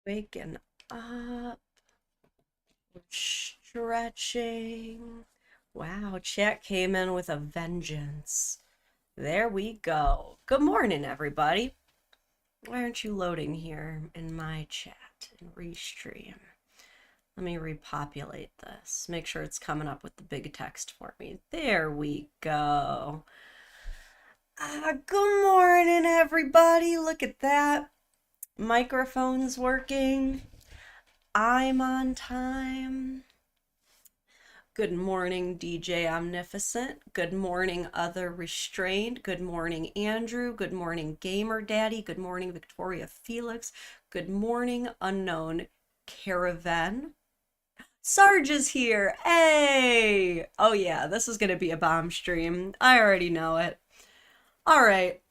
Waking up, stretching. Wow, chat came in with a vengeance. There we go. Good morning, everybody. Why aren't you loading here in my chat and restream? Let me repopulate this. Make sure it's coming up with the big text for me. There we go. Good morning, everybody. Look at that. Microphone's working. I'm on time. Good morning, DJ Omnificent. Good morning, Other Restrained. Good morning, Andrew. Good morning, Gamer Daddy. Good morning, Victoria Felix. Good morning, Unknown Caravan. Sarge is here. Hey! Oh yeah, this is gonna be a bomb stream. I already know it. All right.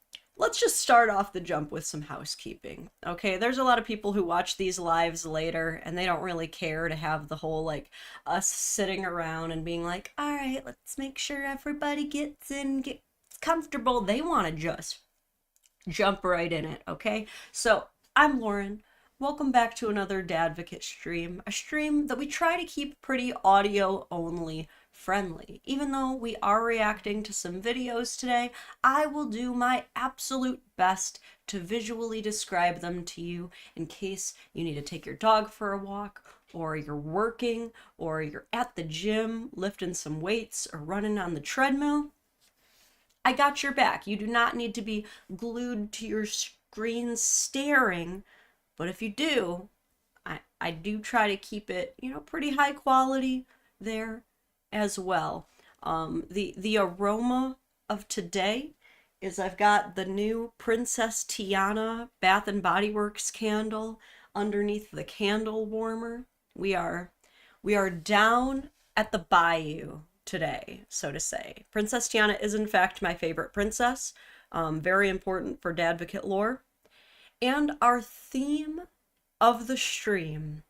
Let's just start off the jump with some housekeeping. Okay, there's a lot of people who watch these lives later and they don't really care to have the whole like us sitting around and being like, all right, let's make sure everybody gets in, gets comfortable. They want to just jump right in it, okay? So I'm Lauren. Welcome back to another Dadvocate stream, a stream that we try to keep pretty audio only friendly. Even though we are reacting to some videos today, I will do my absolute best to visually describe them to you in case you need to take your dog for a walk, or you're working, or you're at the gym lifting some weights or running on the treadmill. I got your back. You do not need to be glued to your screen staring, but if you do, I do try to keep it, pretty high quality there as well. The aroma of today is I've got the new Princess Tiana Bath and Body Works candle underneath the candle warmer. We are down at the bayou today, so to say. Princess Tiana is in fact my favorite princess. Very important for Dadvocate lore. And our theme of the stream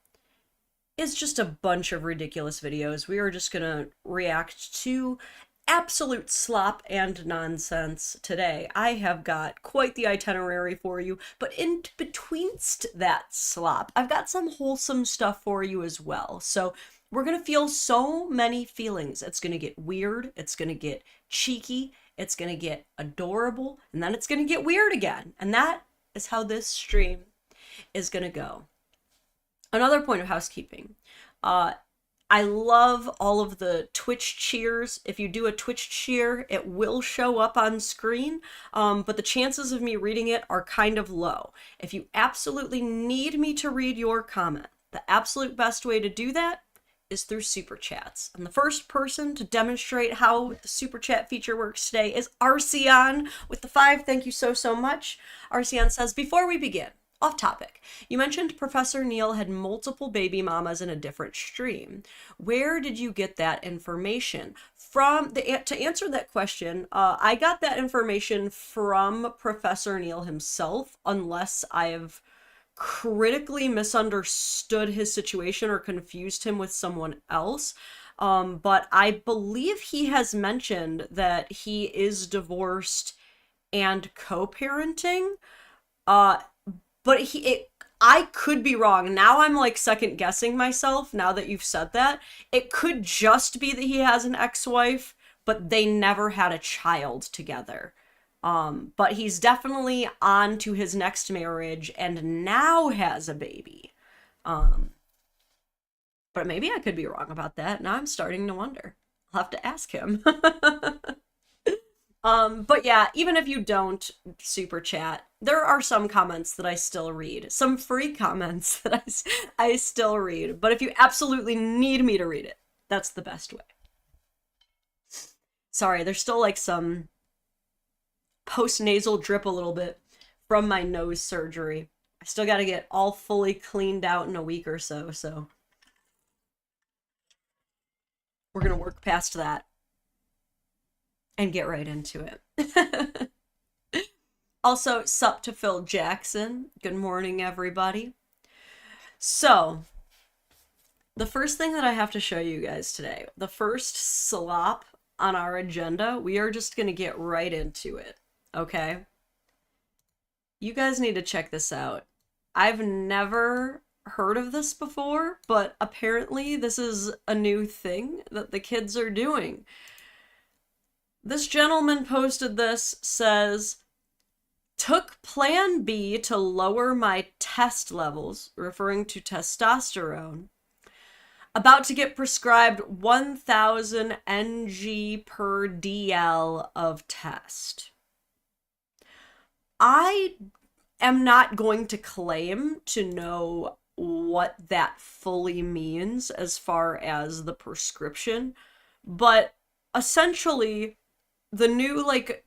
is just a bunch of ridiculous videos. We are just gonna react to absolute slop and nonsense today. I have got quite the itinerary for you, but in betweenst that slop, I've got some wholesome stuff for you as well. So we're gonna feel so many feelings. It's gonna get weird, it's gonna get cheeky, it's gonna get adorable, and then it's gonna get weird again. And that is how this stream is gonna go. Another point of housekeeping. I love all of the Twitch cheers. If you do a Twitch cheer, it will show up on screen, but the chances of me reading it are kind of low. If you absolutely need me to read your comment, the absolute best way to do that is through super chats. And the first person to demonstrate how the super chat feature works today is Arceon with the 5. Thank you so much. Arceon says, before we begin, off topic, you mentioned Professor Neil had multiple baby mamas in a different stream. Where did you get that information? To answer that question, I got that information from Professor Neil himself, unless I have critically misunderstood his situation or confused him with someone else. But I believe he has mentioned that he is divorced and co-parenting. But I could be wrong. Now I'm like second guessing myself now that you've said that. It could just be that he has an ex-wife, but they never had a child together. But he's definitely on to his next marriage and now has a baby. But maybe I could be wrong about that. Now I'm starting to wonder. I'll have to ask him. But yeah, even if you don't super chat, there are some comments that I still read. Some free comments that I still read. But if you absolutely need me to read it, that's the best way. Sorry, there's still like some post-nasal drip a little bit from my nose surgery. I still got to get all fully cleaned out in a week or so, so we're going to work past that and get right into it. Also, sup to Phil Jackson. Good morning, everybody. So, the first thing that I have to show you guys today, the first slop on our agenda, we are just going to get right into it, okay? You guys need to check this out. I've never heard of this before, but apparently this is a new thing that the kids are doing. This gentleman posted this, says, took Plan B to lower my test levels, referring to testosterone. About to get prescribed 1,000 ng per dl of test. I am not going to claim to know what that fully means as far as the prescription, but essentially the new, like,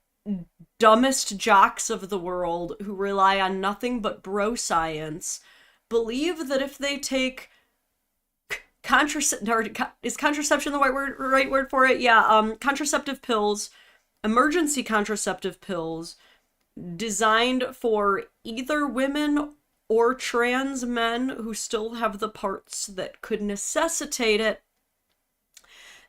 dumbest jocks of the world who rely on nothing but bro science believe that if they take is contraception the right word for it? Yeah, contraceptive pills, emergency contraceptive pills, designed for either women or trans men who still have the parts that could necessitate it.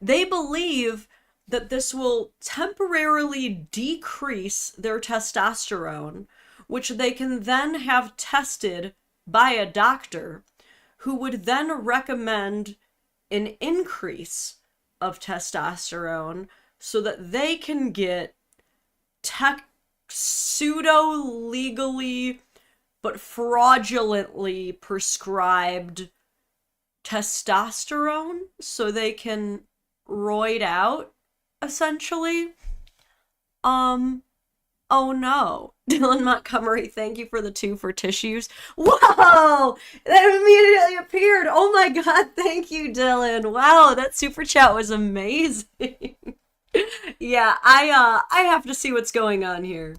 They believe that this will temporarily decrease their testosterone, which they can then have tested by a doctor, who would then recommend an increase of testosterone so that they can get pseudo-legally but fraudulently prescribed testosterone so they can roid out, essentially. Oh no. Dylan Montgomery, thank you for the 2 for tissues. Whoa! That immediately appeared. Oh my god, thank you, Dylan. Wow, that super chat was amazing. Yeah, I have to see what's going on here.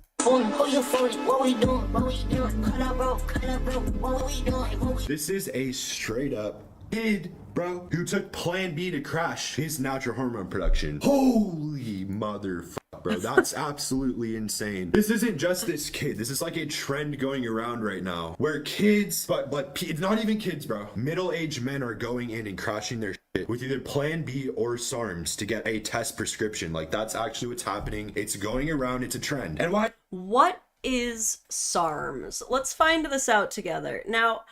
This is a straight up kid, bro, who took Plan B to crash his natural hormone production. Holy motherfucker, bro. That's absolutely insane. This isn't just this kid. This is like a trend going around right now where kids, but it's not even kids, bro. Middle-aged men are going in and crashing their shit with either Plan B or SARMs to get a test prescription. Like, that's actually what's happening. It's going around. It's a trend. And why? What is SARMs? Let's find this out together. Now,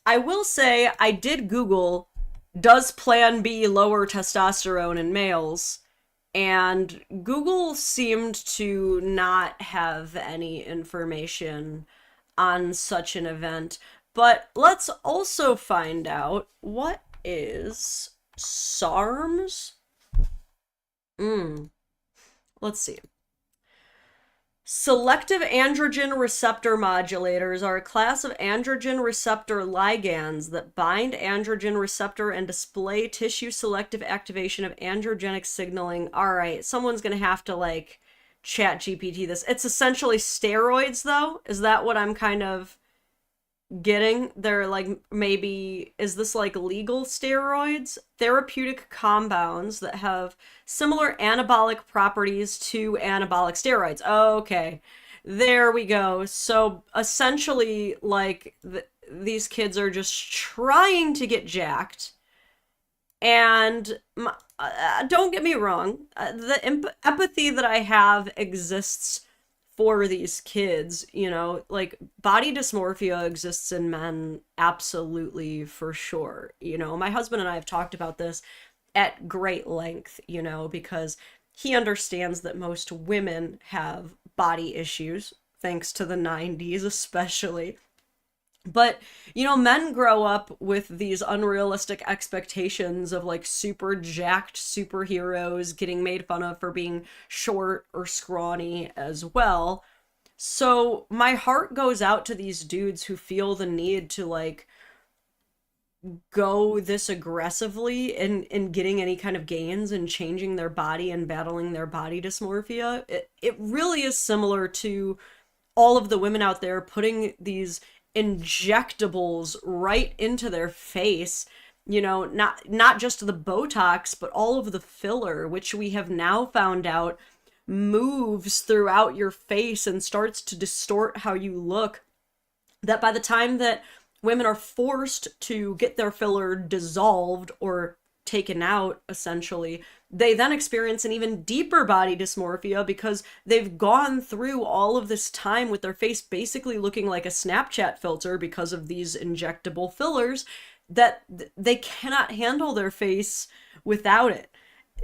I will say I did Google, does Plan B lower testosterone in males? And Google seemed to not have any information on such an event. But let's also find out, what is SARMs? Let's see. Selective androgen receptor modulators are a class of androgen receptor ligands that bind androgen receptor and display tissue selective activation of androgenic signaling. All right, someone's gonna have to, like, chat GPT this. It's essentially steroids, though. Is that what I'm kind of getting? They're like, maybe, is this like legal steroids? Therapeutic compounds that have similar anabolic properties to anabolic steroids. Okay, there we go. So essentially, like, these kids are just trying to get jacked. And don't get me wrong, the empathy that I have exists for these kids, you know, like, body dysmorphia exists in men, absolutely, for sure. You know, my husband and I have talked about this at great length, you know, because he understands that most women have body issues, thanks to the 90s especially. But, you know, men grow up with these unrealistic expectations of, like, super jacked superheroes getting made fun of for being short or scrawny as well. So my heart goes out to these dudes who feel the need to, like, go this aggressively in getting any kind of gains and changing their body and battling their body dysmorphia. It really is similar to all of the women out there putting these injectables right into their face, you know, not just the Botox, but all of the filler, which we have now found out moves throughout your face and starts to distort how you look, that by the time that women are forced to get their filler dissolved or taken out, essentially, they then experience an even deeper body dysmorphia because they've gone through all of this time with their face basically looking like a Snapchat filter because of these injectable fillers, that they cannot handle their face without it.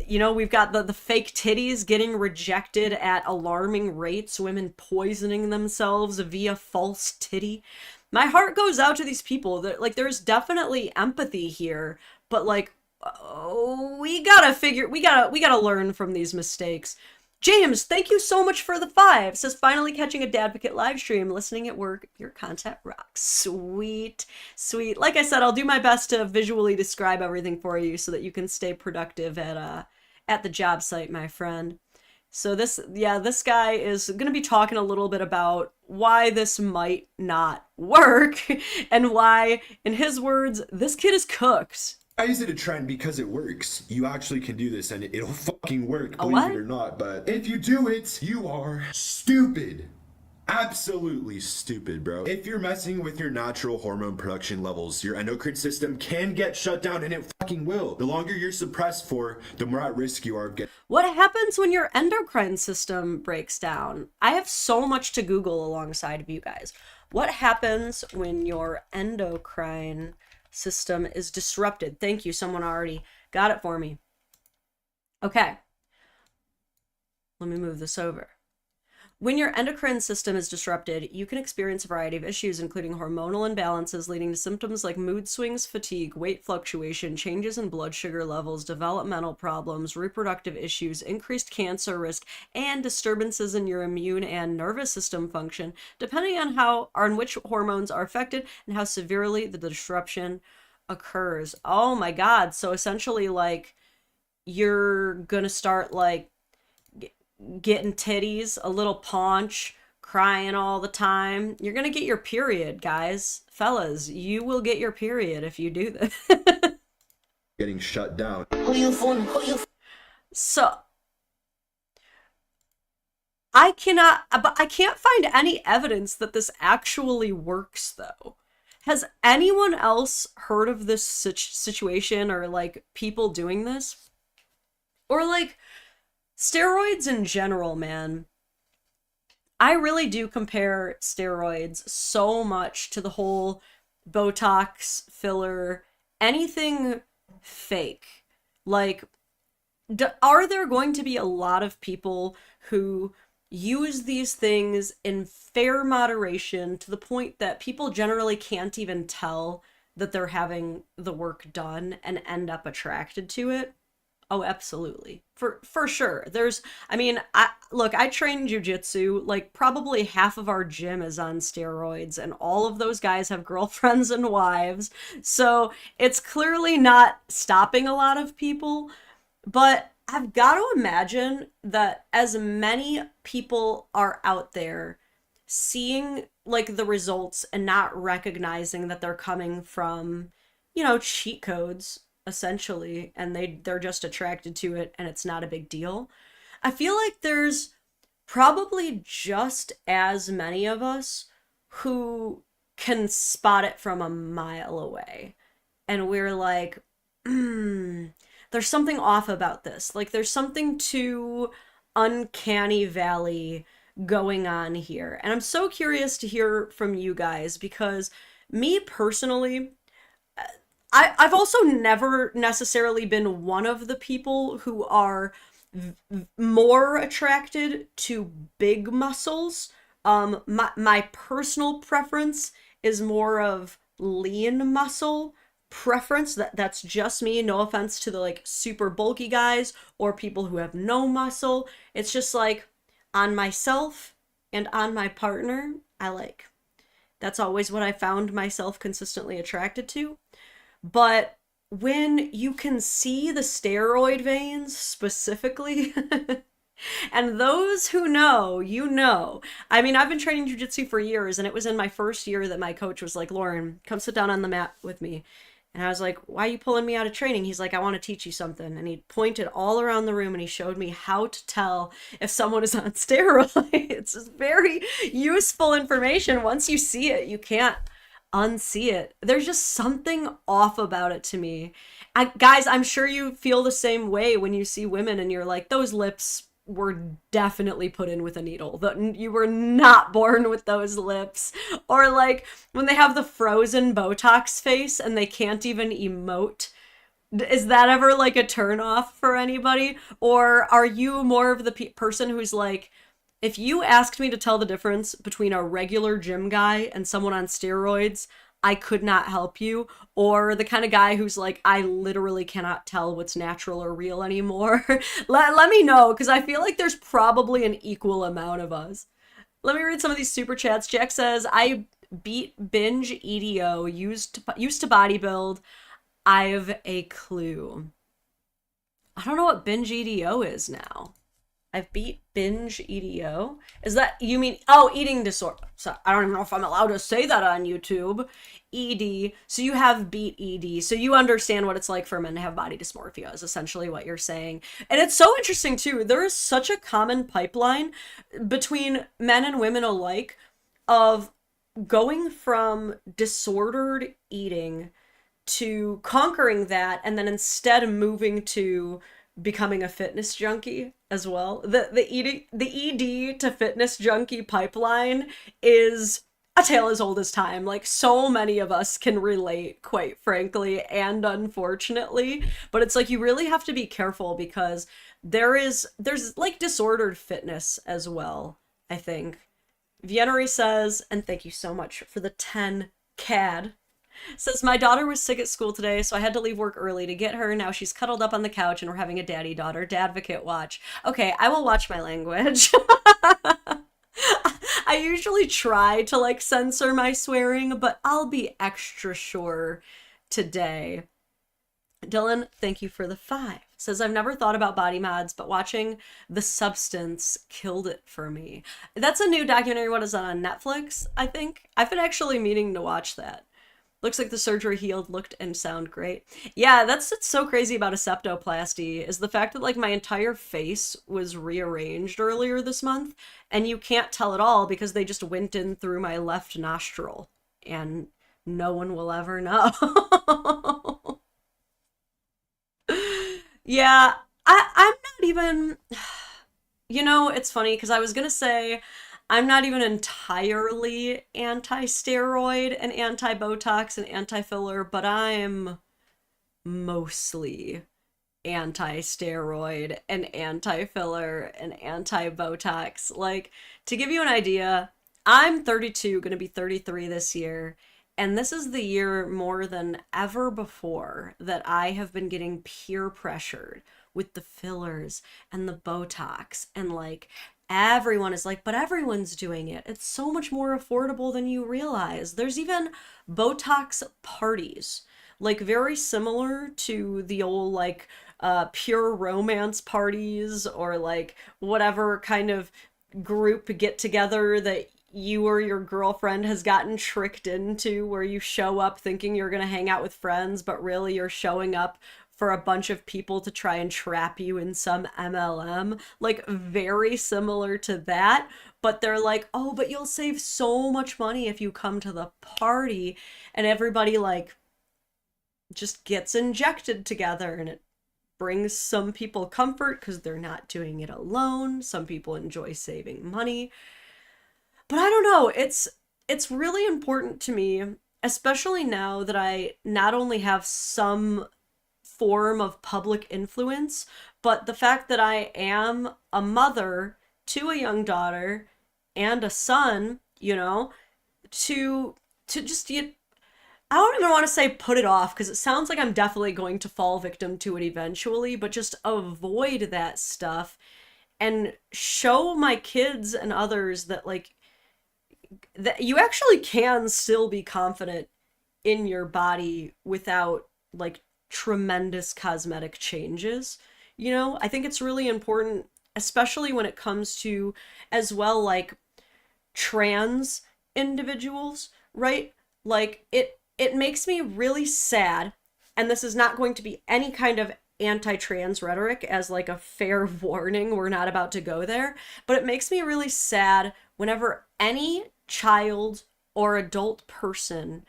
You know, we've got the fake titties getting rejected at alarming rates, women poisoning themselves via false titty. My heart goes out to these people. That, like, there's definitely empathy here, but like, oh, we gotta learn from these mistakes. James, thank you so much for the 5. Says, finally catching a Dadvocate live stream, listening at work. Your content rocks. Sweet, sweet. Like I said, I'll do my best to visually describe everything for you so that you can stay productive at the job site, my friend. So this guy is going to be talking a little bit about why this might not work and why, in his words, this kid is cooked. I use it a trend because it works. You actually can do this and it'll fucking work, believe what? it or not. But if you do it, you are stupid. Absolutely stupid, bro. If you're messing with your natural hormone production levels, your endocrine system can get shut down, and it fucking will. The longer you're suppressed for, the more at risk you are of getting... What happens when your endocrine system breaks down? I have so much to Google alongside of you guys. What happens when your endocrine system is disrupted? Thank you, someone already got it for me. Okay. Let me move this over. When your endocrine system is disrupted, you can experience a variety of issues, including hormonal imbalances leading to symptoms like mood swings, fatigue, weight fluctuation, changes in blood sugar levels, developmental problems, reproductive issues, increased cancer risk, and disturbances in your immune and nervous system function, depending on which hormones are affected and how severely the disruption occurs. Oh my God. So essentially, like, you're gonna start, like, getting titties, a little paunch, crying all the time. You're gonna get your period, guys. Fellas, you will get your period if you do this. getting shut down. So, I can't find any evidence that this actually works, though. Has anyone else heard of this situation, or like people doing this? Or like steroids in general, man. I really do compare steroids so much to the whole Botox, filler, anything fake. Like, are there going to be a lot of people who use these things in fair moderation to the point that people generally can't even tell that they're having the work done and end up attracted to it? Oh, absolutely. For sure. I train jujitsu. Like, probably half of our gym is on steroids, and all of those guys have girlfriends and wives. So it's clearly not stopping a lot of people. But I've got to imagine that as many people are out there seeing like the results and not recognizing that they're coming from, cheat codes, essentially, and they're just attracted to it and it's not a big deal. I feel like there's probably just as many of us who can spot it from a mile away. And we're like, there's something off about this. Like, there's something too uncanny valley going on here. And I'm so curious to hear from you guys, because me personally, I've also never necessarily been one of the people who are more attracted to big muscles. My personal preference is more of lean muscle preference. That's just me. No offense to the like super bulky guys or people who have no muscle. It's just like, on myself and on my partner, that's always what I found myself consistently attracted to. But when you can see the steroid veins specifically, and those who know, I mean, I've been training jiu-jitsu for years, and it was in my first year that my coach was like, Lauren, come sit down on the mat with me. And I was like, why are you pulling me out of training? He's like, I want to teach you something. And he pointed all around the room and he showed me how to tell if someone is on steroids. It's very useful information. Once you see it, you can't unsee it. There's just something off about it to me. Guys, I'm sure you feel the same way when you see women and you're like, those lips were definitely put in with a needle. You were not born with those lips. Or like when they have the frozen Botox face and they can't even emote. Is that ever like a turn off for anybody? Or are you more of the person who's like, if you asked me to tell the difference between a regular gym guy and someone on steroids, I could not help you? Or the kind of guy who's like, I literally cannot tell what's natural or real anymore? Let me know, because I feel like there's probably an equal amount of us. Let me read some of these super chats. Jack says, I beat binge EDO, used to bodybuild. I've a clue. I don't know what binge EDO is now. I've beat binge EDO. Is that, you mean, oh, eating disorder. So I don't even know if I'm allowed to say that on YouTube. ED. So you have beat ED. So you understand what it's like for men to have body dysmorphia is essentially what you're saying. And it's so interesting too. There is such a common pipeline between men and women alike of going from disordered eating to conquering that and then instead moving to becoming a fitness junkie as well. The ED to fitness junkie pipeline is a tale as old as time. Like, so many of us can relate, quite frankly, and unfortunately. But it's like you really have to be careful because there's like disordered fitness as well, I think. Viennery says, and thank you so much for the 10 CAD. Says, my daughter was sick at school today, so I had to leave work early to get her. Now she's cuddled up on the couch and we're having a daddy-daughter Dadvocate watch. Okay, I will watch my language. I usually try to like censor my swearing, but I'll be extra sure today. Dylan, thank you for the 5. Says, I've never thought about body mods, but watching The Substance killed it for me. That's a new documentary. What is that, on Netflix, I think? I've been actually meaning to watch that. Looks like the surgery healed, looked, and sound great. Yeah, that's what's so crazy about a septoplasty is the fact that like my entire face was rearranged earlier this month, and you can't tell at all because they just went in through my left nostril, and no one will ever know. Yeah, I'm not even, it's funny because I was gonna say I'm not even entirely anti-steroid and anti-Botox and anti-filler, but I'm mostly anti-steroid and anti-filler and anti-Botox. Like, to give you an idea, I'm 32, gonna be 33 this year, and this is the year more than ever before that I have been getting peer pressured with the fillers and the Botox, and like everyone is like, but everyone's doing it. It's so much more affordable than you realize. There's even Botox parties, like very similar to the old like pure romance parties or like whatever kind of group get together that you or your girlfriend has gotten tricked into, where you show up thinking you're gonna hang out with friends, but really you're showing up for a bunch of people to try and trap you in some MLM. Like, very similar to that, but they're like, oh, but you'll save so much money if you come to the party, and everybody like just gets injected together, and it brings some people comfort because they're not doing it alone. Some people enjoy saving money. But I don't know, it's really important to me, especially now that I not only have some form of public influence, but the fact that I am a mother to a young daughter and a son, to just I don't even want to say put it off because it sounds like I'm definitely going to fall victim to it eventually, but just avoid that stuff and show my kids and others that like that you actually can still be confident in your body without like tremendous cosmetic changes. I think it's really important, especially when it comes to as well like trans individuals, right? Like it makes me really sad, and this is not going to be any kind of anti-trans rhetoric, as like a fair warning, we're not about to go there, but it makes me really sad whenever any child or adult person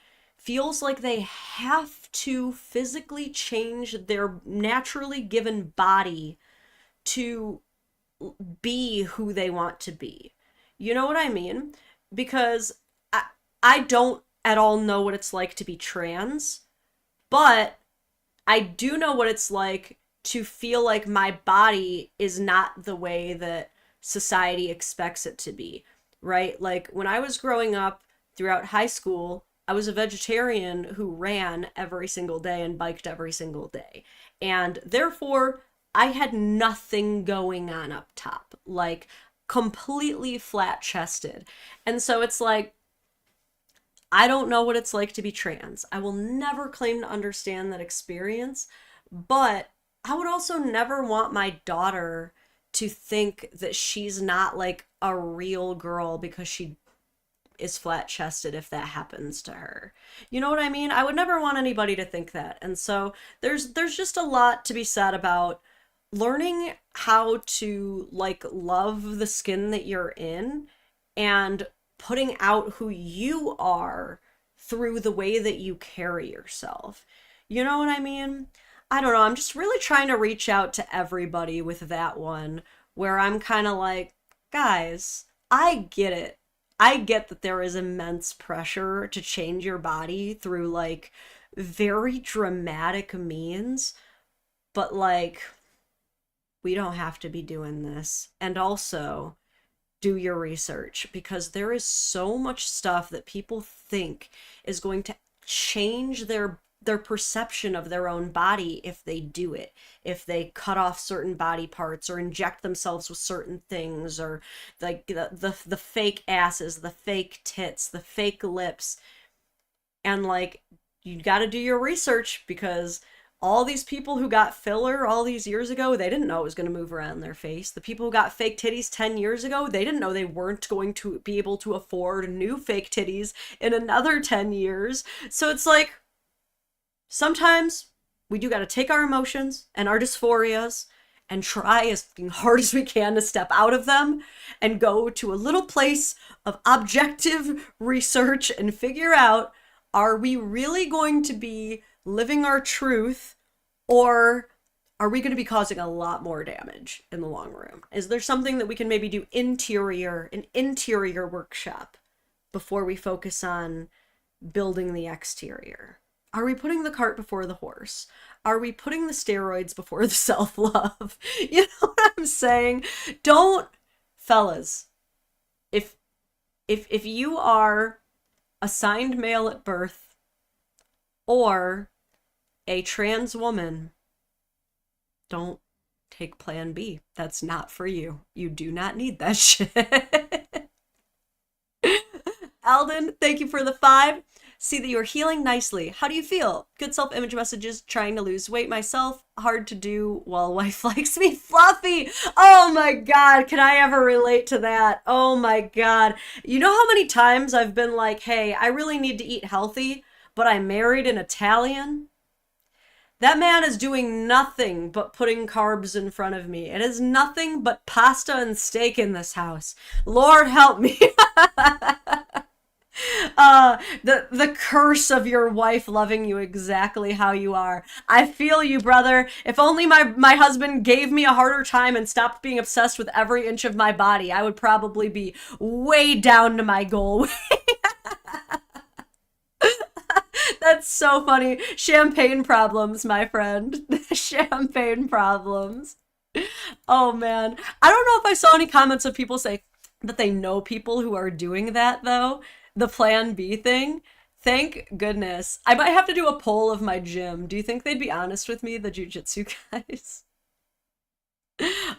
feels like they have to physically change their naturally given body to be who they want to be. You know what I mean? Because I don't at all know what it's like to be trans, but I do know what it's like to feel like my body is not the way that society expects it to be, right? Like when I was growing up throughout high school, I was a vegetarian who ran every single day and biked every single day. And therefore, I had nothing going on up top, like completely flat chested. And so it's like, I don't know what it's like to be trans. I will never claim to understand that experience, but I would also never want my daughter to think that she's not like a real girl because she is flat chested if that happens to her. You know what I mean? I would never want anybody to think that. And so there's just a lot to be said about learning how to like love the skin that you're in and putting out who you are through the way that you carry yourself. You know what I mean? I don't know. I'm just really trying to reach out to everybody with that one where I'm kind of like, guys, I get it. I get that there is immense pressure to change your body through like very dramatic means, but like, we don't have to be doing this. And also, do your research because there is so much stuff that people think is going to change their perception of their own body if they do it, if they cut off certain body parts or inject themselves with certain things, or like the fake asses, the fake tits, the fake lips. And like, you got to do your research because all these people who got filler all these years ago, they didn't know it was going to move around their face. The people who got fake titties 10 years ago, they didn't know they weren't going to be able to afford new fake titties in another 10 years. So it's like, sometimes we do got to take our emotions and our dysphorias and try as hard as we can to step out of them and go to a little place of objective research and figure out, are we really going to be living our truth, or are we going to be causing a lot more damage in the long run? Is there something that we can maybe do an interior workshop before we focus on building the exterior? Are we putting the cart before the horse? Are we putting the steroids before the self-love? You know what I'm saying? Don't, fellas, if you are assigned male at birth or a trans woman, don't take plan B. That's not for you. You do not need that shit. Alden, thank you for the 5. See that you're healing nicely. How do you feel? Good self-image messages, trying to lose weight myself. Hard to do while wife likes me fluffy. Oh my God, can I ever relate to that? Oh my God. You know how many times I've been like, hey, I really need to eat healthy, but I married an Italian? That man is doing nothing but putting carbs in front of me. It is nothing but pasta and steak in this house. Lord help me. The curse of your wife loving you exactly how you are. I feel you, brother. If only my husband gave me a harder time and stopped being obsessed with every inch of my body, I would probably be way down to my goal. That's so funny. Champagne problems, my friend. Champagne problems. Oh man. I don't know if I saw any comments of people say that they know people who are doing that though. The plan B thing. Thank goodness. I might have to do a poll of my gym. Do you think they'd be honest with me, the jujitsu guys?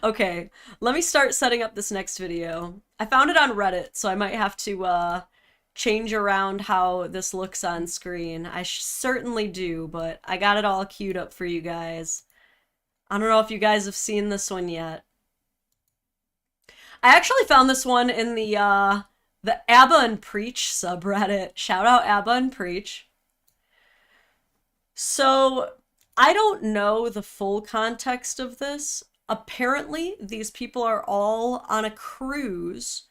Okay, let me start setting up this next video. I found it on Reddit, so I might have to change around how this looks on screen. I certainly do, but I got it all queued up for you guys. I don't know if you guys have seen this one yet. I actually found this one in the ABBA and Preach subreddit. Shout out ABBA and Preach. So, I don't know the full context of this. Apparently, these people are all on a cruise,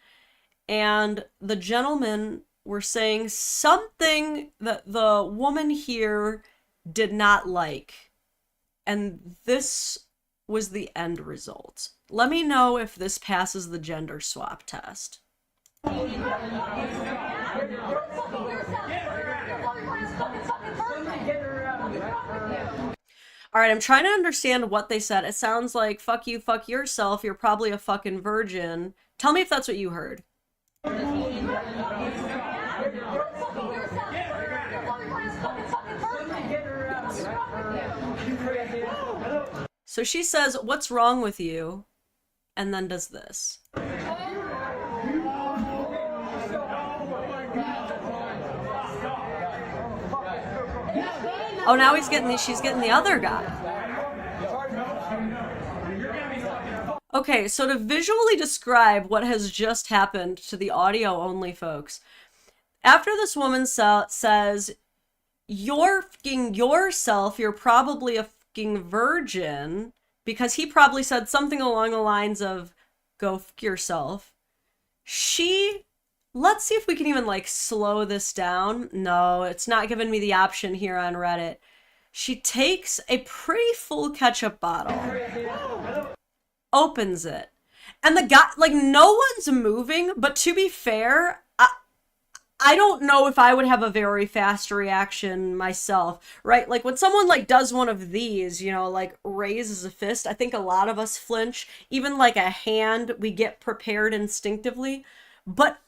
and the gentleman were saying something that the woman here did not like. And this was the end result. Let me know if this passes the gender swap test. All right, I'm trying to understand what they said. It sounds like fuck you, fuck yourself. You're probably a fucking virgin. Tell me if that's what you heard. So she says, "What's wrong with you?" And then does this. Oh, now she's getting the other guy. Okay, so to visually describe what has just happened to the audio only folks, after this woman says, "You're fucking yourself, you're probably a fucking virgin," because he probably said something along the lines of, "Go fuck yourself." Let's see if we can even like slow this down. No, it's not giving me the option here on Reddit. She takes a pretty full ketchup bottle, opens it, and the guy, like, no one's moving, but to be fair, I don't know if I would have a very fast reaction myself, right? Like when someone like does one of these, you know, like raises a fist, I think a lot of us flinch. Even like a hand, we get prepared instinctively. But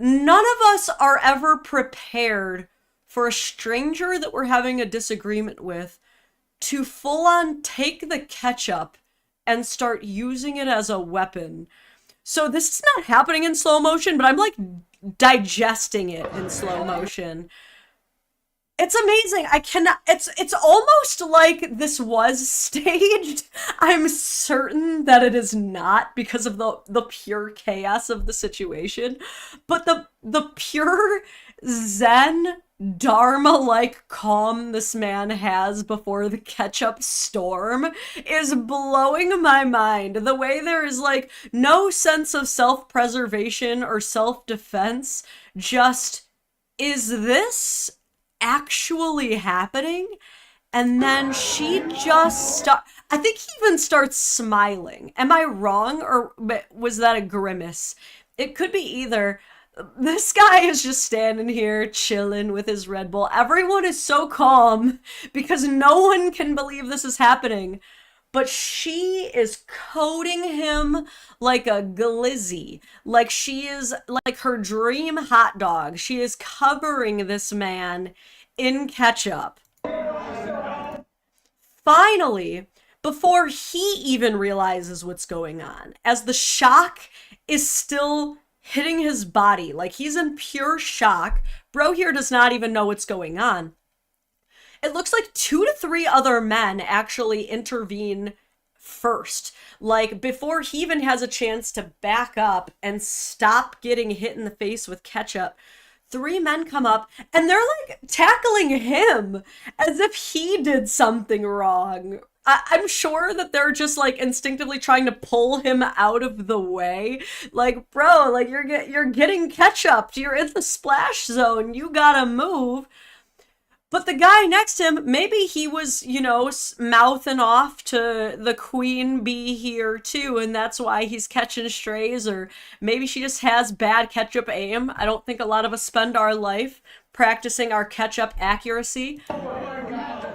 none of us are ever prepared for a stranger that we're having a disagreement with to full on take the ketchup and start using it as a weapon. So this is not happening in slow motion, but I'm like digesting it in slow motion. It's amazing. I cannot, it's almost like this was staged. I'm certain that it is not because of the pure chaos of the situation. But the pure zen dharma-like calm this man has before the ketchup storm is blowing my mind. The way there is like no sense of self-preservation or self-defense, just, is this actually happening? And then she just I think he even starts smiling. Am I wrong, or was that a grimace? It could be either. This guy is just standing here chilling with his Red Bull. Everyone is so calm because no one can believe this is happening. But she is coating him like a glizzy. Like she is like her dream hot dog. She is covering this man in ketchup. Finally, before he even realizes what's going on, as the shock is still hitting his body, like he's in pure shock, bro here does not even know what's going on. It looks like 2 to 3 other men actually intervene first. Like, before he even has a chance to back up and stop getting hit in the face with ketchup, 3 men come up and they're like tackling him as if he did something wrong. I'm sure that they're just like instinctively trying to pull him out of the way. Like, bro, like you're getting ketchup. You're in the splash zone. You gotta move. But the guy next to him, maybe he was, you know, mouthing off to the queen bee here too, and that's why he's catching strays, or maybe she just has bad ketchup aim. I don't think a lot of us spend our life practicing our ketchup accuracy.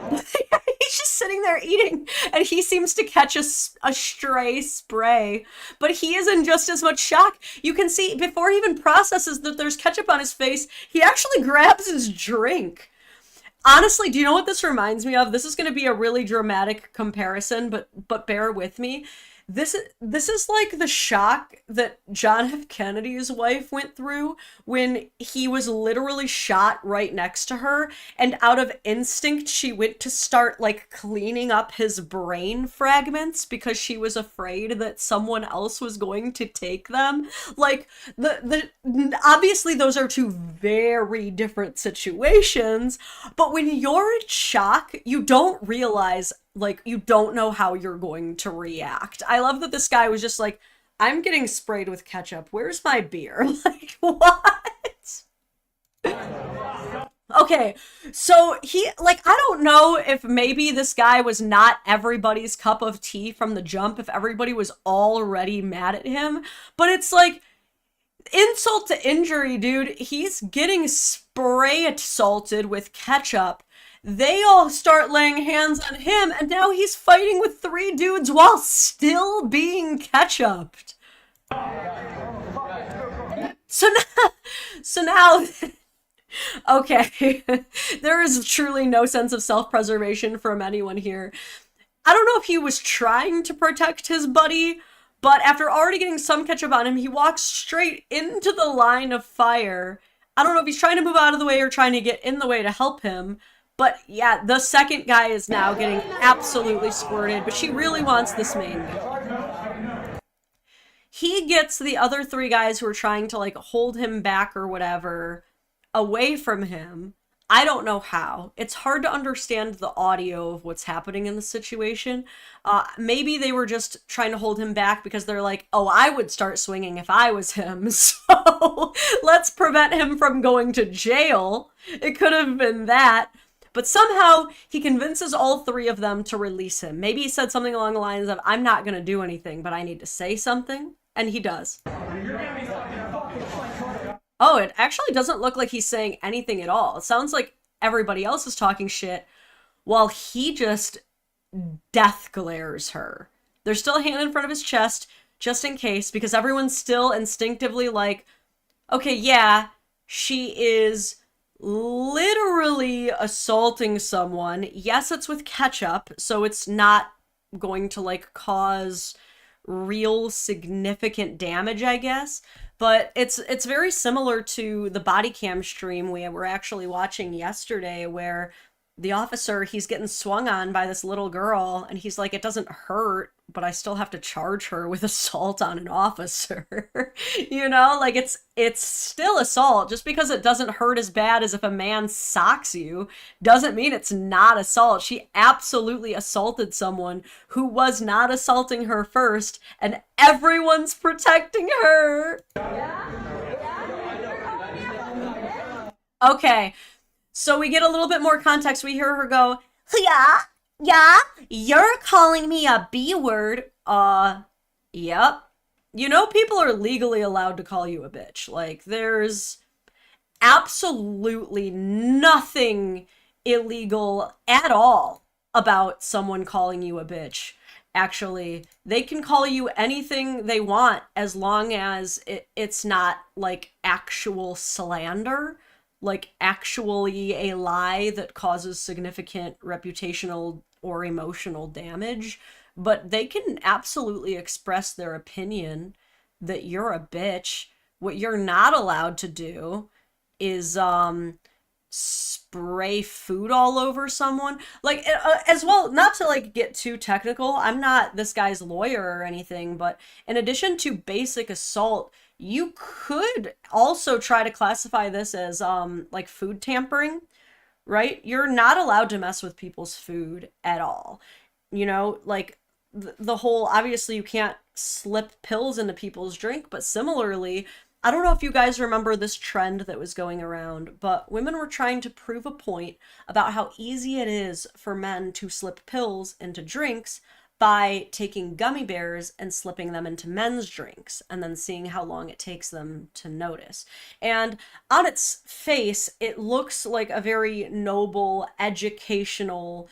He's just sitting there eating, and he seems to catch a stray spray, but he is in just as much shock. You can see, before he even processes that there's ketchup on his face, he actually grabs his drink. Honestly, do you know what this reminds me of? This is going to be a really dramatic comparison, but bear with me. This is like the shock that John F. Kennedy's wife went through when he was literally shot right next to her, and out of instinct she went to start like cleaning up his brain fragments because she was afraid that someone else was going to take them. Like, the obviously those are 2 very different situations, but when you're in shock, you don't realize, like, you don't know how you're going to react. I love that this guy was just like, I'm getting sprayed with ketchup. Where's my beer? Like, what? Okay, so I don't know if maybe this guy was not everybody's cup of tea from the jump, if everybody was already mad at him, but it's like, insult to injury, dude. He's getting spray assaulted with ketchup. They all start laying hands on him, and now he's fighting with three dudes while still being ketchuped. So now, so now okay, there is truly no sense of self preservation from anyone here. I don't know if he was trying to protect his buddy, but after already getting some ketchup on him, he walks straight into the line of fire. I don't know if he's trying to move out of the way or trying to get in the way to help him. But yeah, the second guy is now getting absolutely squirted, but she really wants this main guy. He gets the other three guys who are trying to like hold him back or whatever away from him. I don't know how. It's hard to understand the audio of what's happening in the situation. Maybe they were just trying to hold him back because they're like, oh, I would start swinging if I was him. So let's prevent him from going to jail. It could have been that. But somehow he convinces all three of them to release him. Maybe he said something along the lines of, I'm not going to do anything, but I need to say something. And he does. Oh, it actually doesn't look like he's saying anything at all. It sounds like everybody else is talking shit while he just death glares her. There's still a hand in front of his chest, just in case, because everyone's still instinctively like, okay, yeah, she is literally assaulting someone. Yes, it's with ketchup, so it's not going to like cause real significant damage, I guess. But it's very similar to the body cam stream we were actually watching yesterday, where the officer, he's getting swung on by this little girl, and he's like, it doesn't hurt, but I still have to charge her with assault on an officer. You know, like it's still assault. Just because it doesn't hurt as bad as if a man socks you doesn't mean it's not assault. She absolutely assaulted someone who was not assaulting her first, and everyone's protecting her. Okay, so we get a little bit more context. We hear her go, yeah, yeah, you're calling me a B word. Yep. You know, people are legally allowed to call you a bitch. Like, there's absolutely nothing illegal at all about someone calling you a bitch. Actually, they can call you anything they want as long as it's not like actual slander, like actually a lie that causes significant reputational or emotional damage. But they can absolutely express their opinion that you're a bitch. What you're not allowed to do is spray food all over someone. Like, as well, not to like get too technical, I'm not this guy's lawyer or anything, but in addition to basic assault, you could also try to classify this as like food tampering, right? You're not allowed to mess with people's food at all. You know, like the whole, obviously you can't slip pills into people's drink, but similarly, I don't know if you guys remember this trend that was going around, but women were trying to prove a point about how easy it is for men to slip pills into drinks by taking gummy bears and slipping them into men's drinks and then seeing how long it takes them to notice. And on its face, it looks like a very noble, educational,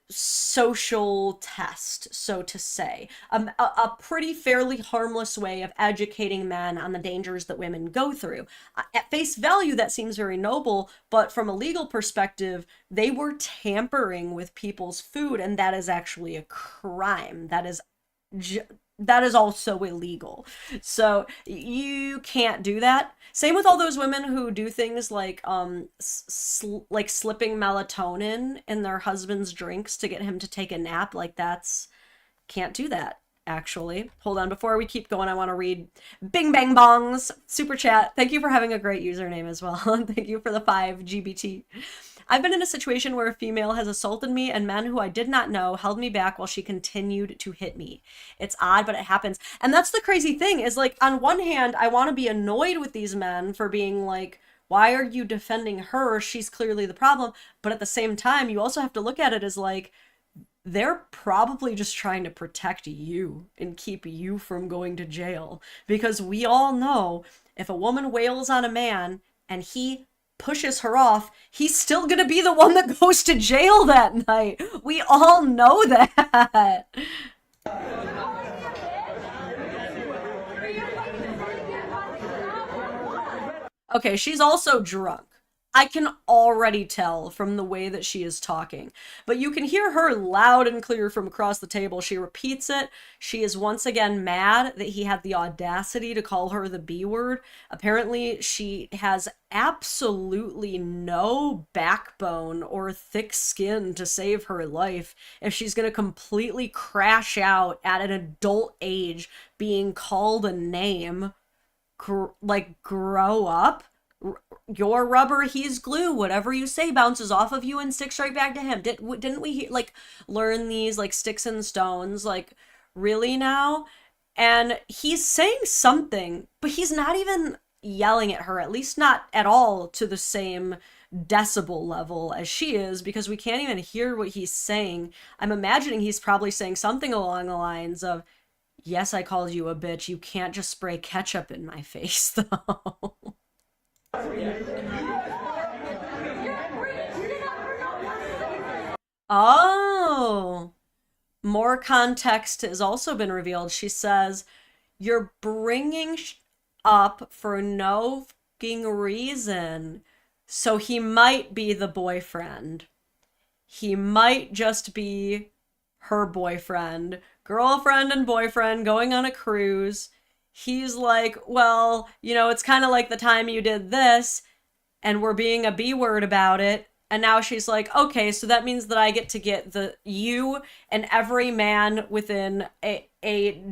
social test, so to say. A pretty fairly harmless way of educating men on the dangers that women go through. At face value, that seems very noble, but from a legal perspective, they were tampering with people's food, and that is actually a crime. That is also illegal. So you can't do that. Same with all those women who do things like like slipping melatonin in their husband's drinks to get him to take a nap. Like, that's, can't do that. Actually, hold on, before we keep going, I want to read Bing Bang Bong's super chat. Thank you for having a great username as well. Thank you for the 5 GBT. I've been in a situation where a female has assaulted me and men who I did not know held me back while she continued to hit me. It's odd, but it happens. And that's the crazy thing, is like, on one hand, I want to be annoyed with these men for being like, Why are you defending her? She's clearly the problem. But at the same time, you also have to look at it as like, they're probably just trying to protect you and keep you from going to jail. Because we all know if a woman wails on a man and he pushes her off, he's still gonna be the one that goes to jail that night. We all know that. Okay, she's also drunk. I can already tell from the way that she is talking. But you can hear her loud and clear from across the table. She repeats it. She is once again mad that he had the audacity to call her the B word. Apparently, she has absolutely no backbone or thick skin to save her life if she's going to completely crash out at an adult age being called a name. Like, grow up. You're rubber, he's glue. Whatever you say bounces off of you and sticks right back to him. Didn't we like learn these like sticks and stones? Like, really now? And he's saying something, but he's not even yelling at her, at least not at all to the same decibel level as she is, because we can't even hear what he's saying. I'm imagining he's probably saying something along the lines of, yes, I called you a bitch. You can't just spray ketchup in my face, though. Oh, more context has also been revealed. She says, you're bringing up for no fucking reason. So he might be the boyfriend. He might just be her boyfriend, girlfriend and boyfriend going on a cruise. He's like, well, it's kind of like the time you did this, and we're being a B word about it. And now she's like, okay, so that means that I get to get you and every man within a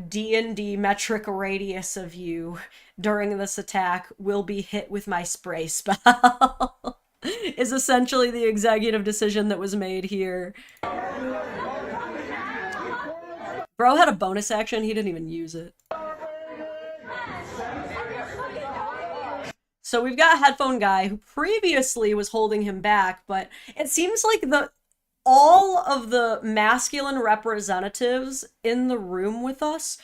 D&D metric radius of you during this attack will be hit with my spray spell. Is essentially the executive decision that was made here. Bro had a bonus action, he didn't even use it. So we've got Headphone Guy, who previously was holding him back, but it seems like all of the masculine representatives in the room with us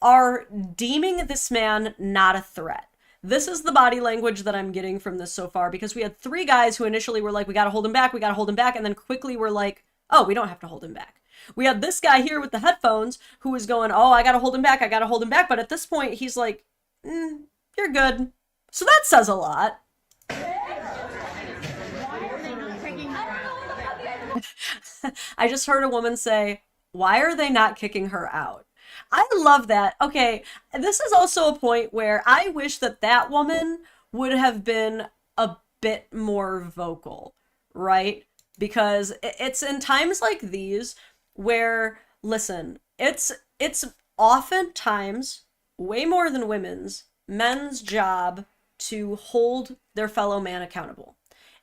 are deeming this man not a threat. This is the body language that I'm getting from this so far, because we had 3 guys who initially were like, we gotta hold him back, and then quickly were like, oh, we don't have to hold him back. We had this guy here with the headphones who was going, oh, I gotta hold him back, but at this point he's like, you're good. So that says a lot. I just heard a woman say, why are they not kicking her out? I love that. Okay, this is also a point where I wish that woman would have been a bit more vocal, right? Because it's in times like these where, listen, it's oftentimes, way more than men's job to hold their fellow man accountable.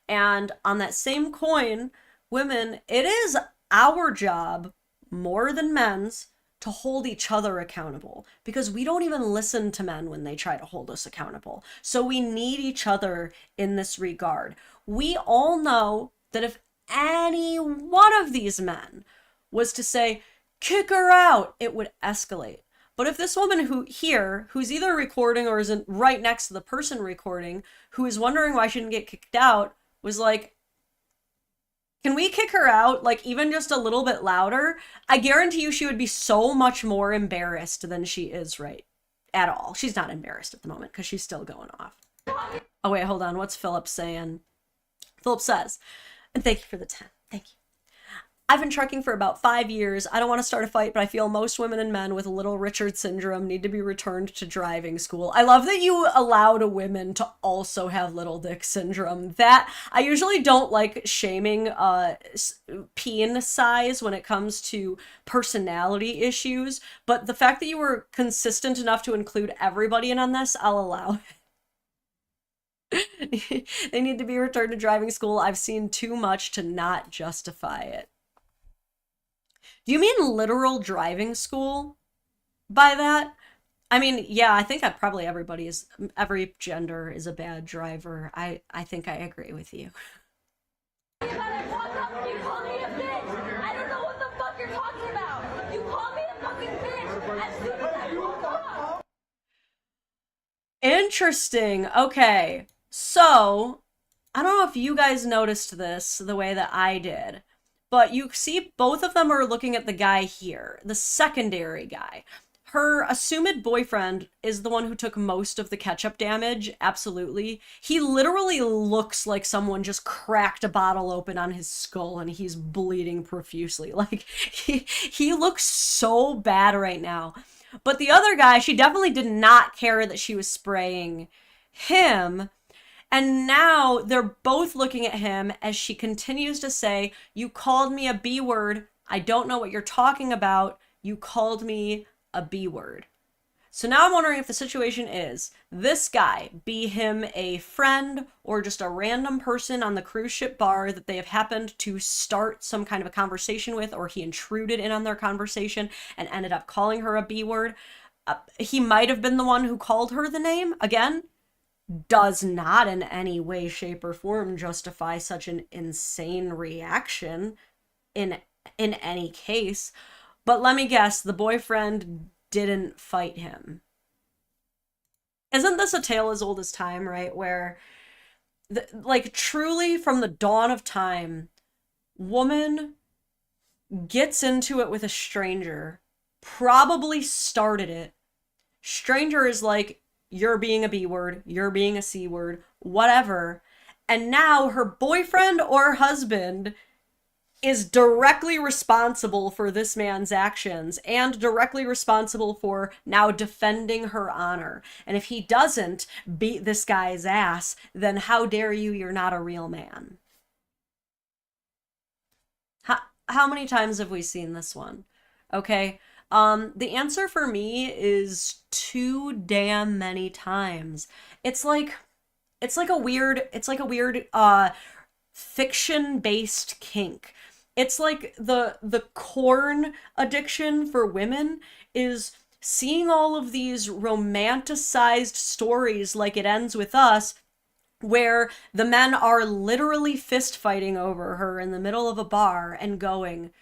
And on that same coin, women, it is our job, more than men's, to hold each other accountable, because we don't even listen to men when they try to hold us accountable. So we need each other in this regard. We all know that if any one of these men was to say, kick her out, it would escalate. But if this woman who's either recording or isn't right next to the person recording, who is wondering why she didn't get kicked out, was like, can we kick her out, like, even just a little bit louder? I guarantee you she would be so much more embarrassed than she is right at all. She's not embarrassed at the moment because she's still going off. Oh, wait, hold on. What's Philip saying? Philip says, and thank you for the 10. Thank you. I've been trucking for about 5 years. I don't want to start a fight, but I feel most women and men with Little Richard syndrome need to be returned to driving school. I love that you allowed women to also have little dick syndrome. That, I usually don't like shaming peen size when it comes to personality issues, but the fact that you were consistent enough to include everybody in on this, I'll allow it. They need to be returned to driving school. I've seen too much to not justify it. Do you mean literal driving school by that? I mean, yeah, I think that probably every gender is a bad driver. I think I agree with you. You call me a bitch. I don't know what the fuck you're talking about. You call me a fucking bitch as soon as I woke up. Interesting. Okay. So, I don't know if you guys noticed this the way that I did, but you see both of them are looking at the guy here, the secondary guy. Her assumed boyfriend is the one who took most of the ketchup damage, absolutely. He literally looks like someone just cracked a bottle open on his skull and he's bleeding profusely. Like, he looks so bad right now. But the other guy, she definitely did not care that she was spraying him. And now they're both looking at him as she continues to say, "You called me a B word. I don't know what you're talking about. You called me a B word." So now I'm wondering if the situation is this guy, be him a friend or just a random person on the cruise ship bar that they have happened to start some kind of a conversation with, or he intruded in on their conversation and ended up calling her a B word. He might have been the one who called her the name. Again, does not in any way, shape, or form justify such an insane reaction in any case. But let me guess, the boyfriend didn't fight him. Isn't this a tale as old as time, right? Where, like, truly from the dawn of time, woman gets into it with a stranger, probably started it. Stranger is like, you're being a B word, you're being a C word, whatever. And now her boyfriend or husband is directly responsible for this man's actions and directly responsible for now defending her honor. And if he doesn't beat this guy's ass, then how dare you, you're not a real man. How many times have we seen this one? Okay. The answer for me is too damn many times. It's like a weird fiction-based kink. It's like the corn addiction for women is seeing all of these romanticized stories like It Ends With Us, where the men are literally fist fighting over her in the middle of a bar and going,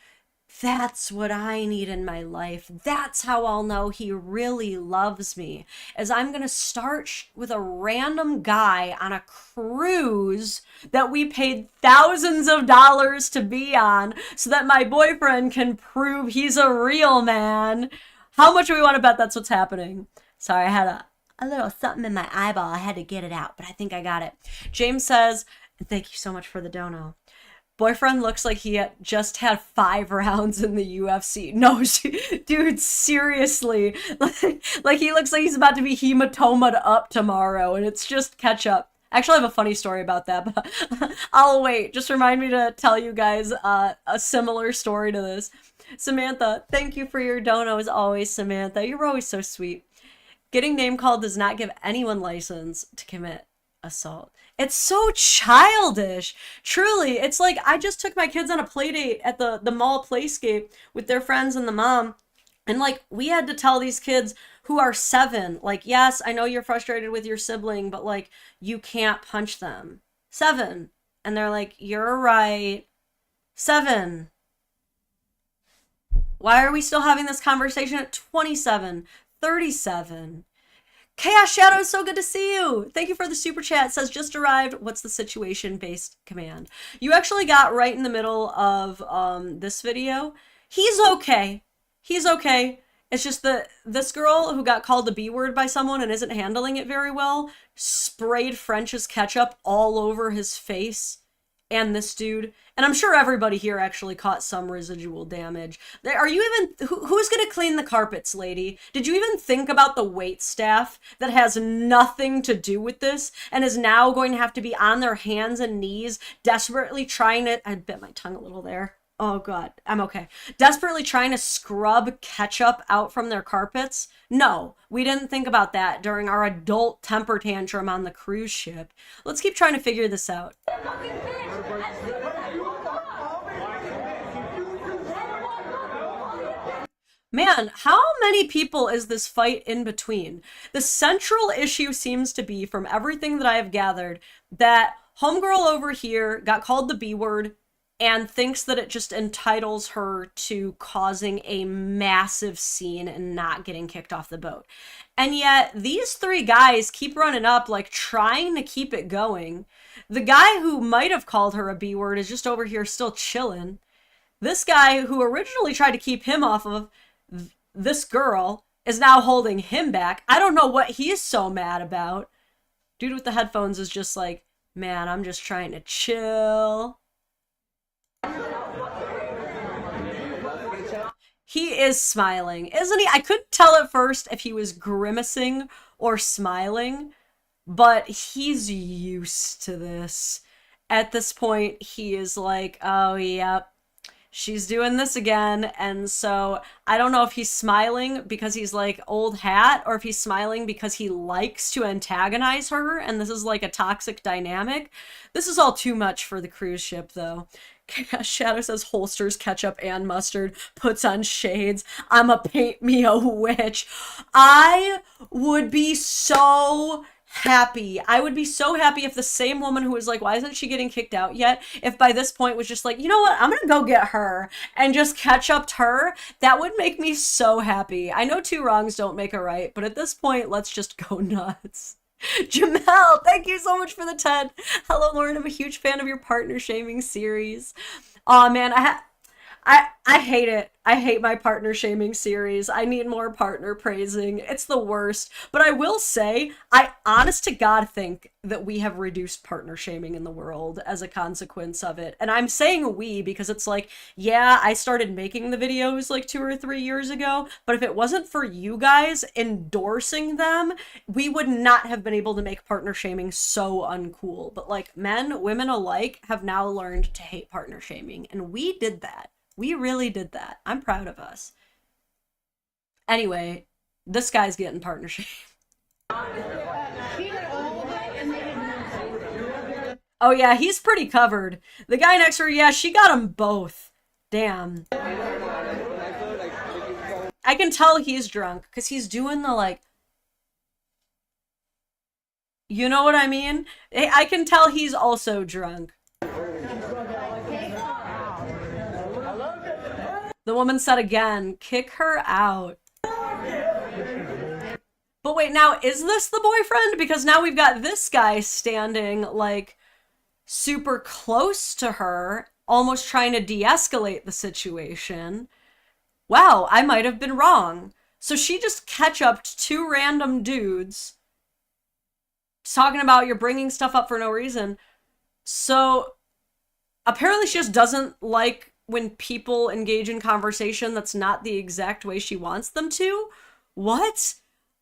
"That's what I need in my life. That's how I'll know he really loves me. As I'm going to start with a random guy on a cruise that we paid thousands of dollars to be on so that my boyfriend can prove he's a real man." How much do we want to bet that's what's happening? Sorry, I had a little something in my eyeball. I had to get it out, but I think I got it. James says, thank you so much for the dono. Boyfriend looks like he just had 5 rounds in the UFC. No, dude, seriously. Like he looks like he's about to be hematomaed up tomorrow, and it's just ketchup. Actually, I have a funny story about that, but I'll wait. Just remind me to tell you guys a similar story to this. Samantha, thank you for your dono as always, Samantha. You're always so sweet. Getting name called does not give anyone license to commit assault. It's so childish. Truly, it's like I just took my kids on a play date at the mall playscape with their friends and the mom. And like we had to tell these kids who are 7, like, yes, I know you're frustrated with your sibling, but like you can't punch them. 7. And they're like, you're right. 7. Why are we still having this conversation at 27, 37? Chaos Shadow, so good to see you. Thank you for the super chat. It says, just arrived. What's the situation-based command? You actually got right in the middle of this video. He's okay. He's okay. It's just that this girl who got called the B word by someone and isn't handling it very well sprayed French's ketchup all over his face and this dude. And I'm sure everybody here actually caught some residual damage. Are you even... Who's gonna clean the carpets, lady? Did you even think about the wait staff that has nothing to do with this and is now going to have to be on their hands and knees desperately trying to... I bit my tongue a little there. Oh god, I'm okay. Desperately trying to scrub ketchup out from their carpets? No, we didn't think about that during our adult temper tantrum on the cruise ship. Let's keep trying to figure this out. Man, how many people is this fight in between? The central issue seems to be, from everything that I have gathered, that homegirl over here got called the B word and thinks that it just entitles her to causing a massive scene and not getting kicked off the boat. And yet, these three guys keep running up, like, trying to keep it going. The guy who might have called her a B word is just over here still chilling. This guy who originally tried to keep him off of this girl is now holding him back. I don't know what he's so mad about. Dude with the headphones is just like, man, I'm just trying to chill. He is smiling, isn't he? I couldn't tell at first if he was grimacing or smiling, but he's used to this. At this point, he is like, oh, yep, she's doing this again. And so I don't know if he's smiling because he's like old hat, or if he's smiling because he likes to antagonize her and this is like a toxic dynamic. This is all too much for the cruise ship, though. Shadow says holsters ketchup and mustard, puts on shades. I'ma paint me a witch. I would be so happy. I would be so happy if the same woman who was like, why isn't she getting kicked out yet? If by this point was just like, you know what? I'm gonna go get her and just catch up to her. That would make me so happy. I know two wrongs don't make a right, but at this point, let's just go nuts. Jamel, thank you so much for the 10. Hello, Lauren. I'm a huge fan of your partner shaming series. Oh man, I hate it. I hate my partner shaming series. I need more partner praising. It's the worst. But I will say, I honest to God think that we have reduced partner shaming in the world as a consequence of it. And I'm saying we because it's like, yeah, I started making the videos like 2 or 3 years ago, but if it wasn't for you guys endorsing them, we would not have been able to make partner shaming so uncool. But like men, women alike have now learned to hate partner shaming, and we did that. We really did that. I'm proud of us. Anyway, this guy's getting partnership. Oh yeah, he's pretty covered. The guy next to her, yeah, she got them both. Damn. I can tell he's drunk because he's doing the like, you know what I mean? I can tell he's also drunk. The woman said again, kick her out. But wait, now is this the boyfriend? Because now we've got this guy standing like super close to her, almost trying to de-escalate the situation. Wow, I might have been wrong. So she just ketchuped two random dudes talking about you're bringing stuff up for no reason. So apparently she just doesn't like when people engage in conversation that's not the exact way she wants them to. What?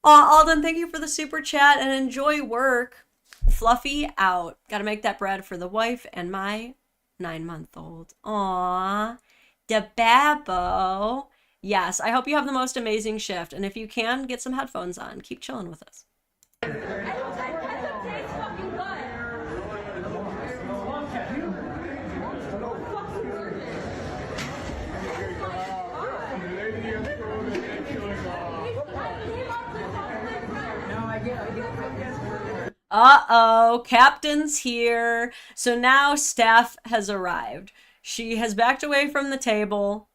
Alden, thank you for the super chat and enjoy work. Fluffy out. Gotta make that bread for the wife and my 9-month-old. Aww. The babbo. Yes, I hope you have the most amazing shift. And if you can, get some headphones on. Keep chilling with us. Uh-oh, Captain's here. So now Steph has arrived. She has backed away from the table.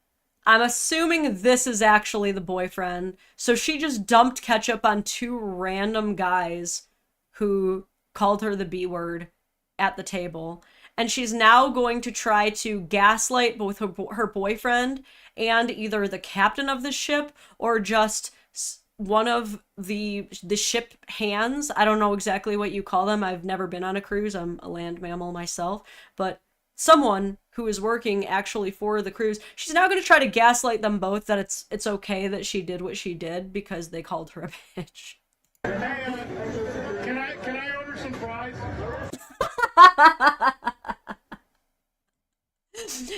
I'm assuming this is actually the boyfriend. So she just dumped ketchup on two random guys who called her the B word at the table. And she's now going to try to gaslight both her boyfriend and either the captain of the ship or just one of the ship hands. I don't know exactly what you call them. I've never been on a cruise. I'm a land mammal myself. But someone who is working actually for the cruise. She's now going to try to gaslight them both that it's okay that she did what she did because they called her a bitch. Hey, can I order some fries?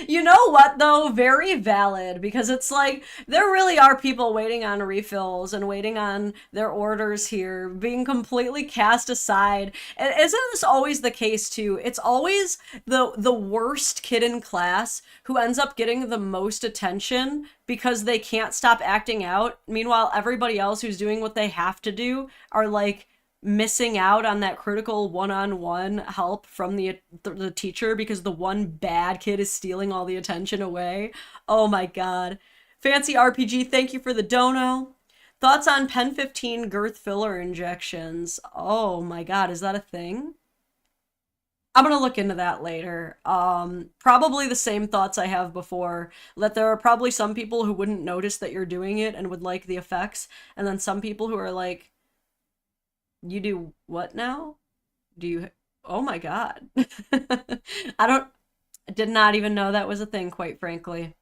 You know what though? Very valid, because it's like there really are people waiting on refills and waiting on their orders here, being completely cast aside. And isn't this always the case too? It's always the worst kid in class who ends up getting the most attention because they can't stop acting out. Meanwhile, everybody else who's doing what they have to do are like missing out on that critical one-on-one help from the teacher because the one bad kid is stealing all the attention away. Oh my god. Fancy RPG, thank you for the dono. Thoughts on Pen 15 girth filler injections? Oh my god, is that a thing? I'm gonna look into that later. Probably the same thoughts I have before, that there are probably some people who wouldn't notice that you're doing it and would like the effects, and then some people who are like, you do what now? Do you... Oh my god. I did not even know that was a thing, quite frankly.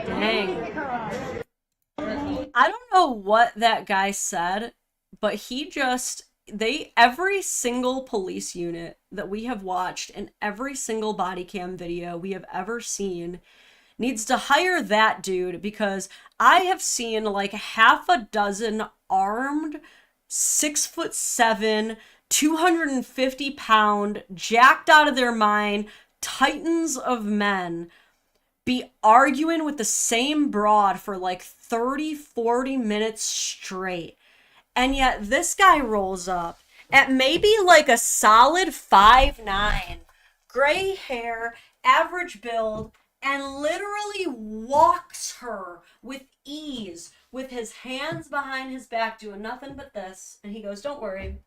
Dang. I don't know what that guy said, but he just... every single police unit that we have watched and every single body cam video we have ever seen needs to hire that dude, because I have seen like half a dozen armed 6'7", 250-pound, jacked out of their mind titans of men be arguing with the same broad for like 30-40 minutes straight. And yet this guy rolls up at maybe like a solid 5'9", gray hair, average build, and literally walks her with ease with his hands behind his back doing nothing but this. And he goes, don't worry,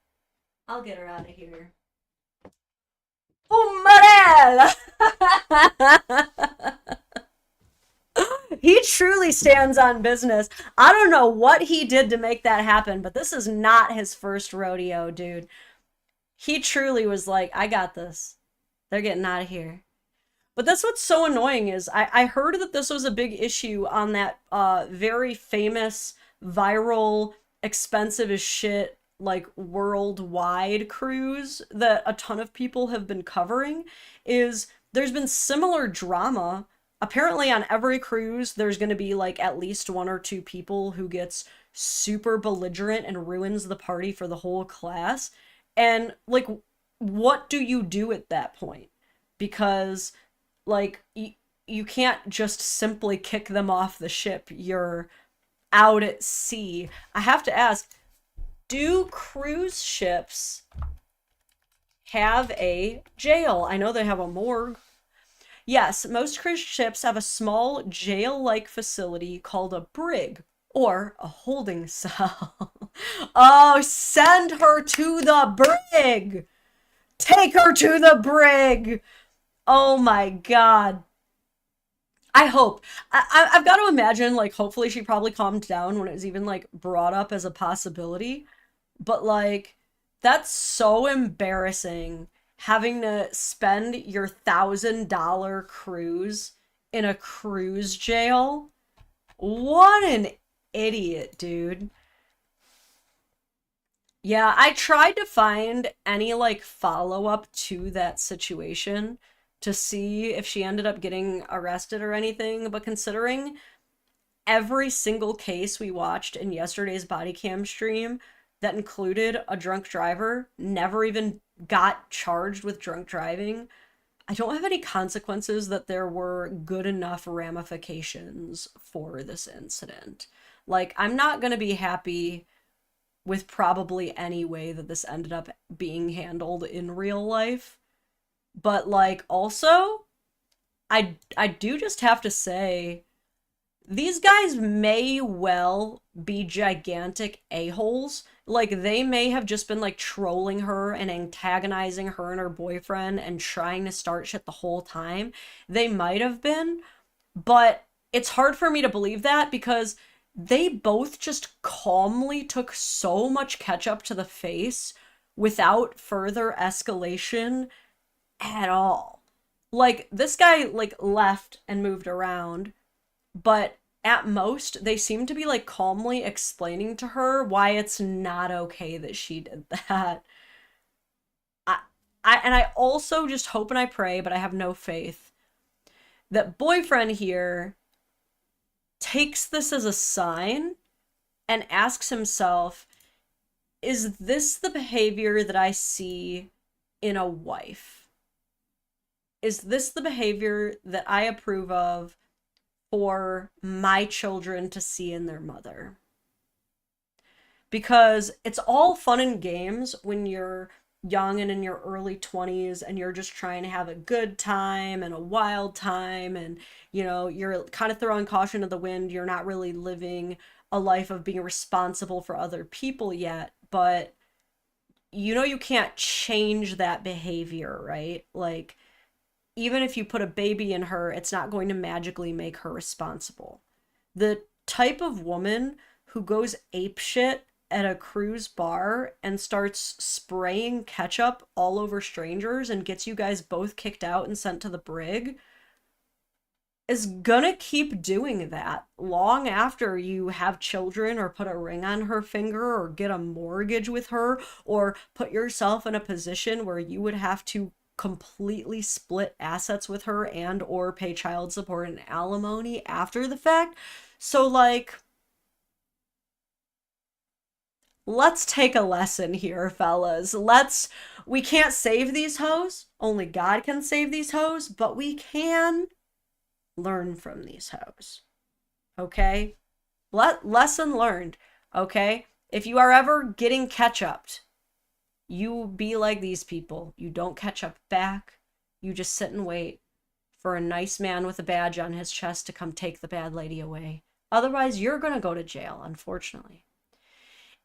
I'll get her out of here. Umarel! He truly stands on business. I don't know what he did to make that happen, but this is not his first rodeo, dude. He truly was like, I got this. They're getting out of here. But that's what's so annoying is I heard that this was a big issue on that very famous, viral, expensive as shit, like worldwide cruise that a ton of people have been covering. Is there's been similar drama. Apparently on every cruise, there's going to be like at least one or two people who gets super belligerent and ruins the party for the whole class. And like, what do you do at that point? Because like, you can't just simply kick them off the ship. You're out at sea. I have to ask, do cruise ships have a jail? I know they have a morgue. Yes, most cruise ships have a small jail-like facility called a brig, or a holding cell. Oh, send her to the brig! Take her to the brig! Oh my god. I hope. I've got to imagine, like, hopefully she probably calmed down when it was even, like, brought up as a possibility. But, like, that's so embarrassing, having to spend your $1,000 cruise in a cruise jail. What an idiot, dude. Yeah, I tried to find any, like, follow-up to that situation to see if she ended up getting arrested or anything, but considering every single case we watched in yesterday's body cam stream that included a drunk driver never even got charged with drunk driving, I don't have any consequences that there were good enough ramifications for this incident. Like, I'm not gonna be happy with probably any way that this ended up being handled in real life. But, like, also, I do just have to say, these guys may well be gigantic a-holes. Like, they may have just been, like, trolling her and antagonizing her and her boyfriend and trying to start shit the whole time. They might have been, but it's hard for me to believe that because they both just calmly took so much ketchup to the face without further escalation at all. Like, this guy, like, left and moved around, but at most, they seem to be like calmly explaining to her why it's not okay that she did that. I also just hope and I pray, but I have no faith, that boyfriend here takes this as a sign and asks himself, is this the behavior that I see in a wife? Is this the behavior that I approve of for my children to see in their mother? Because it's all fun and games when you're young and in your early 20s and you're just trying to have a good time and a wild time, and you're kind of throwing caution to the wind. You're not really living a life of being responsible for other people yet, but you can't change that behavior, right? Like, even if you put a baby in her, it's not going to magically make her responsible. The type of woman who goes apeshit at a cruise bar and starts spraying ketchup all over strangers and gets you guys both kicked out and sent to the brig is gonna keep doing that long after you have children, or put a ring on her finger, or get a mortgage with her, or put yourself in a position where you would have to completely split assets with her and or pay child support and alimony after the fact. So, like, let's take a lesson here, fellas. We can't save these hoes. Only God can save these hoes, but we can learn from these hoes. Okay? Lesson learned. Okay? If you are ever getting ketchuped, you be like these people. You don't ketchup back. You just sit and wait for a nice man with a badge on his chest to come take the bad lady away. Otherwise, you're gonna go to jail, unfortunately.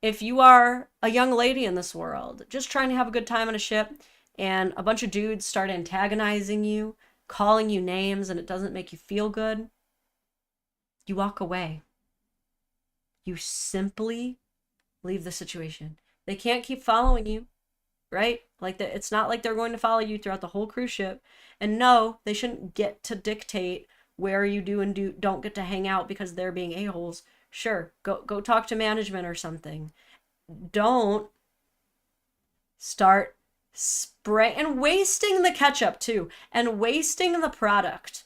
If you are a young lady in this world, just trying to have a good time on a ship, and a bunch of dudes start antagonizing you, calling you names, and it doesn't make you feel good, you walk away. You simply leave the situation. They can't keep following you, right? Like, it's not like they're going to follow you throughout the whole cruise ship. And no, they shouldn't get to dictate where you do and don't get to hang out because they're being a-holes. Sure, go talk to management or something. Don't start spray and wasting the ketchup too, and wasting the product.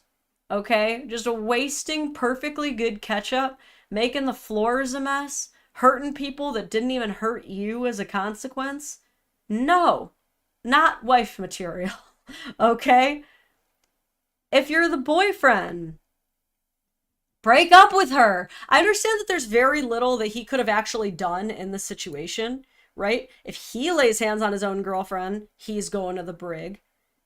Okay? Just wasting perfectly good ketchup, making the floors a mess, hurting people that didn't even hurt you as a consequence. No, not wife material. Okay? If you're the boyfriend, break up with her. I understand that there's very little that he could have actually done in this situation, right? If he lays hands on his own girlfriend, he's going to the brig.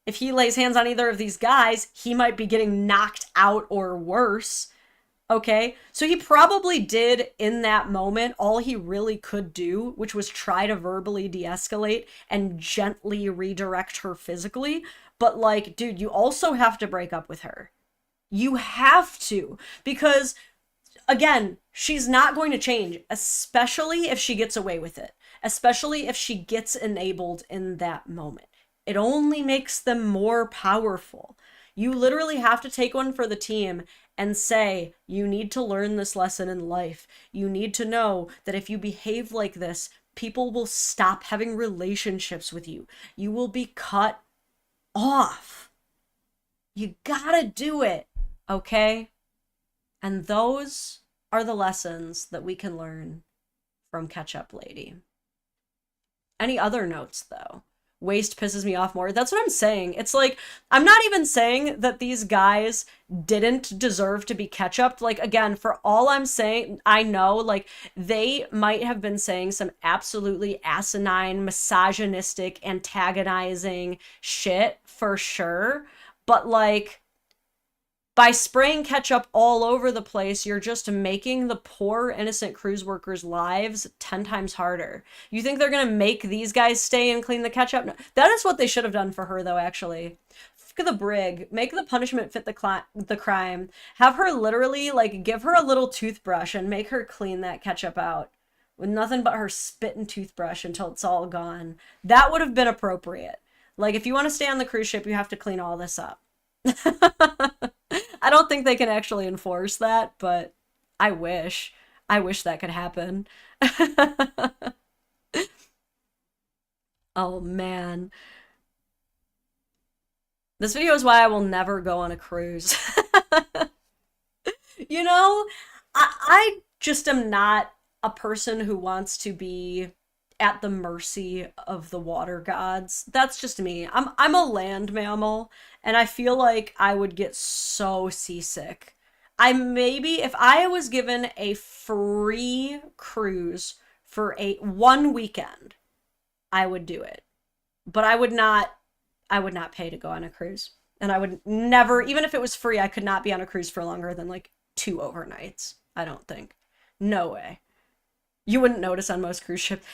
If he lays hands on either of these guys, he might be getting knocked out or worse. Okay? So he probably did, in that moment, all he really could do, which was try to verbally de-escalate and gently redirect her physically. But, like, dude, you also have to break up with her. You have to, because, again, she's not going to change, especially if she gets away with it, especially if she gets enabled in that moment. It only makes them more powerful. You literally have to take one for the team and say, you need to learn this lesson in life. You need to know that if you behave like this, people will stop having relationships with you. You will be cut off. You gotta do it. Okay? And those are the lessons that we can learn from Ketchup Lady. Any other notes, though? Waste pisses me off more. That's what I'm saying. It's like, I'm not even saying that these guys didn't deserve to be ketchuped. Like, again, for all I'm saying, I know, like, they might have been saying some absolutely asinine, misogynistic, antagonizing shit, for sure. But, like, by spraying ketchup all over the place, you're just making the poor, innocent cruise workers' lives 10 times harder. You think they're gonna make these guys stay and clean the ketchup? No. That is what they should have done for her, though, actually. Fuck the brig. Make the punishment fit the crime. Have her literally, like, give her a little toothbrush and make her clean that ketchup out with nothing but her spit and toothbrush until it's all gone. That would have been appropriate. Like, if you want to stay on the cruise ship, you have to clean all this up. I don't think they can actually enforce that, but I wish. I wish that could happen. Oh man. This video is why I will never go on a cruise. You know, I just am not a person who wants to be at the mercy of the water gods. That's just me. I'm a land mammal, and I feel like I would get so seasick. I maybe if I was given a free cruise for a one weekend, I would do it. But I would not pay to go on a cruise. And I would never, even if it was free, I could not be on a cruise for longer than like 2 overnights. I don't think. No way. You wouldn't notice on most cruise ships.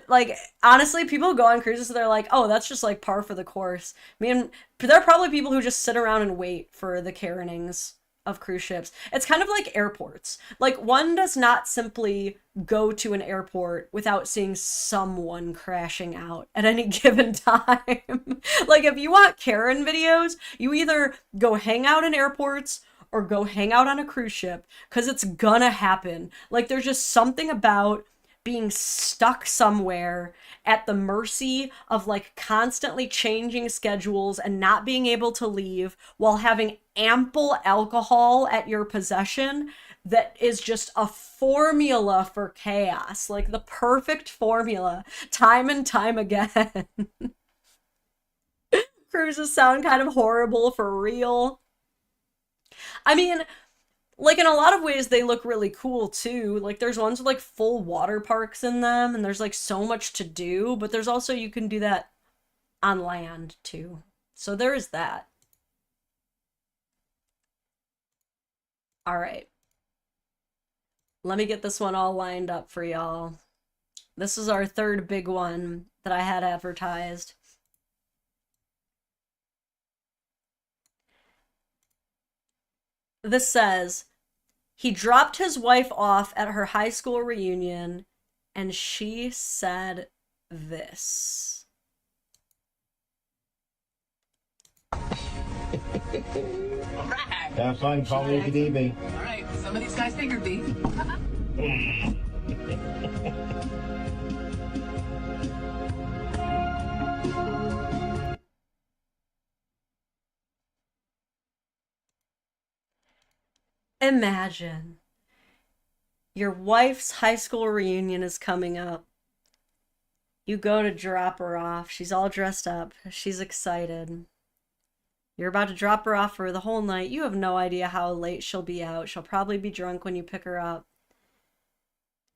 Like, honestly, people go on cruises and they're like, oh, that's just like par for the course. I mean, there are probably people who just sit around and wait for the Karenings of cruise ships. It's kind of like airports. Like, one does not simply go to an airport without seeing someone crashing out at any given time. Like, if you want Karen videos, you either go hang out in airports or go hang out on a cruise ship, because it's gonna happen. Like, there's just something about being stuck somewhere at the mercy of like constantly changing schedules and not being able to leave while having ample alcohol at your possession that is just a formula for chaos. Like the perfect formula, time and time again. Cruises sound kind of horrible for real. I mean, like in a lot of ways they look really cool too. Like there's ones with like full water parks in them and there's like so much to do, but there's also you can do that on land too. So there is that. All right. Let me get this one all lined up for y'all. This is our third big one that I had advertised. This says, he dropped his wife off at her high school reunion, and she said this. Alright. Have fun, call me if you need me. Alright, some of these guys fingered me. Imagine your wife's high school reunion is coming up. You go to drop her off. She's all dressed up. She's excited. You're about to drop her off for the whole night. You have no idea how late she'll be out. She'll probably be drunk when you pick her up.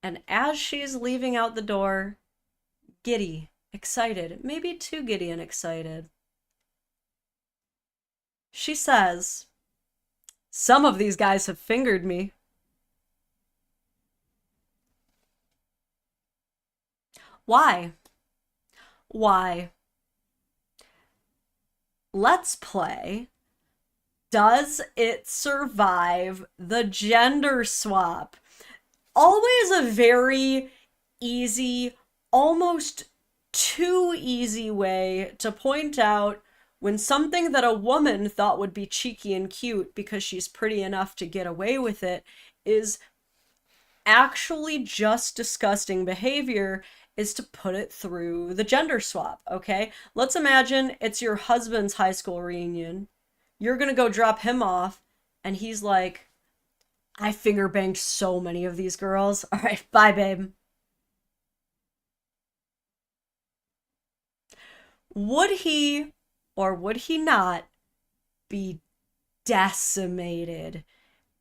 And as she's leaving out the door, giddy, excited, maybe too giddy and excited, she says, some of these guys have fingered me. Why? Why? Let's play. Does it survive the gender swap? Always a very easy, almost too easy way to point out when something that a woman thought would be cheeky and cute because she's pretty enough to get away with it is actually just disgusting behavior, is to put it through the gender swap, okay? Let's imagine it's your husband's high school reunion. You're gonna go drop him off, and he's like, I finger banged so many of these girls. All right, bye, babe. Would he or would he not be decimated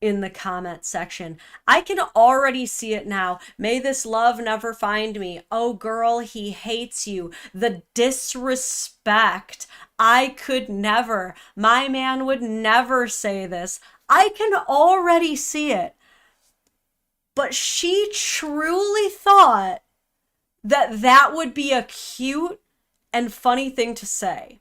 in the comment section? I can already see it now. May this love never find me. Oh, girl, he hates you. The disrespect. I could never. My man would never say this. I can already see it. But she truly thought that that would be a cute and funny thing to say.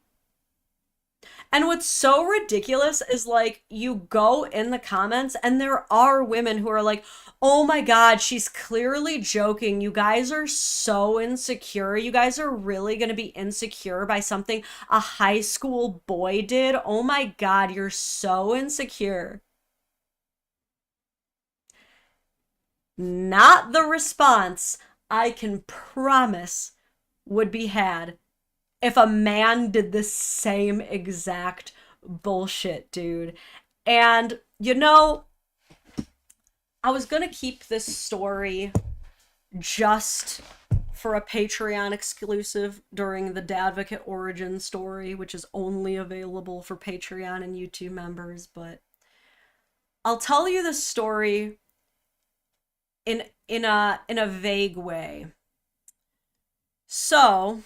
And what's so ridiculous is, like, you go in the comments and there are women who are like, oh my God, she's clearly joking. You guys are so insecure. You guys are really going to be insecure by something a high school boy did. Oh my God, you're so insecure. not the response I can promise would be had if a man did the same exact bullshit, dude. And, you know, I was gonna keep this story just for a Patreon exclusive during the Dadvocate origin story, which is only available for Patreon and YouTube members, but I'll tell you the story in a vague way. So,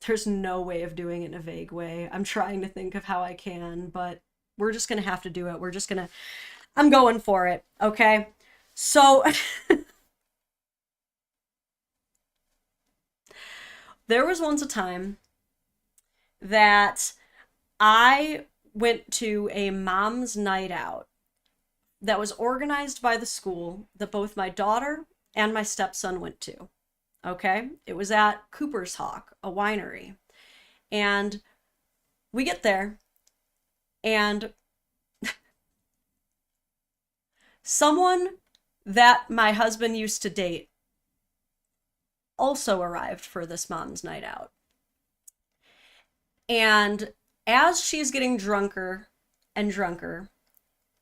there's no way of doing it in a vague way. I'm trying to think of how I can, but we're just gonna have to do it. I'm going for it, okay? So, there was once a time that I went to a mom's night out that was organized by the school that both my daughter and my stepson went to. Okay? It was at Cooper's Hawk, a winery. And we get there, and someone that my husband used to date also arrived for this mom's night out. And as she's getting drunker and drunker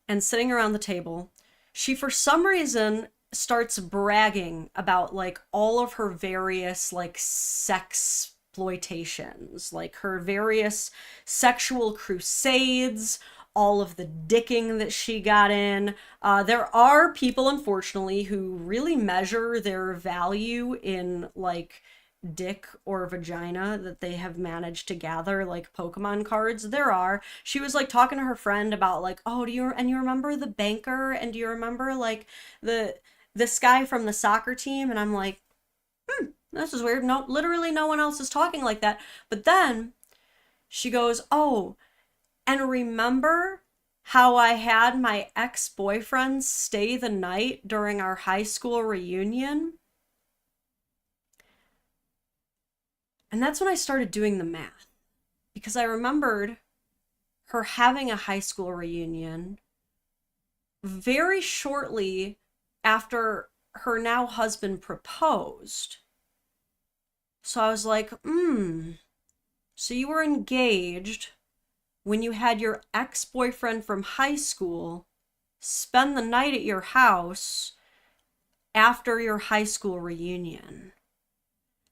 and sitting around the table, she for some reason starts bragging about like all of her various like sex exploitations, like her various sexual crusades, all of the dicking that she got in. There are people, unfortunately, who really measure their value in like dick or vagina that they have managed to gather, like Pokemon cards. There are. She was like talking to her friend about like, oh, you remember the banker, and do you remember like this guy from the soccer team? And I'm like, this is weird. No, literally no one else is talking like that. But then she goes, oh, and remember how I had my ex-boyfriend stay the night during our high school reunion? And that's when I started doing the math, because I remembered her having a high school reunion very shortly after her now husband proposed. So I was like, so you were engaged when you had your ex-boyfriend from high school spend the night at your house after your high school reunion.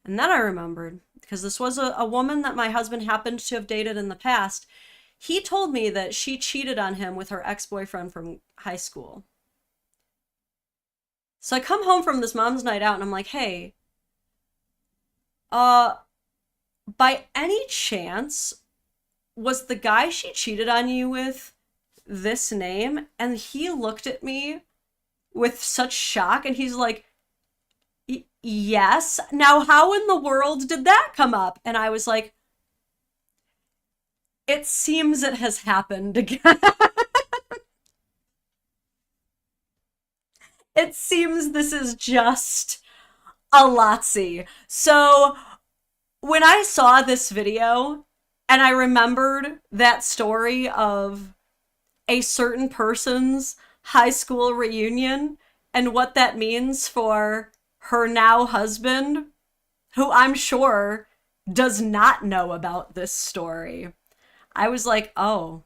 And then I remembered, because this was a woman that my husband happened to have dated in the past. He told me that she cheated on him with her ex-boyfriend from high school. So I come home from this mom's night out and I'm like, hey, by any chance, was the guy she cheated on you with this name? And he looked at me with such shock and he's like, yes. Now, how in the world did that come up? And I was like, it seems it has happened again. It seems this is just a Lotsie. So when I saw this video and I remembered that story of a certain person's high school reunion and what that means for her now husband, who I'm sure does not know about this story, I was like, oh,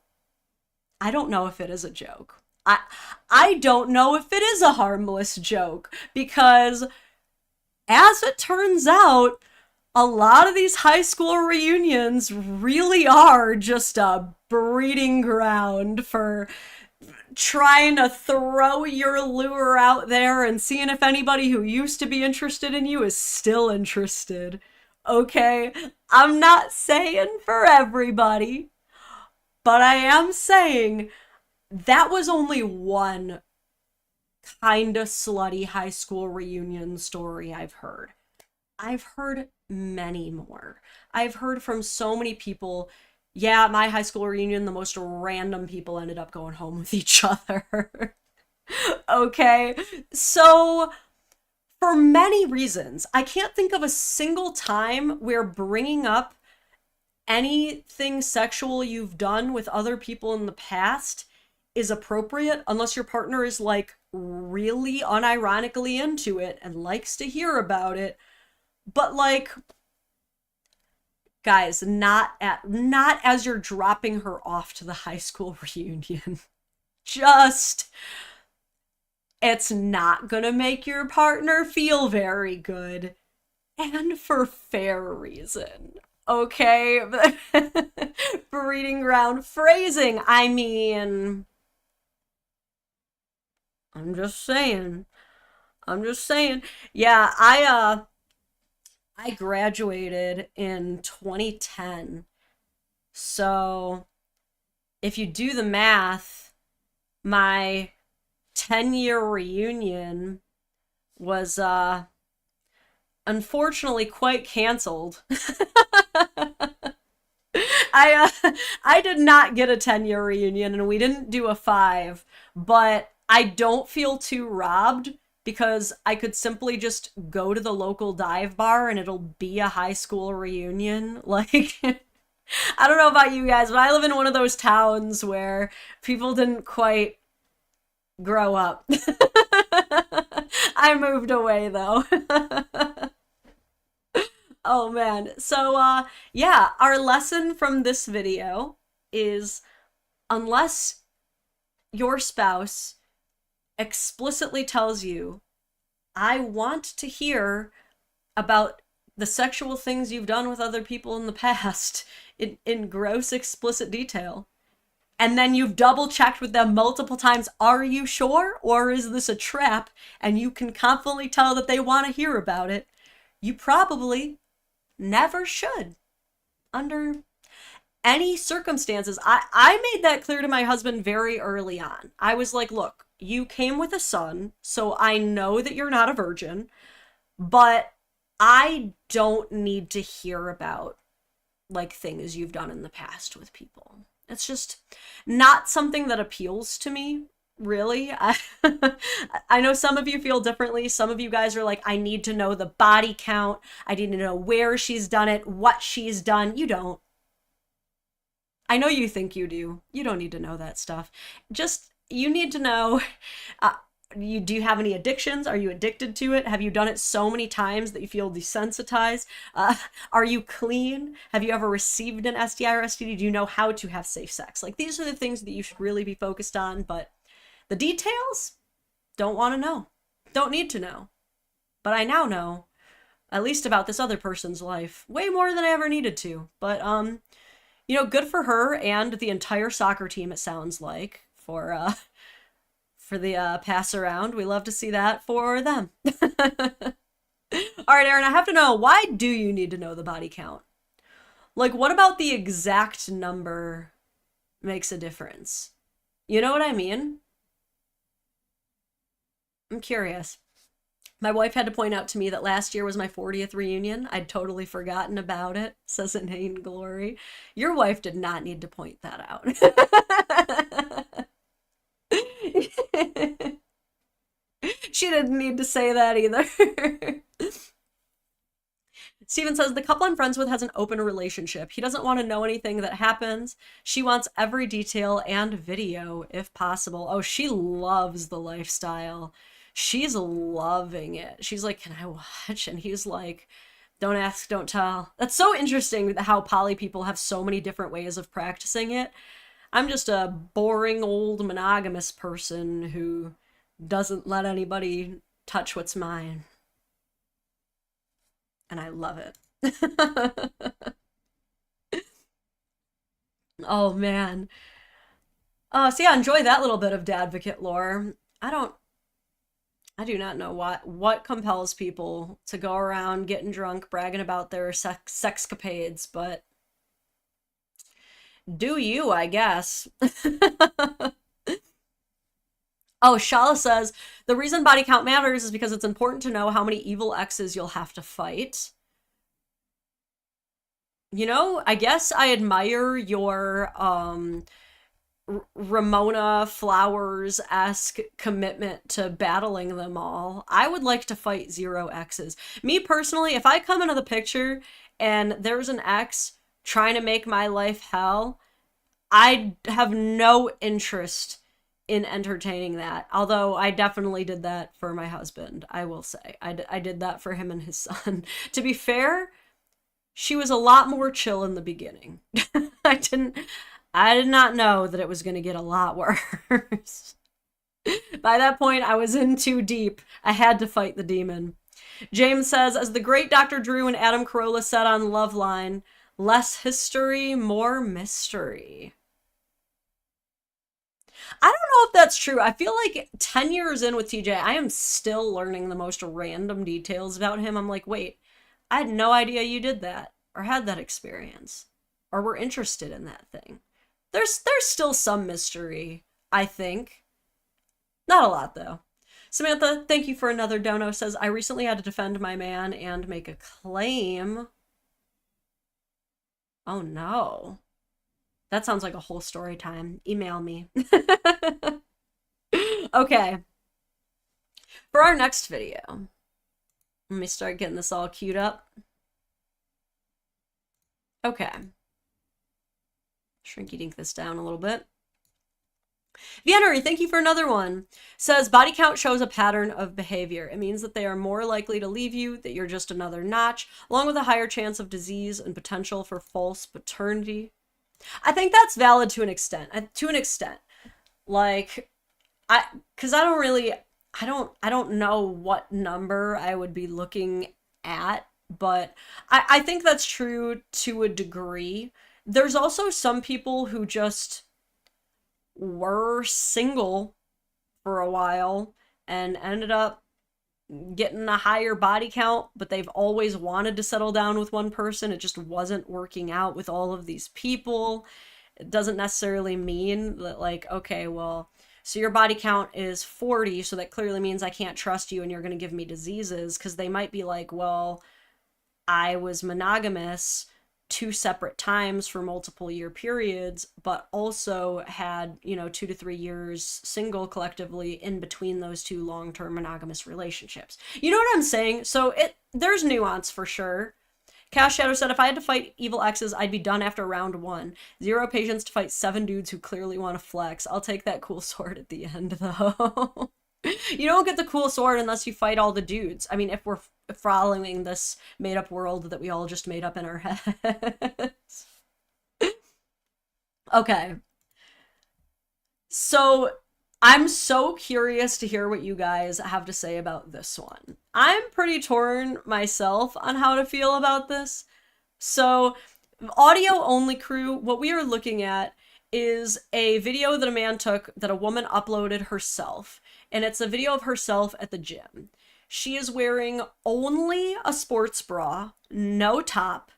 I don't know if it is a joke. I don't know if it is a harmless joke, because as it turns out, a lot of these high school reunions really are just a breeding ground for trying to throw your lure out there and seeing if anybody who used to be interested in you is still interested. Okay? I'm not saying for everybody, but I am saying that was only one kinda slutty high school reunion story I've heard. I've heard many more. I've heard from so many people, yeah, my high school reunion, the most random people ended up going home with each other. Okay? So, for many reasons, I can't think of a single time where bringing up anything sexual you've done with other people in the past is appropriate unless your partner is like really unironically into it and likes to hear about it. But like, guys, not as you're dropping her off to the high school reunion. Just, it's not gonna make your partner feel very good, and for fair reason. Okay? Breeding ground phrasing. I mean, I'm just saying. Yeah, I graduated in 2010. So if you do the math, my 10-year reunion was unfortunately quite canceled. I did not get a 10-year reunion, and we didn't do a 5, but I don't feel too robbed because I could simply just go to the local dive bar and it'll be a high school reunion. Like, I don't know about you guys, but I live in one of those towns where people didn't quite grow up. I moved away though. Oh man. So yeah, our lesson from this video is, unless your spouse explicitly tells you, I want to hear about the sexual things you've done with other people in the past in gross explicit detail, and then you've double checked with them multiple times, are you sure, or is this a trap, and you can confidently tell that they want to hear about it, you probably never should, under any circumstances. I made that clear to my husband very early on. I was like, look, you came with a son, so I know that you're not a virgin, but I don't need to hear about like things you've done in the past with people. It's just not something that appeals to me, really. I know some of you feel differently. Some of you guys are like, I need to know the body count. I need to know where she's done it, what she's done. You don't. I know you think you do. You don't need to know that stuff. Just, you need to know, do you have any addictions? Are you addicted to it? Have you done it so many times that you feel desensitized? Are you clean? Have you ever received an STI or STD? Do you know how to have safe sex? Like, these are the things that you should really be focused on, but the details, don't want to know. Don't need to know. But I now know, at least about this other person's life, way more than I ever needed to. But, you know, good for her and the entire soccer team, it sounds like, for the pass around. We love to see that for them. All right, Aaron, I have to know, why do you need to know the body count? Like, what about the exact number makes a difference? You know what I mean? I'm curious. My wife had to point out to me that last year was my 40th reunion. I'd totally forgotten about it, says Inane Glory. Your wife did not need to point that out. She didn't need to say that either. Steven says, the couple I'm friends with has an open relationship. He doesn't want to know anything that happens. She wants every detail and video if possible. Oh, she loves the lifestyle. She's loving it. She's like, can I watch? And he's like, don't ask, don't tell. That's so interesting how poly people have so many different ways of practicing it. I'm just a boring old monogamous person who doesn't let anybody touch what's mine. And I love it. Oh man. So yeah, enjoy that little bit of Dadvocate lore. I do not know what compels people to go around getting drunk, bragging about their sexcapades, but do you, I guess. Oh, Shala says, the reason body count matters is because it's important to know how many evil exes you'll have to fight. You know, I guess I admire your Ramona Flowers-esque commitment to battling them all. I would like to fight 0 exes. Me personally, if I come into the picture and there's an ex trying to make my life hell, I have no interest in entertaining that. Although I definitely did that for my husband, I will say. I did that for him and his son. To be fair, she was a lot more chill in the beginning. I did not know that it was going to get a lot worse. By that point, I was in too deep. I had to fight the demon. James says, as the great Dr. Drew and Adam Carolla said on Loveline, less history, more mystery. I don't know if that's true. I feel like 10 years in with TJ, I am still learning the most random details about him. I'm like, wait, I had no idea you did that or had that experience or were interested in that thing. There's still some mystery, I think. Not a lot, though. Samantha, thank you for another dono, says, I recently had to defend my man and make a claim. Oh, no. That sounds like a whole story time. Email me. Okay. For our next video, let me start getting this all queued up. Okay. Shrinky dink this down a little bit. Viennery, thank you for another one. Says, body count shows a pattern of behavior. It means that they are more likely to leave you, that you're just another notch, along with a higher chance of disease and potential for false paternity. I think that's valid to an extent. Like, because I don't know what number I would be looking at, but I think that's true to a degree. There's also some people who just were single for a while and ended up getting a higher body count, but they've always wanted to settle down with one person. It just wasn't working out with all of these people. It doesn't necessarily mean that, like, okay, well, so your body count is 40, so that clearly means I can't trust you and you're going to give me diseases, because they might be like, well, I was monogamous 2 separate times for multiple year periods, but also had, 2 to 3 years single collectively in between those 2 long-term monogamous relationships. You know what I'm saying? So there's nuance for sure. Cash Shadow said, if I had to fight evil exes, I'd be done after round 1. 0 patience to fight 7 dudes who clearly want to flex. I'll take that cool sword at the end, though. You don't get the cool sword unless you fight all the dudes. I mean, if we're following this made-up world that we all just made up in our heads. Okay. So, I'm so curious to hear what you guys have to say about this one. I'm pretty torn myself on how to feel about this. So, audio only crew, what we are looking at is a video that a man took that a woman uploaded herself. And it's a video of herself at the gym. She is wearing only a sports bra, no top,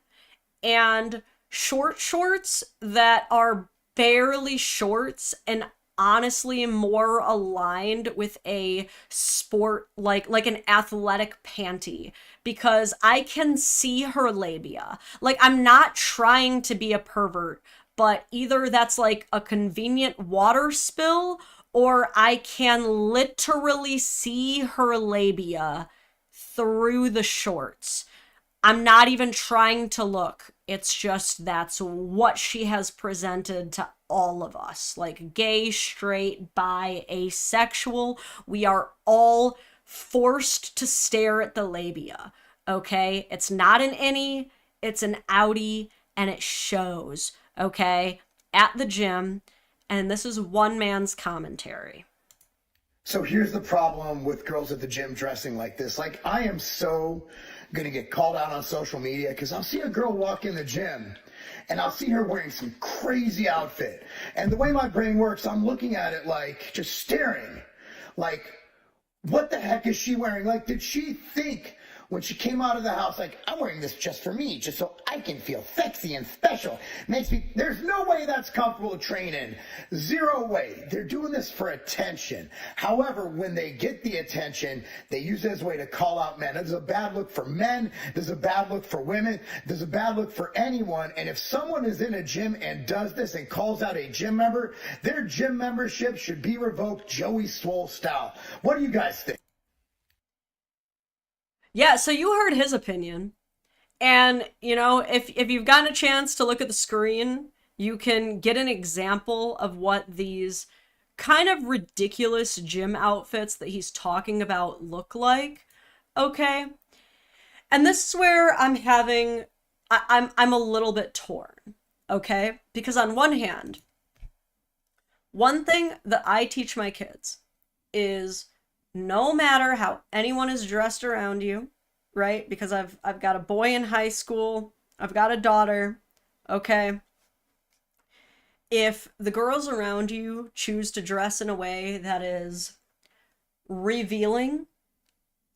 and short shorts that are barely shorts and honestly more aligned with a sport, like an athletic panty, because I can see her labia. Like, I'm not trying to be a pervert, but either that's like a convenient water spill, or I can literally see her labia through the shorts. I'm not even trying to look. It's just that's what she has presented to all of us. Like, gay, straight, bi, asexual. We are all forced to stare at the labia, okay? It's not an innie, it's an outie, and it shows, okay? At the gym. And this is one man's commentary. So here's the problem with girls at the gym dressing like this. Like, I am so going to get called out on social media because I'll see a girl walk in the gym and I'll see her wearing some crazy outfit. And the way my brain works, I'm looking at it like just staring. Like, what the heck is she wearing? Like, did she think when she came out of the house, like, I'm wearing this just for me, just so I can feel sexy and special. Makes me, there's no way that's comfortable to train in. Zero way. They're doing this for attention. However, when they get the attention, they use it as a way to call out men. There's a bad look for men. There's a bad look for women. There's a bad look for anyone. And if someone is in a gym and does this and calls out a gym member, their gym membership should be revoked Joey Swole style. What do you guys think? Yeah, so you heard his opinion. And, if you've gotten a chance to look at the screen, you can get an example of what these kind of ridiculous gym outfits that he's talking about look like, okay? And this is where I'm a little bit torn, okay? Because on one hand, one thing that I teach my kids is no matter how anyone is dressed around you, right? Because I've got a boy in high school, I've got a daughter, okay? If the girls around you choose to dress in a way that is revealing,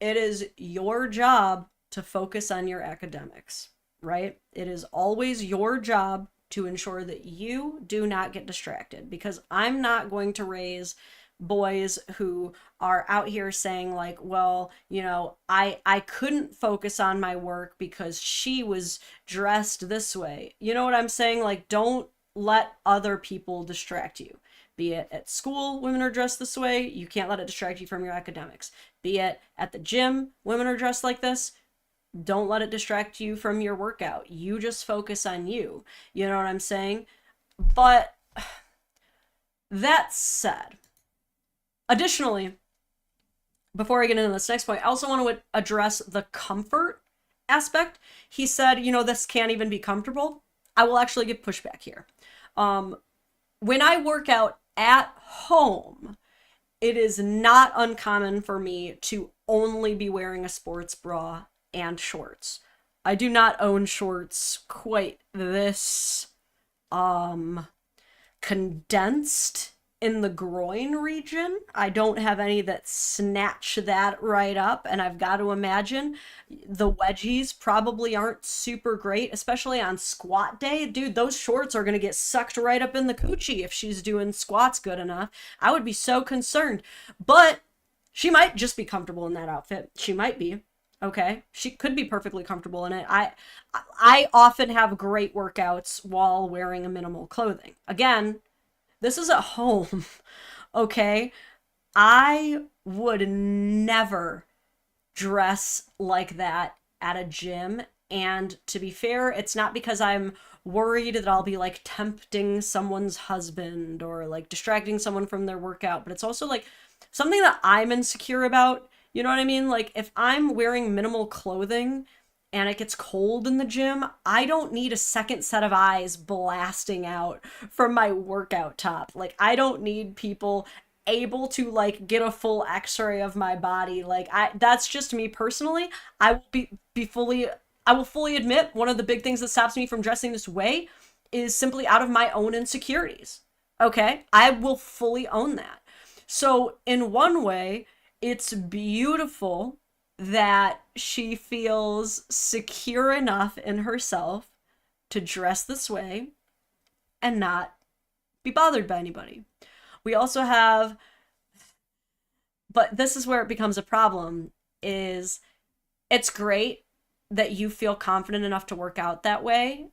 it is your job to focus on your academics, right? It is always your job to ensure that you do not get distracted, because I'm not going to raise boys who are out here saying like, well, you know, I couldn't focus on my work because she was dressed this way. You know what I'm saying? Like, don't let other people distract you. Be it at school, women are dressed this way, you can't let it distract you from your academics. Be it at the gym, women are dressed like this, don't let it distract you from your workout. You just focus on you. You know what I'm saying? But that said, additionally, before I get into this next point, I also want to address the comfort aspect. He said, you know, this can't even be comfortable. I will actually give pushback here. When I work out at home, it is not uncommon for me to only be wearing a sports bra and shorts. I do not own shorts quite this condensed in the groin region. I don't have any that snatch that right up, and I've got to imagine the wedgies probably aren't super great, especially on squat day. Dude, those shorts are gonna get sucked right up in the coochie if she's doing squats good enough. I would be so concerned. But she might just be comfortable in that outfit. She might be. Okay, she could be perfectly comfortable in it. I often have great workouts while wearing a minimal clothing. Again, this is at home, okay? I would never dress like that at a gym. And to be fair, it's not because I'm worried that I'll be like tempting someone's husband or like distracting someone from their workout, but it's also like something that I'm insecure about. You know what I mean? Like, if I'm wearing minimal clothing and it gets cold in the gym, I don't need a second set of eyes blasting out from my workout top. Like, I don't need people able to like get a full x-ray of my body. Like, that's just me personally. I will fully admit one of the big things that stops me from dressing this way is simply out of my own insecurities. Okay? I will fully own that. So in one way, it's beautiful that she feels secure enough in herself to dress this way and not be bothered by anybody. We also have, but this is where it becomes a problem, is it's great that you feel confident enough to work out that way,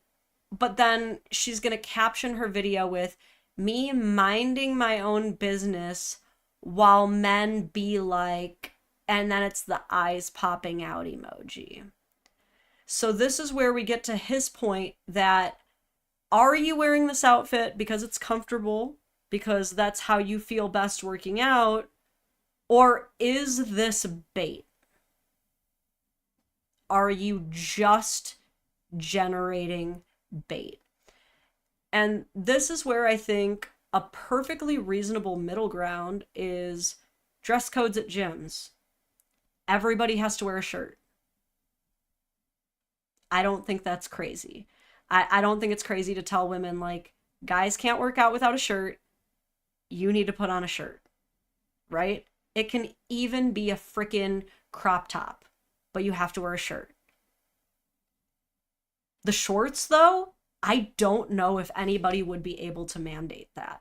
but then she's going to caption her video with me minding my own business while men be like, and then it's the eyes popping out emoji. So this is where we get to his point that, are you wearing this outfit because it's comfortable, because that's how you feel best working out, or is this bait? Are you just generating bait? And this is where I think a perfectly reasonable middle ground is dress codes at gyms. Everybody has to wear a shirt. I don't think that's crazy. I don't think it's crazy to tell women, like, guys can't work out without a shirt. You need to put on a shirt, right? It can even be a freaking crop top, but you have to wear a shirt. The shorts, though, I don't know if anybody would be able to mandate that.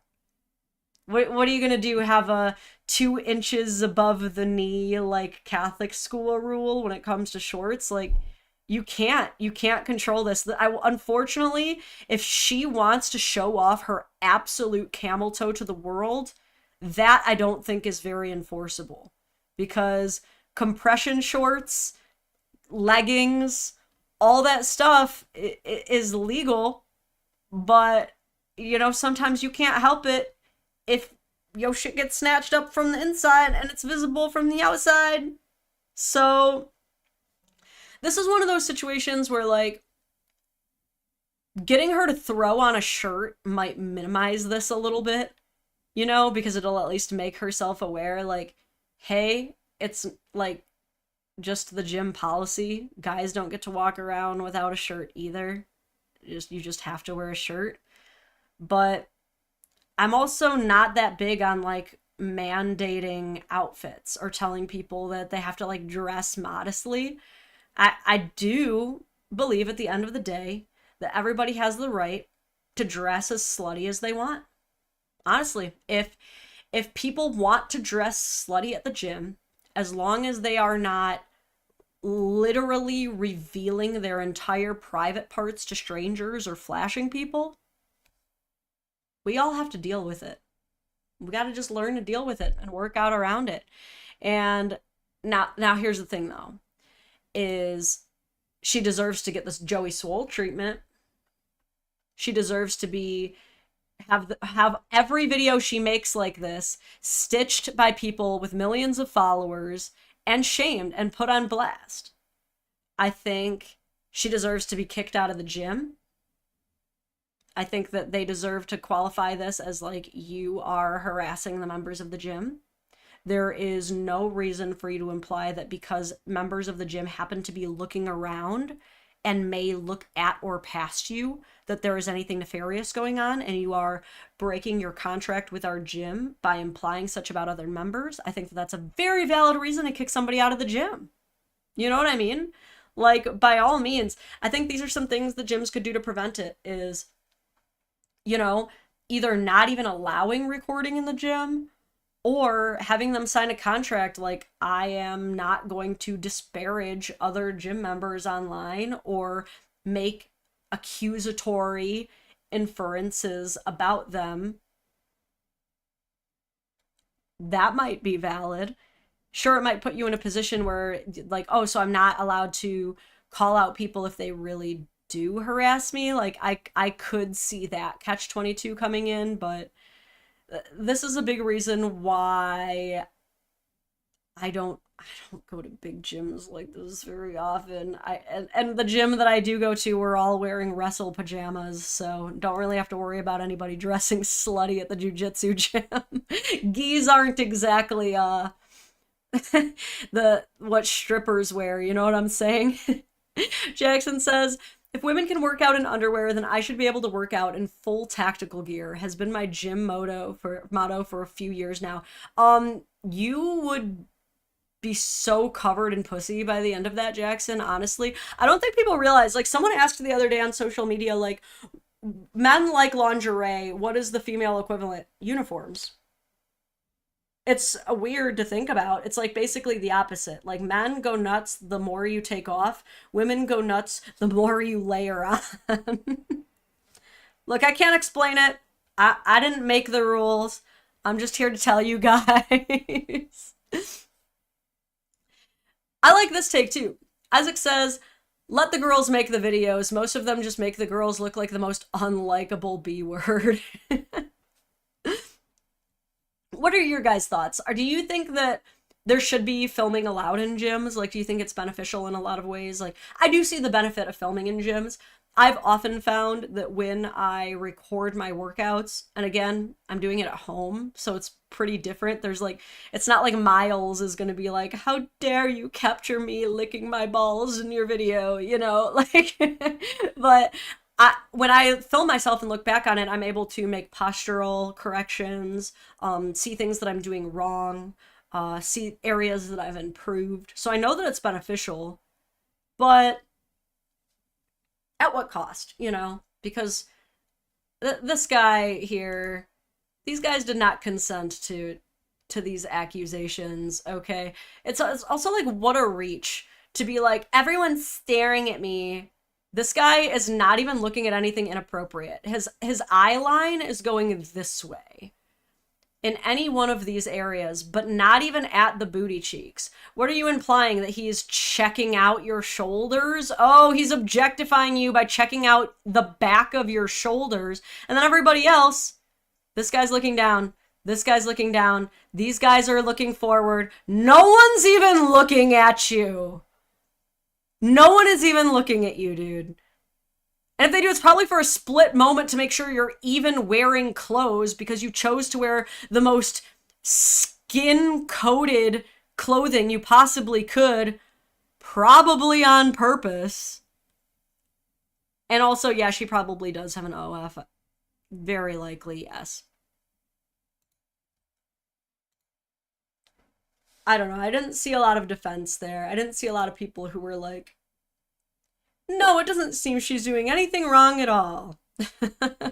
What are you gonna do? Have a 2 inches above the knee, like, Catholic school rule when it comes to shorts? Like, you can't control this. Unfortunately, if she wants to show off her absolute camel toe to the world, that I don't think is very enforceable, because compression shorts, leggings, all that stuff is legal, but, you know, sometimes you can't help it if your shit gets snatched up from the inside and it's visible from the outside. So this is one of those situations where, like, getting her to throw on a shirt might minimize this a little bit, you know, because it'll at least make her self-aware, like, hey, it's, like, just the gym policy. Guys don't get to walk around without a shirt either. You just have to wear a shirt. But I'm also not that big on, like, mandating outfits or telling people that they have to, like, dress modestly. I do believe at the end of the day that everybody has the right to dress as slutty as they want. Honestly, if people want to dress slutty at the gym, as long as they are not literally revealing their entire private parts to strangers or flashing people, we all have to deal with it. We got to just learn to deal with it and work out around it. And now here's the thing, though, is she deserves to get this Joey Swole treatment. She deserves to have every video she makes like this stitched by people with millions of followers and shamed and put on blast. I think she deserves to be kicked out of the gym. I think that they deserve to qualify this as, like, you are harassing the members of the gym. There is no reason for you to imply that because members of the gym happen to be looking around and may look at or past you, that there is anything nefarious going on and you are breaking your contract with our gym by implying such about other members. I think that that's a very valid reason to kick somebody out of the gym. You know what I mean? Like, by all means, I think these are some things the gyms could do to prevent it, is, you know, either not even allowing recording in the gym or having them sign a contract like, I am not going to disparage other gym members online or make accusatory inferences about them. That might be valid. Sure, it might put you in a position where, like, oh, so I'm not allowed to call out people if they really do harass me. Like, I could see that catch-22 coming in, but this is a big reason why I don't go to big gyms like this very often. And the gym that I do go to, we're all wearing wrestle pajamas, so don't really have to worry about anybody dressing slutty at the jiu-jitsu gym. Gis aren't exactly what strippers wear, you know what I'm saying? Jackson says, if women can work out in underwear, then I should be able to work out in full tactical gear. Has been my gym motto for a few years now. You would be so covered in pussy by the end of that, Jackson, honestly. I don't think people realize, like, someone asked the other day on social media, like, men like lingerie, what is the female equivalent? Uniforms. It's weird to think about. It's, like, basically the opposite. Like, men go nuts the more you take off. Women go nuts the more you layer on. Look, I can't explain it. I didn't make the rules. I'm just here to tell you guys. I like this take, too. Isaac says, let the girls make the videos. Most of them just make the girls look like the most unlikable B word. What are your guys' thoughts? Or do you think that there should be filming allowed in gyms? Like, do you think it's beneficial in a lot of ways? Like, I do see the benefit of filming in gyms. I've often found that when I record my workouts, and again, I'm doing it at home, so it's pretty different. There's, like, it's not like Miles is going to be like, how dare you capture me licking my balls in your video, you know? Like, but when I film myself and look back on it, I'm able to make postural corrections, see things that I'm doing wrong, see areas that I've improved. So I know that it's beneficial, but at what cost, you know? Because this guy here, these guys did not consent to these accusations, okay? It's also, like, what a reach to be like, everyone's staring at me. This guy is not even looking at anything inappropriate. His eye line is going this way in any one of these areas, but not even at the booty cheeks. What are you implying? That he's checking out your shoulders? Oh, he's objectifying you by checking out the back of your shoulders. And then everybody else, this guy's looking down. This guy's looking down. These guys are looking forward. No one's even looking at you. No one is even looking at you, dude. And if they do, it's probably for a split moment to make sure you're even wearing clothes because you chose to wear the most skin-coated clothing you possibly could, probably on purpose. And also, yeah, she probably does have an OF. Very likely, yes. I don't know. I didn't see a lot of defense there. I didn't see a lot of people who were like, no, it doesn't seem she's doing anything wrong at all. You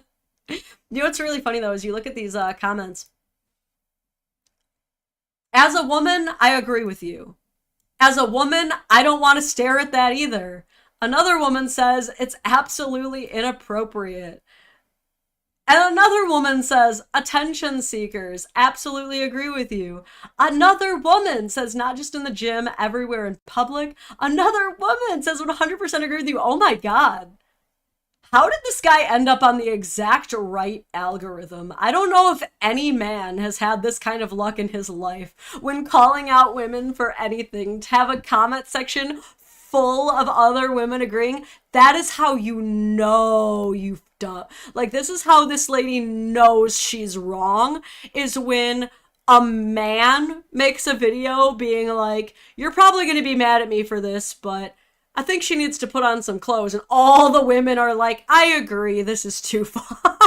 know what's really funny, though, is you look at these comments. As a woman, I agree with you. As a woman, I don't want to stare at that either. Another woman says it's absolutely inappropriate. And another woman says, attention seekers, absolutely agree with you. Another woman says, not just in the gym, everywhere in public. Another woman says, 100% agree with you. Oh my God. How did this guy end up on the exact right algorithm? I don't know if any man has had this kind of luck in his life when calling out women for anything, to have a comment section full of other women agreeing. That is how you know you've done. Like, this is how this lady knows she's wrong, is when a man makes a video being like, you're probably going to be mad at me for this, but I think she needs to put on some clothes. And all the women are like, I agree, this is too far.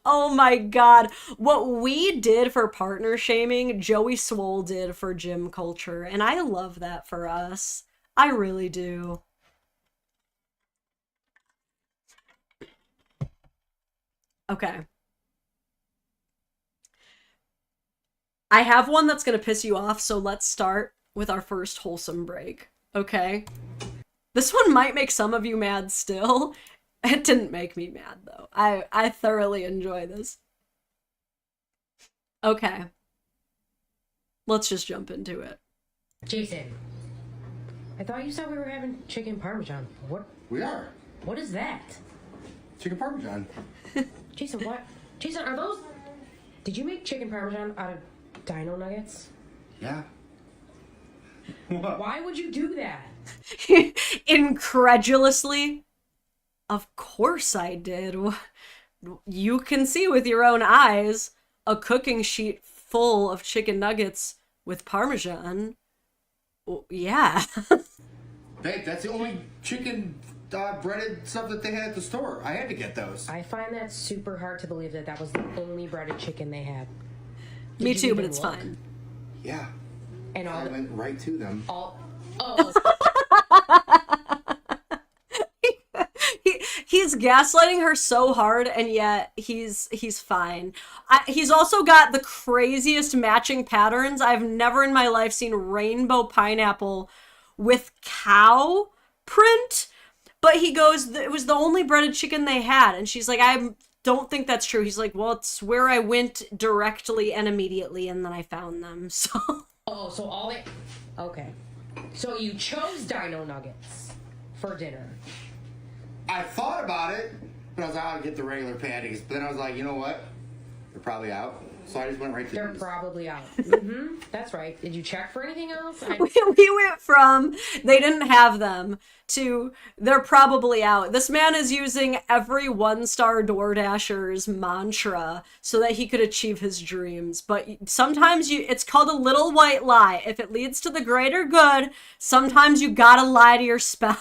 Oh my God. What we did for partner shaming, Joey Swole did for gym culture. And I love that for us. I really do. Okay. I have one that's going to piss you off, so let's start with our first wholesome break. Okay? This one might make some of you mad still. It didn't make me mad, though. I thoroughly enjoy this. Okay. Let's just jump into it. Jason, I thought you said we were having chicken parmesan. What? We are. What is that? Chicken parmesan. Jason, what? Jason, are those... Did you make chicken parmesan out of dino nuggets? Yeah. What? Why would you do that? Incredulously. Of course I did. You can see with your own eyes a cooking sheet full of chicken nuggets with Parmesan. Yeah. Babe, that's the only chicken breaded stuff that they had at the store. I had to get those. I find that super hard to believe that that was the only breaded chicken they had. Me Did too, you but even it's look? fine. Yeah. And all I went right to them. all... Oh. He's gaslighting her so hard, and yet he's fine. He's also got the craziest matching patterns. I've never in my life seen rainbow pineapple with cow print. But he goes, it was the only breaded chicken they had. And she's like, I don't think that's true. He's like, well, it's where I went directly and immediately, and then I found them. So. Oh, so all they... Okay. So you chose dino nuggets for dinner. I thought about it, but I was like, I'll get the regular patties. But then I was like, you know what? They're probably out. So I just went right to They're these. probably out. Mm-hmm. That's right. Did you check for anything else? We went from they didn't have them to they're probably out. This man is using every one-star DoorDasher's mantra so that he could achieve his dreams. But sometimes it's called a little white lie. If it leads to the greater good, sometimes you gotta lie to your spouse.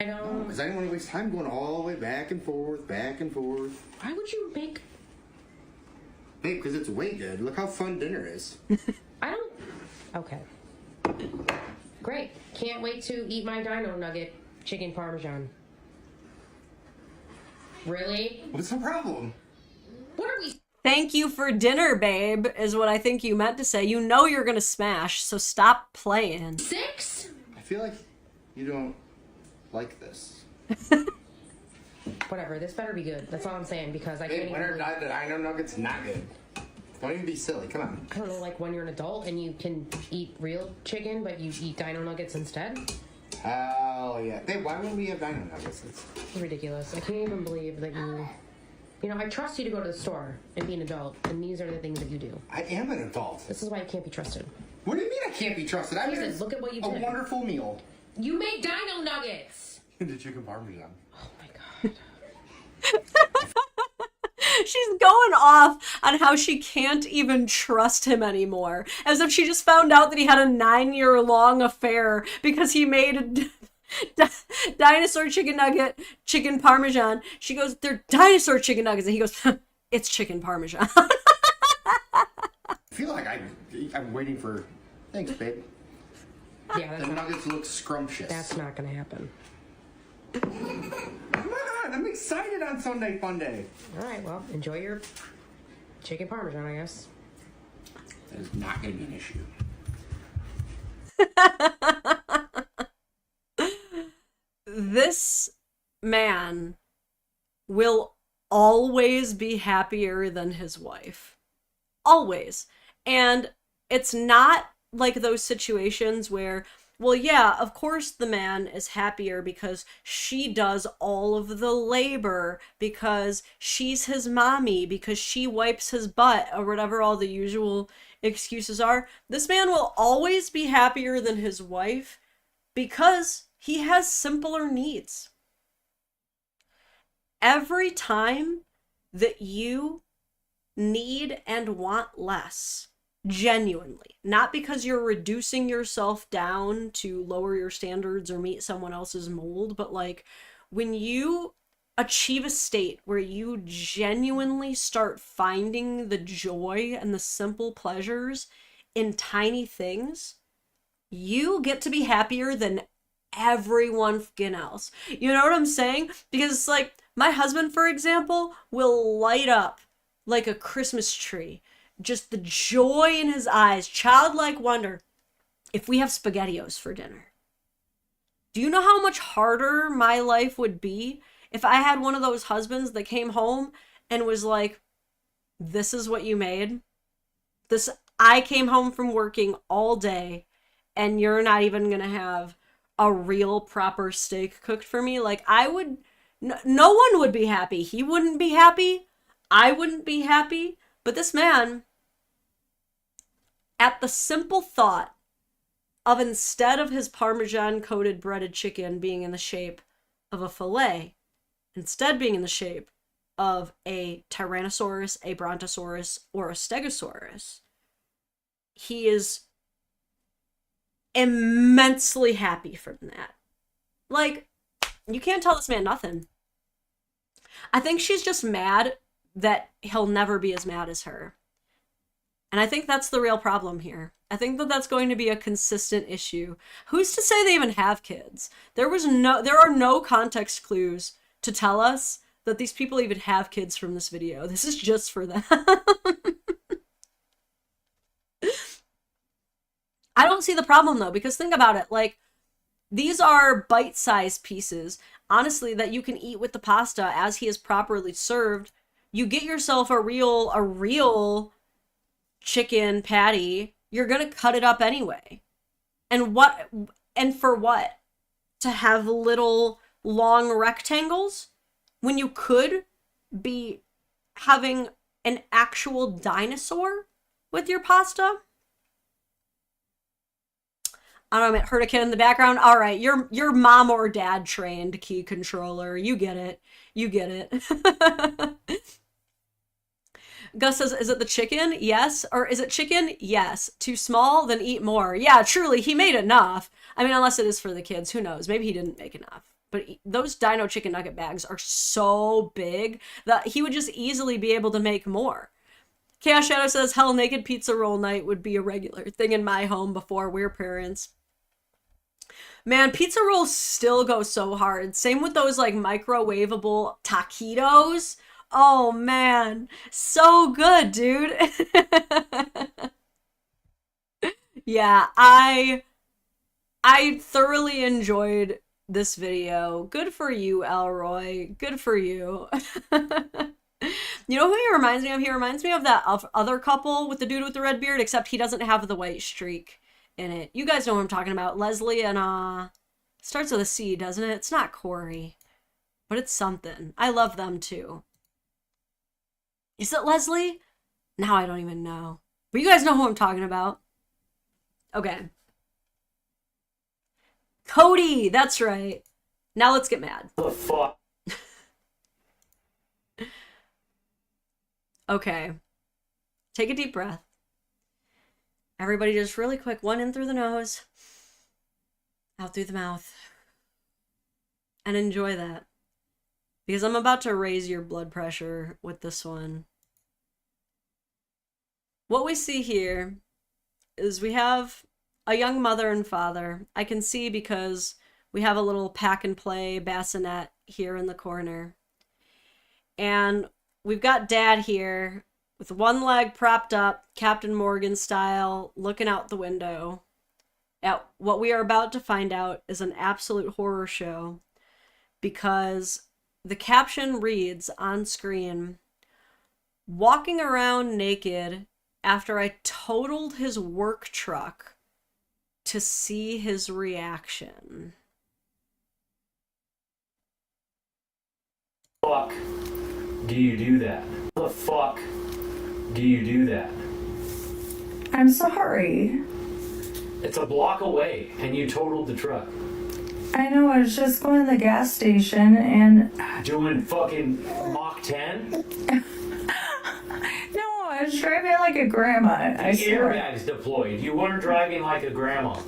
I know. Because I didn't want to waste time going all the way back and forth, back and forth. Why would you make... Babe, because it's way good. Look how fun dinner is. I don't... Okay. Great. Can't wait to eat my dino nugget chicken parmesan. Really? What's the problem? What are we... Thank you for dinner, babe, is what I think you meant to say. You know you're gonna smash, so stop playing. 6? I feel like you don't like this. Whatever, this better be good. That's all I'm saying, because I can't Babe, even... when are not the dino nuggets not good? Don't even be silly. Come on. I don't know, like when you're an adult and you can eat real chicken, but you eat dino nuggets instead? Hell yeah. Babe, why wouldn't we have dino nuggets? It's ridiculous. I can't even believe that you You know, I trust you to go to the store and be an adult, and these are the things that you do. I am an adult. This is why you can't be trusted. What do you mean I can't be trusted? I Listen, made look at what you a did. wonderful meal. You made dino nuggets! The chicken parmesan. Oh my god. She's going off on how she can't even trust him anymore. As if she just found out that he had a 9-year-long affair because he made a dinosaur chicken nugget, chicken parmesan. She goes, they're dinosaur chicken nuggets. And he goes, it's chicken parmesan. I feel like I'm waiting for... Thanks, babe. Yeah, The nuggets look scrumptious. that's not gonna happen. Come on, I'm excited on Sunday Fun Day. Alright, well, enjoy your chicken parmesan, I guess. That is not going to be an issue. This man will always be happier than his wife. Always. And it's not like those situations where, well, yeah, of course the man is happier because she does all of the labor, because she's his mommy, because she wipes his butt, or whatever all the usual excuses are. This man will always be happier than his wife because he has simpler needs. Every time that you need and want less, genuinely, not because you're reducing yourself down to lower your standards or meet someone else's mold, but like when you achieve a state where you genuinely start finding the joy and the simple pleasures in tiny things, you get to be happier than everyone fucking else. You know what I'm saying? Because it's like my husband, for example, will light up like a Christmas tree. Just the joy in his eyes, childlike wonder, if we have SpaghettiOs for dinner. Do you know how much harder my life would be if I had one of those husbands that came home and was like, this is what you made? I came home from working all day and you're not even gonna have a real proper steak cooked for me? Like, I would, no one would be happy. He wouldn't be happy. I wouldn't be happy. But this man, at the simple thought of instead of his Parmesan-coated breaded chicken being in the shape of a fillet, instead being in the shape of a Tyrannosaurus, a Brontosaurus, or a Stegosaurus, he is immensely happy from that. Like, you can't tell this man nothing. I think she's just mad that he'll never be as mad as her. And I think that's the real problem here. I think that that's going to be a consistent issue. Who's to say they even have kids? There are no context clues to tell us that these people even have kids from this video. This is just for them. I don't see the problem though, because think about it. Like, these are bite-sized pieces, honestly, that you can eat with the pasta as he is properly served. You get yourself a real chicken patty, you're gonna cut it up anyway. And for what? To have little long rectangles when you could be having an actual dinosaur with your pasta? I don't know, I heard a kid in the background. All right, you're mom or dad trained key controller. You get it. You get it. Gus says, is it the chicken? Yes. Or is it chicken? Yes. Too small? Then eat more. Yeah, truly, he made enough. I mean, unless it is for the kids. Who knows? Maybe he didn't make enough. But those dino chicken nugget bags are so big that he would just easily be able to make more. Chaos Shadow says, hell, naked pizza roll night would be a regular thing in my home before we're parents. Man, pizza rolls still go so hard. Same with those like microwavable taquitos. Oh man, so good, dude. Yeah, I thoroughly enjoyed this video. Good for you, Elroy. Good for you. You know who he reminds me of? He reminds me of that other couple with the dude with the red beard, except he doesn't have the white streak in it. You guys know what I'm talking about. Leslie and, starts with a C, doesn't it? It's not Corey, but it's something. I love them too. Is it Leslie? Now I don't even know. But you guys know who I'm talking about. Okay. Cody, that's right. Now let's get mad. The fuck? Okay. Take a deep breath. Everybody just really quick, one in through the nose, out through the mouth. And enjoy that. Because I'm about to raise your blood pressure with this one. What we see here is we have a young mother and father. I can see because we have a little pack and play bassinet here in the corner. And we've got dad here with one leg propped up, Captain Morgan style, looking out the window at what we are about to find out is an absolute horror show, because the caption reads on screen, "Walking around naked after I totaled his work truck to see his reaction." Fuck do you do that? How the fuck do you do that? I'm sorry. It's a block away and you totaled the truck. I know, I was just going to the gas station and... Doing fucking Mach 10? No, I was driving like a grandma. I The swear. airbag's deployed. You weren't driving like a grandma.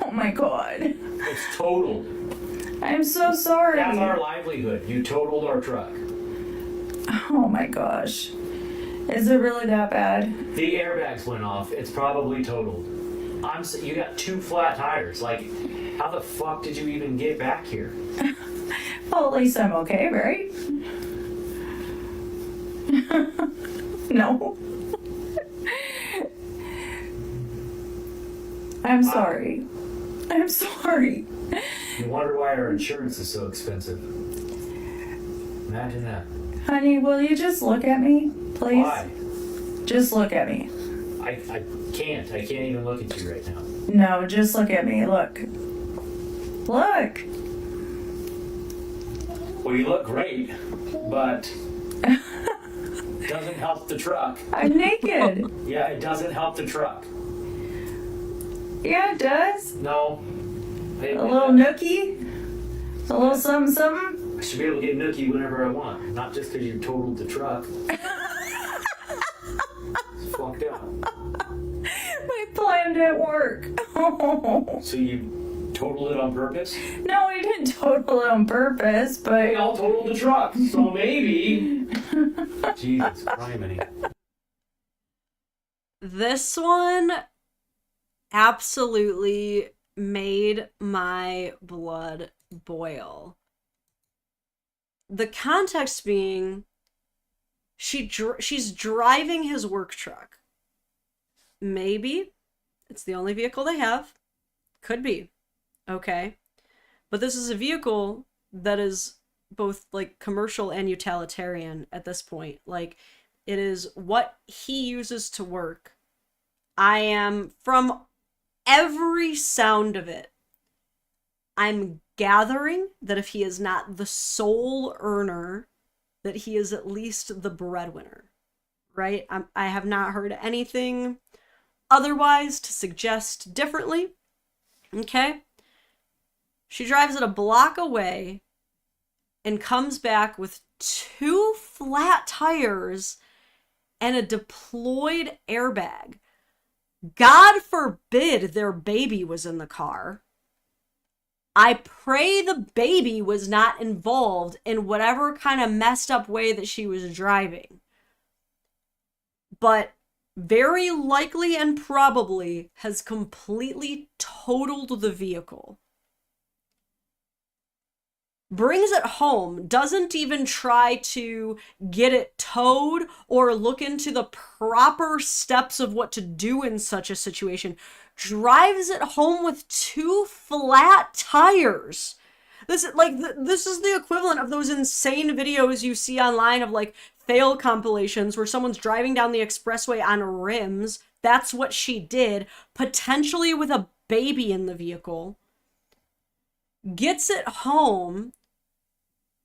Oh my god. It's totaled. I'm so sorry. That's our livelihood. You totaled our truck. Oh my gosh. Is it really that bad? The airbags went off. It's probably totaled. You got 2 flat tires. Like, how the fuck did you even get back here? Well, at least I'm okay, right? No. I'm sorry. I'm sorry. You wonder why our insurance is so expensive. Imagine that. Honey, will you just look at me, please? Why? Just look at me. I can't. I can't even look at you right now. No, just look at me. Look. Look. Well, you look great, but doesn't help the truck. I'm naked. Yeah, it doesn't help the truck. Yeah, it does. No. A little nookie. A little something, something. I should be able to get nookie whenever I want, not just because you totaled the truck. It's fucked up. My plan didn't work. So you totaled it on purpose? No, I didn't total it on purpose, but... They all totaled the truck, so maybe... Jesus Christ. This one absolutely made my blood boil. The context being, she's driving his work truck. Maybe it's the only vehicle they have. Could be. Okay. But this is a vehicle that is both like commercial and utilitarian at this point. Like, it is what he uses to work. I am, from every sound of it, I'm gathering that if he is not the sole earner, that he is at least the breadwinner, right? I have not heard anything otherwise to suggest differently. Okay? She drives it a block away and comes back with 2 flat tires and a deployed airbag. God forbid their baby was in the car. I pray the baby was not involved in whatever kind of messed up way that she was driving. But very likely and probably has completely totaled the vehicle. Brings it home, doesn't even try to get it towed or look into the proper steps of what to do in such a situation. Drives it home with 2 flat tires. This is the equivalent of those insane videos you see online of like fail compilations where someone's driving down the expressway on rims. That's what she did, potentially with a baby in the vehicle. Gets it home,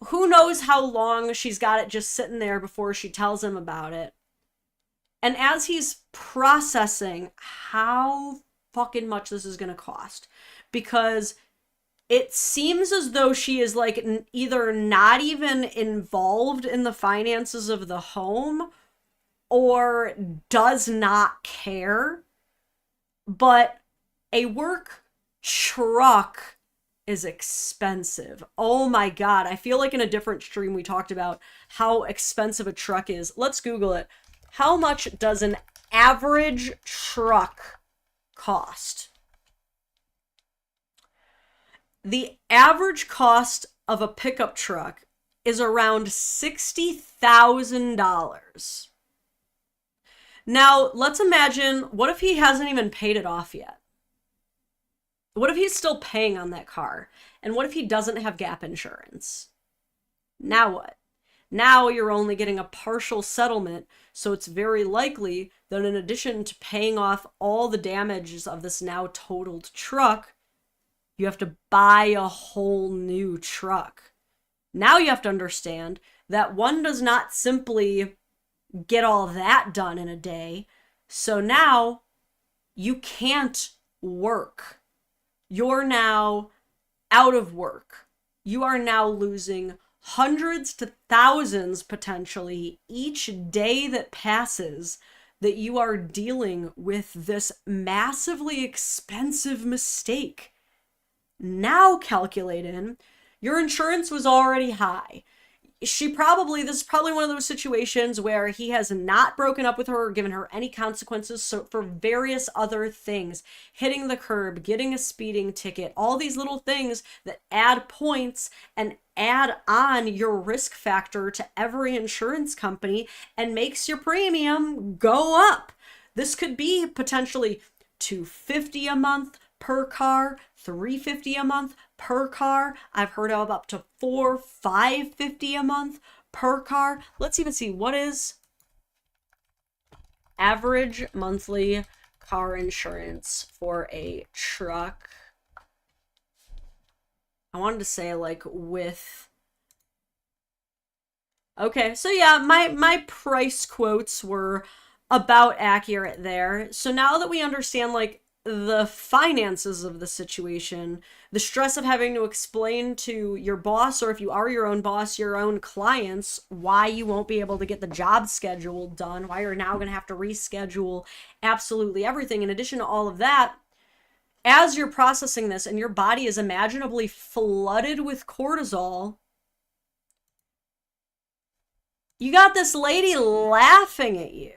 who knows how long she's got it just sitting there before she tells him about it. And as he's processing how fucking much this is going to cost, because it seems as though she is like either not even involved in the finances of the home or does not care. But a work truck is expensive. Oh my God. I feel like in a different stream we talked about how expensive a truck is. Let's Google it. How much does an average truck cost? The average cost of a pickup truck is around $60,000. Now, let's imagine, what if he hasn't even paid it off yet? What if he's still paying on that car? And what if he doesn't have gap insurance? Now what? Now you're only getting a partial settlement, so it's very likely that in addition to paying off all the damages of this now totaled truck, you have to buy a whole new truck. Now you have to understand that one does not simply get all that done in a day. So now you can't work. You're now out of work. You are now losing hundreds to thousands potentially each day that passes that you are dealing with this massively expensive mistake. Now calculate in, your insurance was already high. This is probably one of those situations where he has not broken up with her or given her any consequences for various other things. Hitting the curb, getting a speeding ticket, all these little things that add points and add on your risk factor to every insurance company and makes your premium go up. This could be potentially $250 a month per car, $350 a month per car. I've heard of up to $550 a month per car. Let's even see, what is average monthly car insurance for a truck? I wanted to say like with... Okay, so yeah, my price quotes were about accurate there. So now that we understand like the finances of the situation, the stress of having to explain to your boss, or if you are your own boss, your own clients, why you won't be able to get the job schedule done, why you're now going to have to reschedule absolutely everything. In addition to all of that, as you're processing this and your body is imaginably flooded with cortisol, you got this lady laughing at you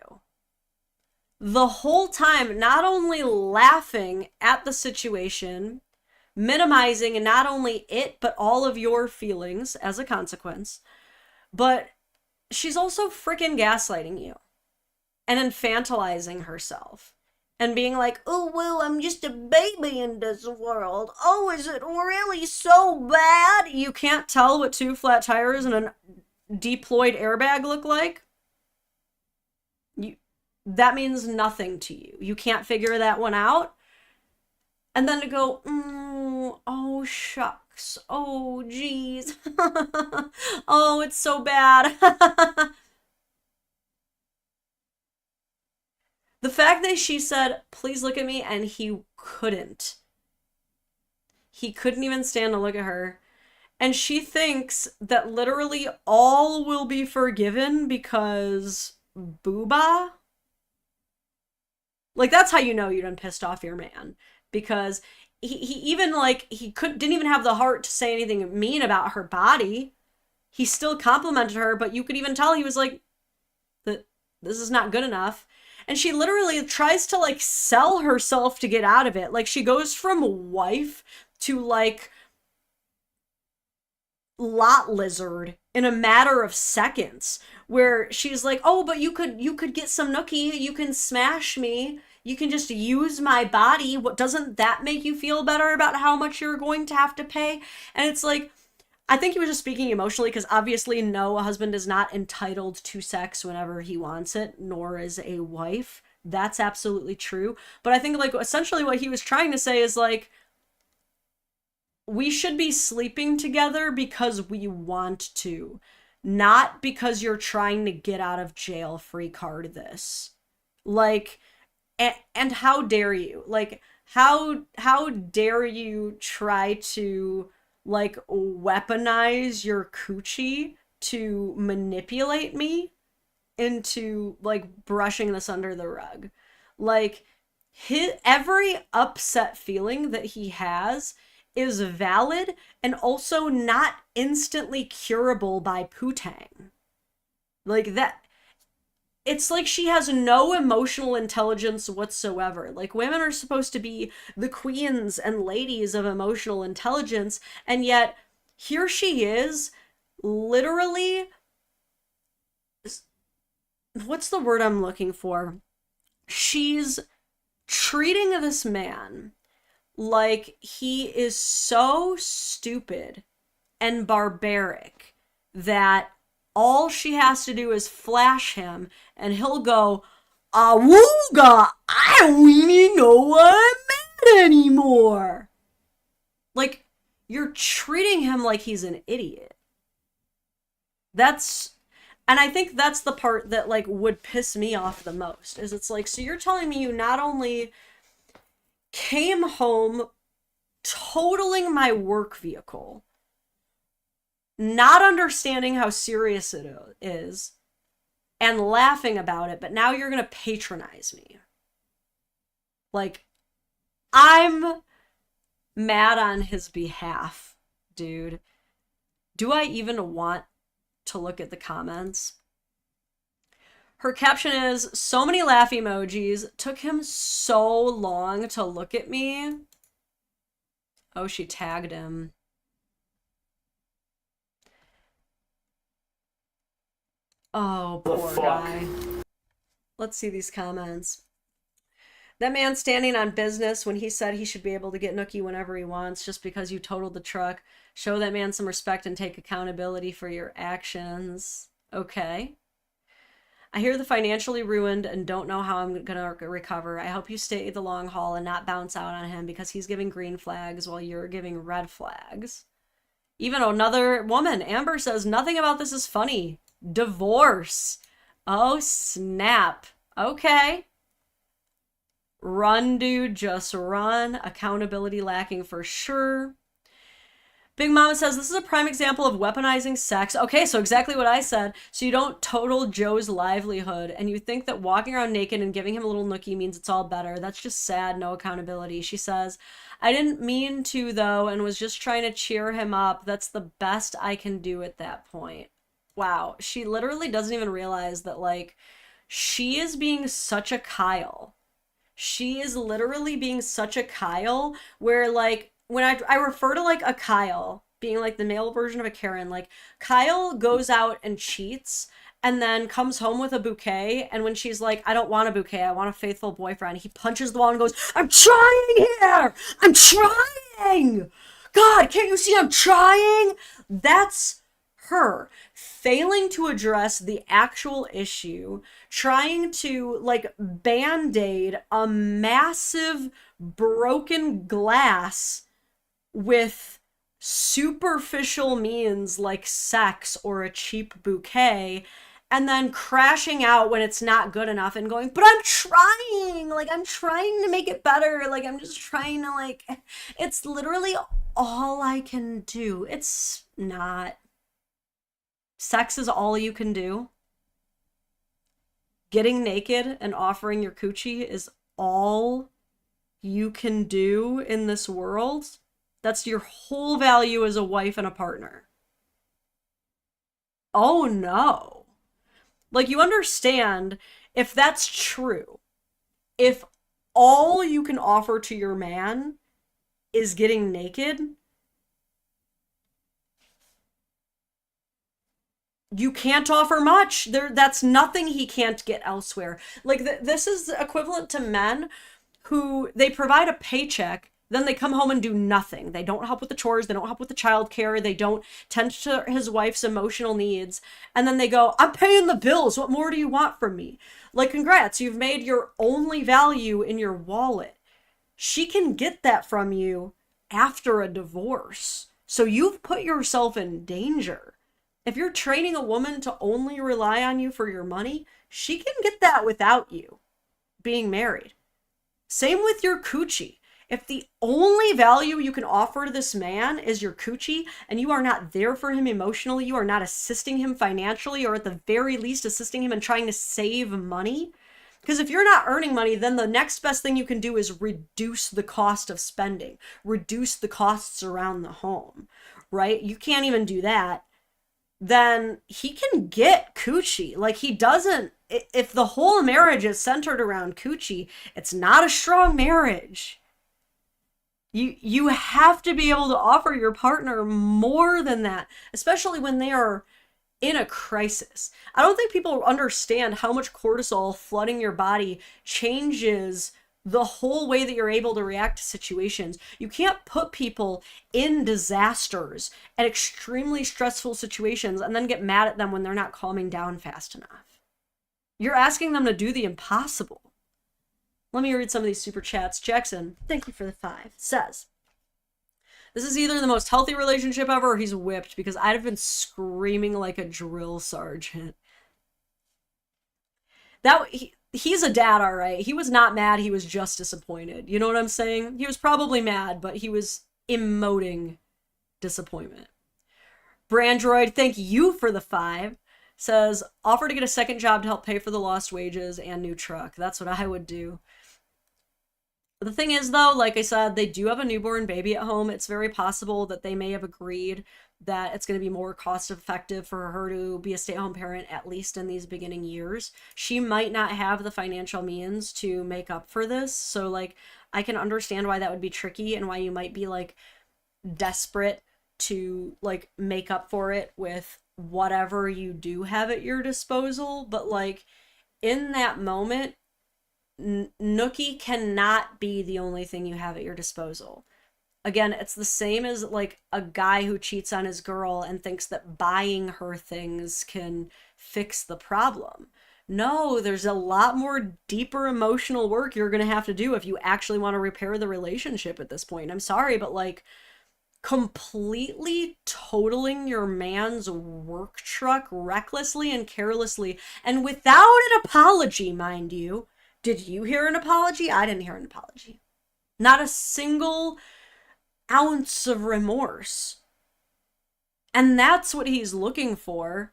the whole time, not only laughing at the situation, minimizing and not only it, but all of your feelings as a consequence, but she's also freaking gaslighting you and infantilizing herself and being like, oh, well, I'm just a baby in this world. Oh, is it really so bad? You can't tell what 2 flat tires and a deployed airbag look like? That means nothing to you. You can't figure that one out. And then to go, oh, shucks. Oh, geez. Oh, it's so bad. The fact that she said, please look at me, and he couldn't. He couldn't even stand to look at her. And she thinks that literally all will be forgiven because booba. Like, that's how you know you done pissed off your man. Because he even, like, didn't even have the heart to say anything mean about her body. He still complimented her, but you could even tell he was like, this is not good enough. And she literally tries to, like, sell herself to get out of it. Like, she goes from wife to, like, lot lizard in a matter of seconds, where she's like, oh, but you could get some nookie, you can smash me, you can just use my body. What, doesn't that make you feel better about how much you're going to have to pay? And it's like, I think he was just speaking emotionally, because obviously no, a husband is not entitled to sex whenever he wants it, nor is a wife. That's absolutely true. But I think, like, essentially what he was trying to say is like, we should be sleeping together because we want to, not because you're trying to get out of jail free card this. Like, and how dare you? Like, how dare you try to like weaponize your coochie to manipulate me into like brushing this under the rug? Like, every upset feeling that he has is valid and also not instantly curable by poo-tang. Like, that, it's like she has no emotional intelligence whatsoever. Like, women are supposed to be the queens and ladies of emotional intelligence, and yet here she is, literally, what's the word I'm looking for? She's treating this man like he is so stupid and barbaric that all she has to do is flash him and he'll go, "Awooga, I don't even know what I'm mad anymore." Like, you're treating him like he's an idiot. And I think that's the part that like would piss me off the most, is it's like, so you're telling me you not only came home totaling my work vehicle, not understanding how serious it is, and laughing about it, but now you're gonna patronize me. Like, I'm mad on his behalf, dude. Do I even want to look at the comments? Her caption is, "So many laugh emojis. Took him so long to look at me." Oh, she tagged him. Oh, poor guy. Let's see these comments. "That man standing on business when he said he should be able to get nookie whenever he wants just because you totaled the truck. Show that man some respect and take accountability for your actions." Okay. "I hear the financially ruined and don't know how I'm gonna recover. I hope you stay the long haul and not bounce out on him because he's giving green flags while you're giving red flags." Even another woman, Amber, says, "Nothing about this is funny. Divorce." Oh, snap. Okay. Run, dude, just run. Accountability lacking for sure. Big Mama says, "This is a prime example of weaponizing sex." Okay, so exactly what I said. So you don't total Joe's livelihood, and you think that walking around naked and giving him a little nookie means it's all better. That's just sad, no accountability. She says, "I didn't mean to, though, and was just trying to cheer him up. That's the best I can do at that point." Wow, she literally doesn't even realize that, like, she is being such a Kyle. She is literally being such a Kyle where, like, when I refer to like a Kyle being like the male version of a Karen, like Kyle goes out and cheats and then comes home with a bouquet, and when she's like, "I don't want a bouquet, I want a faithful boyfriend," he punches the wall and goes, "I'm trying here! I'm trying! God, can't you see I'm trying?" That's her failing to address the actual issue, trying to like band-aid a massive broken glass with superficial means like sex or a cheap bouquet, and then crashing out when it's not good enough and going, "But I'm trying, like, I'm trying to make it better, like, I'm just trying to, like, it's literally all I can do." It's not. Sex is all you can do. Getting naked and offering your coochie is all you can do in this world. That's your whole value as a wife and a partner. Oh no. Like, you understand, if that's true, if all you can offer to your man is getting naked, you can't offer much. That's nothing he can't get elsewhere. Like, this is equivalent to men who, they provide a paycheck, then they come home and do nothing. They don't help with the chores, they don't help with the childcare, they don't tend to his wife's emotional needs, and then they go, "I'm paying the bills, what more do you want from me?" Like, congrats, you've made your only value in your wallet. She can get that from you after a divorce. So you've put yourself in danger. If you're training a woman to only rely on you for your money, she can get that without you being married. Same with your coochie. If the only value you can offer to this man is your coochie, and you are not there for him emotionally, you are not assisting him financially, or at the very least assisting him in trying to save money, because if you're not earning money, then the next best thing you can do is reduce the cost of spending, reduce the costs around the home, right? You can't even do that. Then he can get coochie. Like, he doesn't, if the whole marriage is centered around coochie, it's not a strong marriage. You have to be able to offer your partner more than that, especially when they are in a crisis. I don't think people understand how much cortisol flooding your body changes the whole way that you're able to react to situations. You can't put people in disasters and extremely stressful situations and then get mad at them when they're not calming down fast enough. You're asking them to do the impossible. Let me read some of these super chats. Jackson, thank you for the 5, says, this is either the most healthy relationship ever or he's whipped, because I'd have been screaming like a drill sergeant. He's a dad, all right. He was not mad. He was just disappointed. You know what I'm saying? He was probably mad, but he was emoting disappointment. Brandroid, thank you for the 5. Says, offer to get a second job to help pay for the lost wages and new truck. That's what I would do. The thing is, though, like I said, they do have a newborn baby at home. It's very possible that they may have agreed that it's going to be more cost effective for her to be a stay-at-home parent, at least in these beginning years. She might not have the financial means to make up for this. So, like, I can understand why that would be tricky and why you might be, like, desperate to, like, make up for it with whatever you do have at your disposal. But, like, in that moment, Nookie cannot be the only thing you have at your disposal. Again, it's the same as like a guy who cheats on his girl and thinks that buying her things can fix the problem. No, there's a lot more deeper emotional work you're going to have to do if you actually want to repair the relationship at this point. I'm sorry, but like completely totaling your man's work truck recklessly and carelessly and without an apology, mind you. Did you hear an apology? I didn't hear an apology. Not a single ounce of remorse. And that's what he's looking for,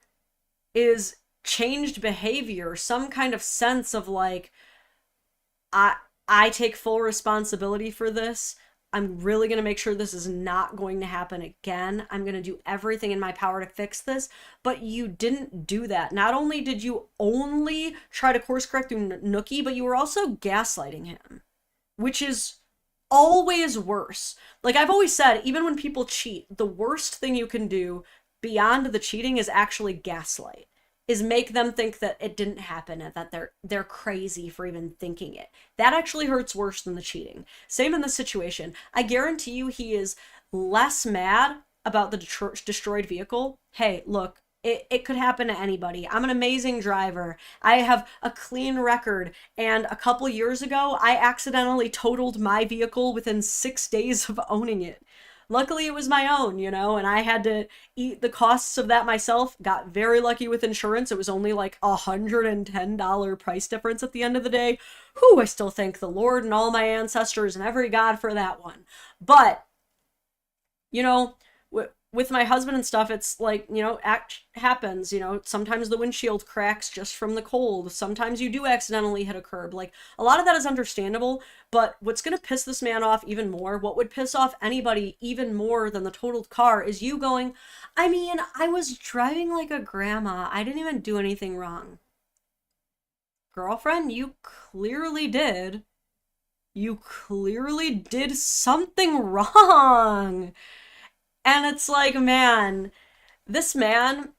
is changed behavior, some kind of sense of like, I take full responsibility for this. I'm really going to make sure this is not going to happen again. I'm going to do everything in my power to fix this. But you didn't do that. Not only did you only try to course correct through Nookie, but you were also gaslighting him, which is always worse. Like I've always said, even when people cheat, the worst thing you can do beyond the cheating is actually gaslight. Is make them think that it didn't happen and that they're crazy for even thinking it. That actually hurts worse than the cheating. Same in this situation. I guarantee you he is less mad about the destroyed vehicle. Hey, look, it could happen to anybody. I'm an amazing driver. I have a clean record. And a couple years ago, I accidentally totaled my vehicle within 6 days of owning it. Luckily, it was my own, you know, and I had to eat the costs of that myself. Got very lucky with insurance. It was only like $110 price difference at the end of the day. Whew, I still thank the Lord and all my ancestors and every God for that one. But, you know, with my husband and stuff, it's like, you know, happens, you know, sometimes the windshield cracks just from the cold. Sometimes you do accidentally hit a curb. Like, a lot of that is understandable, but what's going to piss this man off even more, what would piss off anybody even more than the totaled car, is you going, I mean, I was driving like a grandma. I didn't even do anything wrong. Girlfriend, you clearly did. You clearly did something wrong. And it's like, man, this man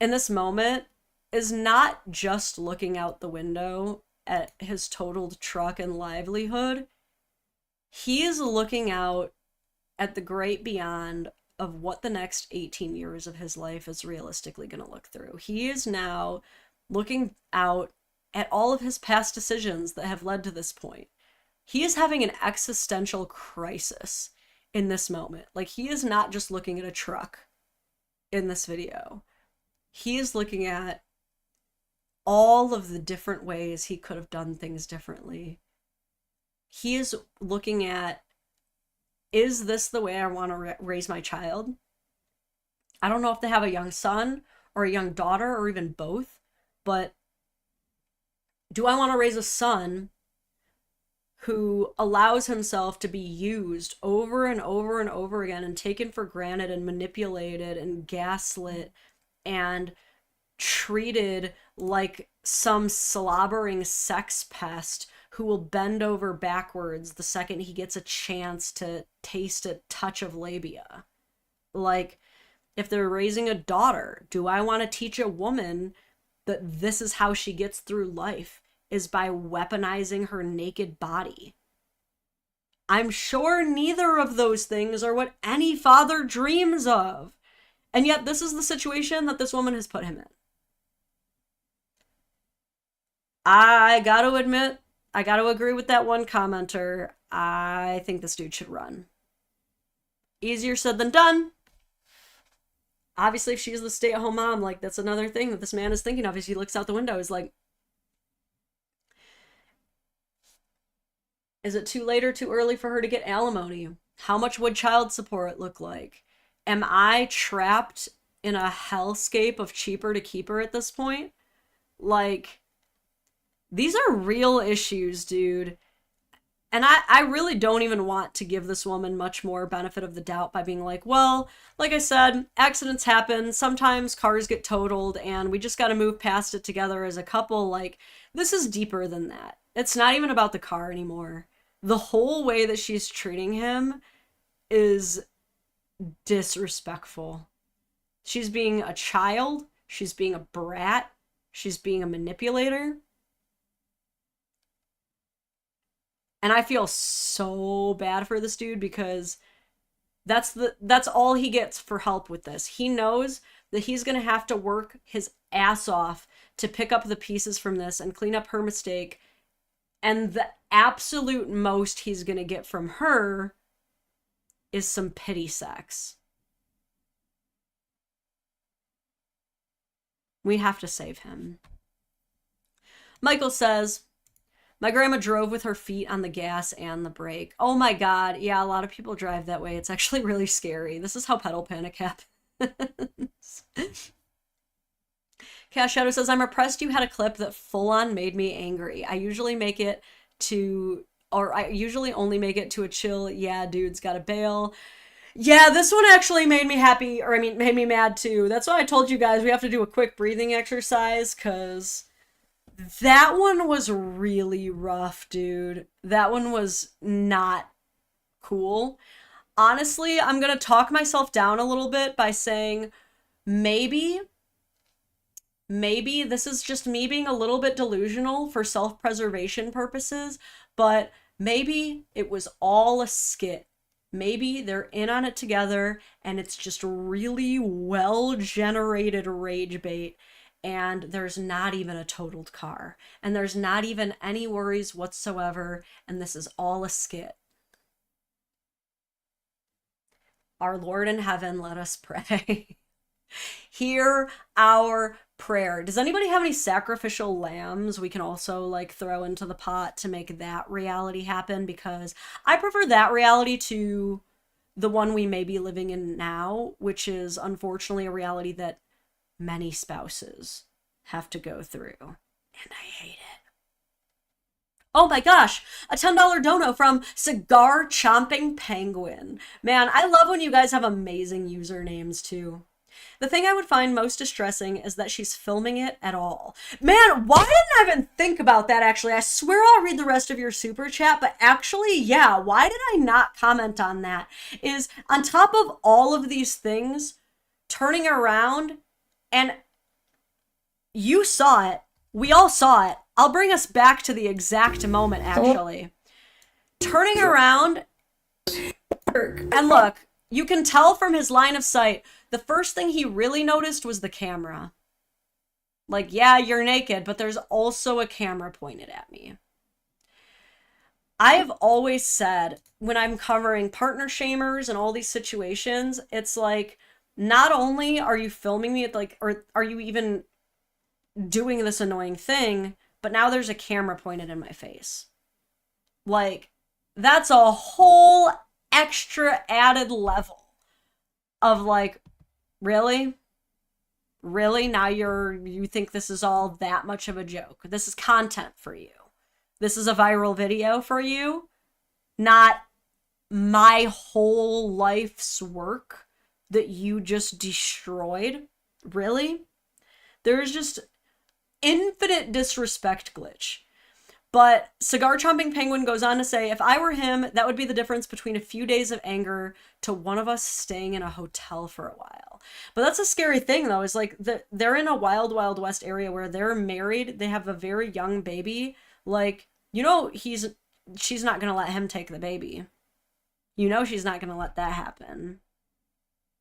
in this moment is not just looking out the window at his totaled truck and livelihood. He is looking out at the great beyond of what the next 18 years of his life is realistically going to look through. He is now looking out at all of his past decisions that have led to this point. He is having an existential crisis in this moment. Like, he is not just looking at a truck in this video. He is looking at all of the different ways he could have done things differently. He is looking at, is this the way I want to raise my child? I don't know if they have a young son or a young daughter or even both, but do I want to raise a son who allows himself to be used over and over and over again and taken for granted and manipulated and gaslit and treated like some slobbering sex pest who will bend over backwards the second he gets a chance to taste a touch of labia? Like, if they're raising a daughter, do I want to teach a woman that this is how she gets through life, is by weaponizing her naked body? I'm sure neither of those things are what any father dreams of. And yet this is the situation that this woman has put him in. I gotta admit, I gotta agree with that one commenter. I think this dude should run. Easier said than done. Obviously, if she's the stay-at-home mom, like, that's another thing that this man is thinking of as he looks out the window, is like, is it too late or too early for her to get alimony? How much would child support look like? Am I trapped in a hellscape of cheaper to keep her at this point? Like, these are real issues, dude. And I really don't even want to give this woman much more benefit of the doubt by being like, well, like I said, accidents happen. Sometimes cars get totaled and we just got to move past it together as a couple. Like, this is deeper than that. It's not even about the car anymore. The whole way that she's treating him is disrespectful. She's being a child. She's being a brat. She's being a manipulator. And I feel so bad for this dude because that's all he gets for help with this. He knows that he's going to have to work his ass off to pick up the pieces from this and clean up her mistake. And the absolute most he's going to get from her is some pity sex. We have to save him. Michael says, my grandma drove with her feet on the gas and the brake. Oh my God. Yeah, a lot of people drive that way. It's actually really scary. This is how pedal panic happens. Cash Shadow says, I'm impressed you had a clip that full on made me angry. I usually only make it to a chill, yeah, dude's gotta bail. Yeah, this one actually made me happy, made me mad too. That's why I told you guys we have to do a quick breathing exercise, because that one was really rough, dude. That one was not cool. Honestly, I'm gonna talk myself down a little bit by saying maybe this is just me being a little bit delusional for self-preservation purposes, but maybe it was all a skit. Maybe they're in on it together and it's just really well-generated rage bait. And there's not even a totaled car. And there's not even any worries whatsoever. And this is all a skit. Our Lord in heaven, let us pray. Hear our prayer. Does anybody have any sacrificial lambs we can also throw into the pot to make that reality happen? Because I prefer that reality to the one we may be living in now, which is unfortunately a reality that many spouses have to go through, and I hate it. Oh my gosh, a $10 dono from Cigar Chomping Penguin. Man, I love when you guys have amazing usernames too. The thing I would find most distressing is that she's filming it at all. Man, why didn't I even think about that actually? I swear I'll read the rest of your super chat, but actually, yeah, why did I not comment on that? Is on top of all of these things, turning around, and you saw it, we all saw it. I'll bring us back to the exact moment, actually. Turning around, and look, you can tell from his line of sight, the first thing he really noticed was the camera. Like, yeah, you're naked, but there's also a camera pointed at me. I have always said when I'm covering partner shamers and all these situations, it's like, not only are you filming me, like, or are you even doing this annoying thing, but now there's a camera pointed in my face. Like, that's a whole extra added level of like, really? Really? Now you think this is all that much of a joke? This is content for you. This is a viral video for you, not my whole life's work that you just destroyed. Really? There's just infinite disrespect glitch. But Cigar Chomping Penguin goes on to say, if I were him, that would be the difference between a few days of anger to one of us staying in a hotel for a while. But that's a scary thing, though, is like they're in a wild, wild west area where they're married. They have a very young baby. Like, you know, she's not going to let him take the baby. You know, she's not going to let that happen.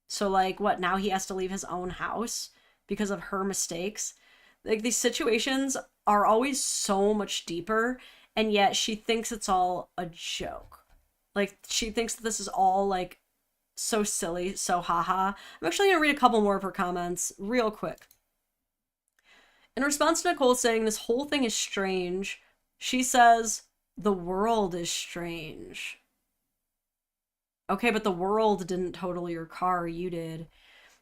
So, like, what, now he has to leave his own house because of her mistakes? Like, these situations are always so much deeper, and yet she thinks it's all a joke. Like, she thinks that this is all, like, so silly, so haha. I'm actually going to read a couple more of her comments real quick. In response to Nicole saying this whole thing is strange, she says, the world is strange. Okay, but the world didn't total your car, you did.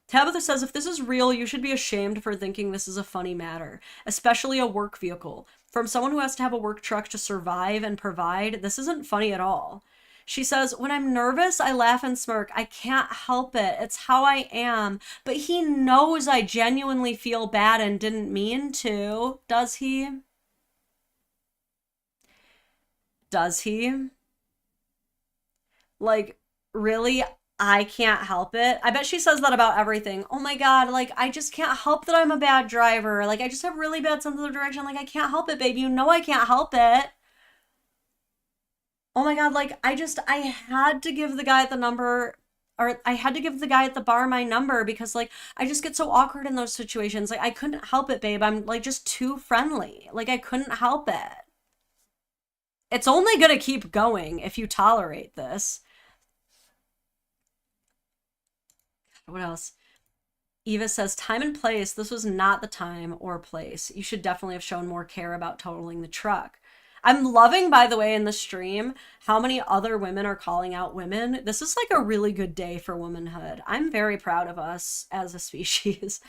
Tabitha says, if this is real, you should be ashamed for thinking this is a funny matter, especially a work vehicle. From someone who has to have a work truck to survive and provide, this isn't funny at all. She says, when I'm nervous, I laugh and smirk. I can't help it. It's how I am. But he knows I genuinely feel bad and didn't mean to. Does he? Does he? Like, really? I can't help it. I bet she says that about everything. Oh my god, like, I just can't help that I'm a bad driver. Like, I just have really bad sense of direction. Like, I can't help it, babe. You know I can't help it. Oh my god, like, I had to give the guy at the number, or I had to give the guy at the bar my number because, like, I just get so awkward in those situations. Like, I couldn't help it, babe. I'm, like, just too friendly. Like, I couldn't help it. It's only gonna keep going if you tolerate this. What else? Eva says, time and place. This was not the time or place. You should definitely have shown more care about totaling the truck. I'm loving, by the way, in the stream, how many other women are calling out women. This is like a really good day for womanhood. I'm very proud of us as a species.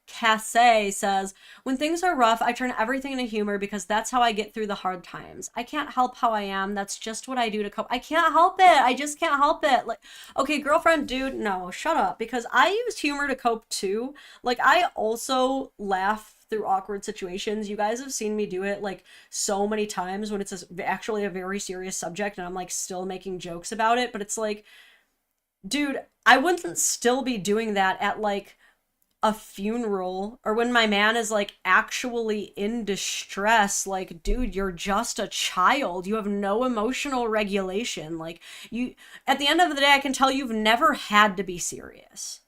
Cassay says, when things are rough, I turn everything into humor because that's how I get through the hard times. I can't help how I am. That's just what I do to cope. I can't help it. I just can't help it. Like, okay, girlfriend, dude, no, shut up. Because I use humor to cope too. Like, I also laugh through awkward situations. You guys have seen me do it like so many times when it's actually a very serious subject and I'm like still making jokes about it. But it's like, dude, I wouldn't still be doing that at like a funeral or when my man is like actually in distress. Like, dude, you're just a child. You have no emotional regulation. Like, you, at the end of the day, I can tell you've never had to be serious.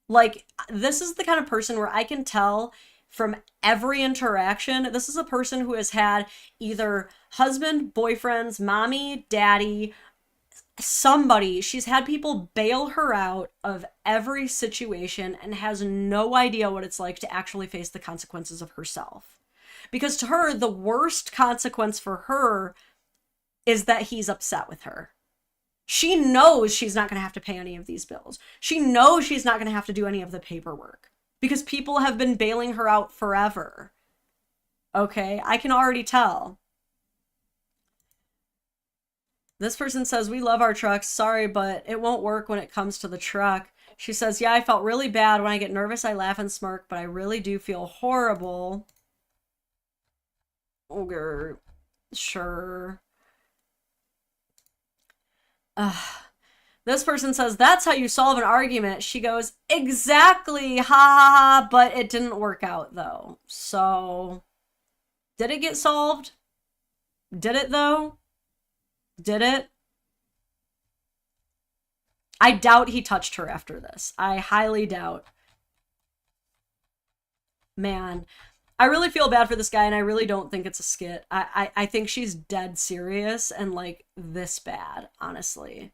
Like, this is the kind of person where I can tell from every interaction, this is a person who has had either husband, boyfriends, mommy, daddy, somebody. She's had people bail her out of every situation and has no idea what it's like to actually face the consequences of herself. Because to her, the worst consequence for her is that he's upset with her. She knows she's not going to have to pay any of these bills. She knows she's not going to have to do any of the paperwork because people have been bailing her out forever. Okay, I can already tell. This person says, we love our trucks. Sorry, but it won't work when it comes to the truck. She says, yeah, I felt really bad. When I get nervous, I laugh and smirk, but I really do feel horrible. Okay, sure. This person says, that's how you solve an argument. She goes, exactly, ha ha ha, but it didn't work out though. So, did it get solved? Did it though? Did it? I doubt he touched her after this. I highly doubt. Man, I really feel bad for this guy, and I really don't think it's a skit. I think she's dead serious and, like, this bad, honestly.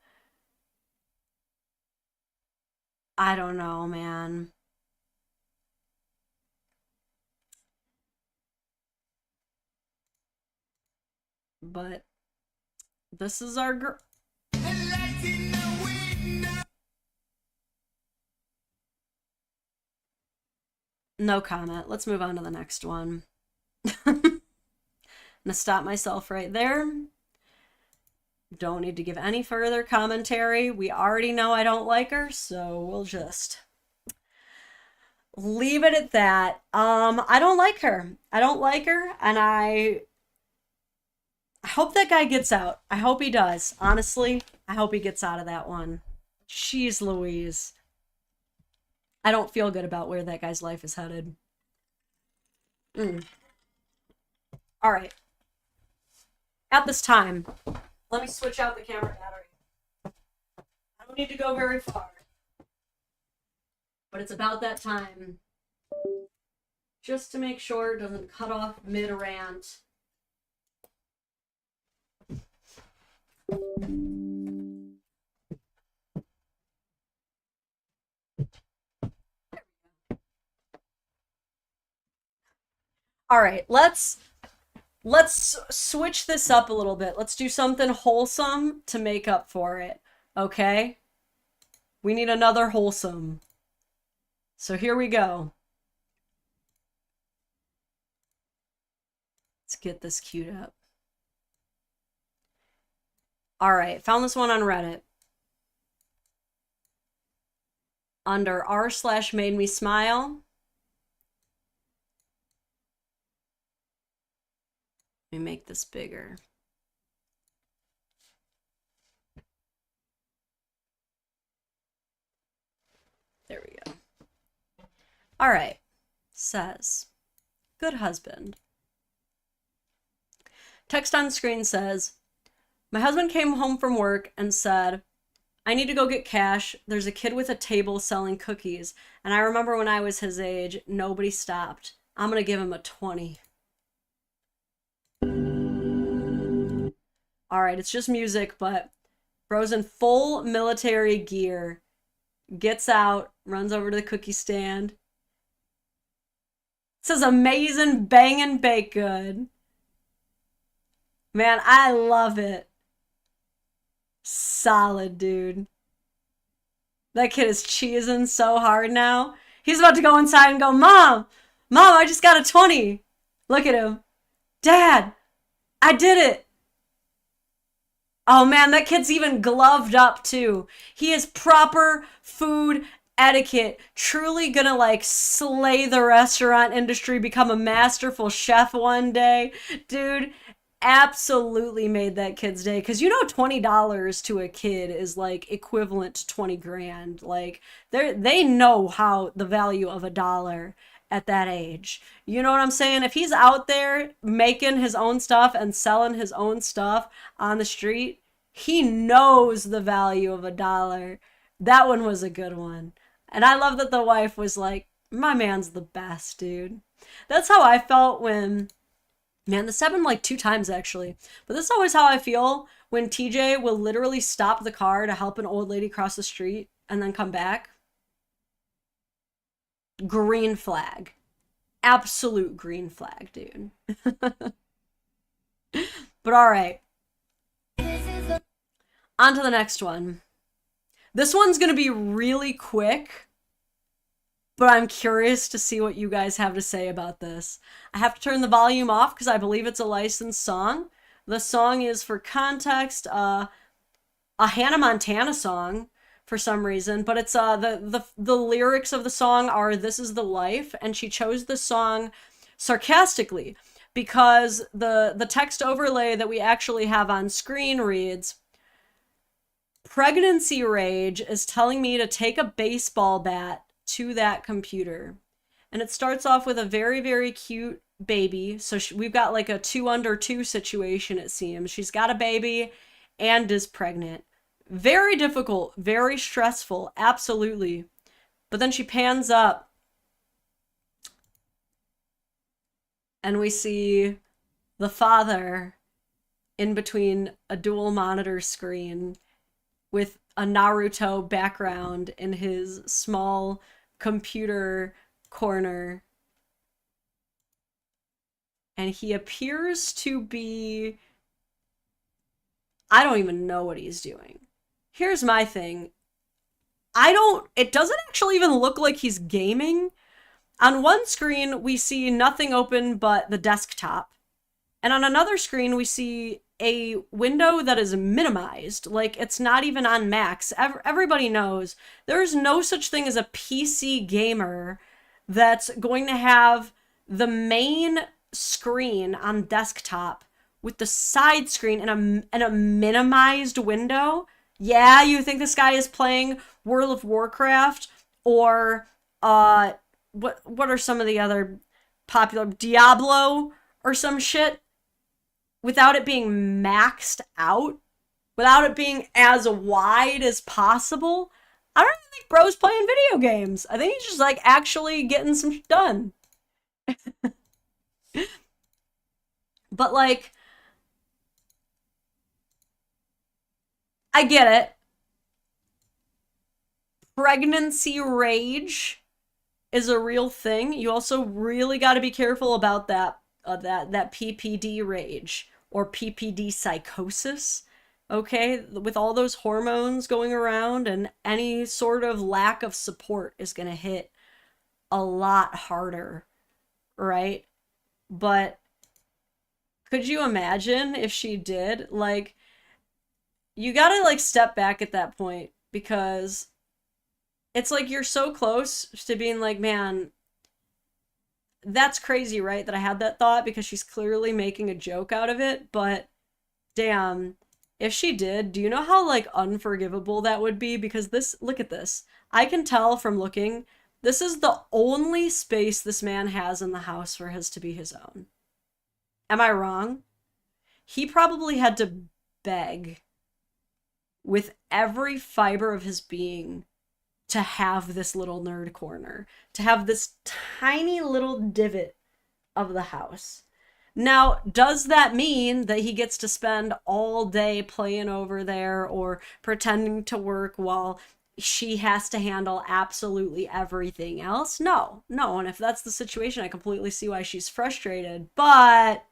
I don't know, man. But this is our girl. No comment. Let's move on to the next one. I'm gonna stop myself right there. Don't need to give any further commentary. We already know I don't like her, so we'll just leave it at that. I don't like her. I don't like her, and I hope that guy gets out. I hope he does. Honestly, I hope he gets out of that one. Jeez Louise. I don't feel good about where that guy's life is headed. All right. At this time, let me switch out the camera battery. I don't need to go very far. But it's about that time. Just to make sure it doesn't cut off mid-rant. All right, let's switch this up a little bit. Let's do something wholesome to make up for it, okay? We need another wholesome. So here we go. Let's get this queued up. All right, found this one on Reddit. Under r/made me smile. Let me make this bigger. There we go. All right. Says, good husband. Text on screen says, my husband came home from work and said, I need to go get cash. There's a kid with a table selling cookies. And I remember when I was his age, nobody stopped. I'm going to give him a 20. All right, it's just music, but bro's in full military gear, gets out, runs over to the cookie stand. It says amazing bangin' baked good. Man, I love it. Solid, dude. That kid is cheesing so hard now. He's about to go inside and go, Mom, I just got a 20. Look at him. Dad, I did it. Oh man, that kid's even gloved up too. He is proper food etiquette. Truly gonna like slay the restaurant industry, become a masterful chef one day. Dude, absolutely made that kid's day. Cause you know $20 to a kid is like equivalent to 20 grand. Like they know how the value of a dollar at that age. You know what I'm saying? If he's out there making his own stuff and selling his own stuff on the street, he knows the value of a dollar. That one was a good one. And I love that the wife was like, my man's the best, dude. That's how I felt when, man, this happened like 2 times actually. But this is always how I feel when TJ will literally stop the car to help an old lady cross the street and then come back. Green flag. Absolute green flag, dude. But all right. On to the next one. This one's going to be really quick, but I'm curious to see what you guys have to say about this. I have to turn the volume off because I believe it's a licensed song. The song is, for context, a Hannah Montana song for some reason, but it's the lyrics of the song are "This is the life," and she chose the song sarcastically because the text overlay that we actually have on screen reads, "Pregnancy rage is telling me to take a baseball bat to that computer." And it starts off with a very, very cute baby. So we've got like a 2 under 2 situation, it seems. She's got a baby and is pregnant. Very difficult, very stressful, absolutely. But then she pans up and we see the father in between a dual monitor screen with a Naruto background in his small computer corner. And he appears to be... I don't even know what he's doing. Here's my thing. It doesn't actually even look like he's gaming. On one screen, we see nothing open but the desktop. And on another screen, we see a window that is minimized. Like, it's not even on max. Everybody knows there's no such thing as a PC gamer that's going to have the main screen on desktop with the side screen and a minimized window. Yeah, you think this guy is playing World of Warcraft or what are some of the other popular, Diablo or some shit, without it being maxed out, without it being as wide as possible? I don't even think bro's playing video games. I think he's just like actually getting some shit done. But like, I get it. Pregnancy rage is a real thing. You also really got to be careful about that PPD rage or PPD psychosis. Okay, with all those hormones going around, and any sort of lack of support is going to hit a lot harder, right? But could you imagine if she did? Like, you gotta like step back at that point, because it's like you're so close to being like, man, that's crazy, right? That I had that thought, because she's clearly making a joke out of it. But damn, if she did, do you know how like unforgivable that would be? Because this, look at this. I can tell from looking, this is the only space this man has in the house for his to be his own. Am I wrong? He probably had to beg with every fiber of his being to have this little nerd corner, to have this tiny little divot of the house. Now, does that mean that he gets to spend all day playing over there or pretending to work while she has to handle absolutely everything else? No. And if that's the situation, I completely see why she's frustrated. But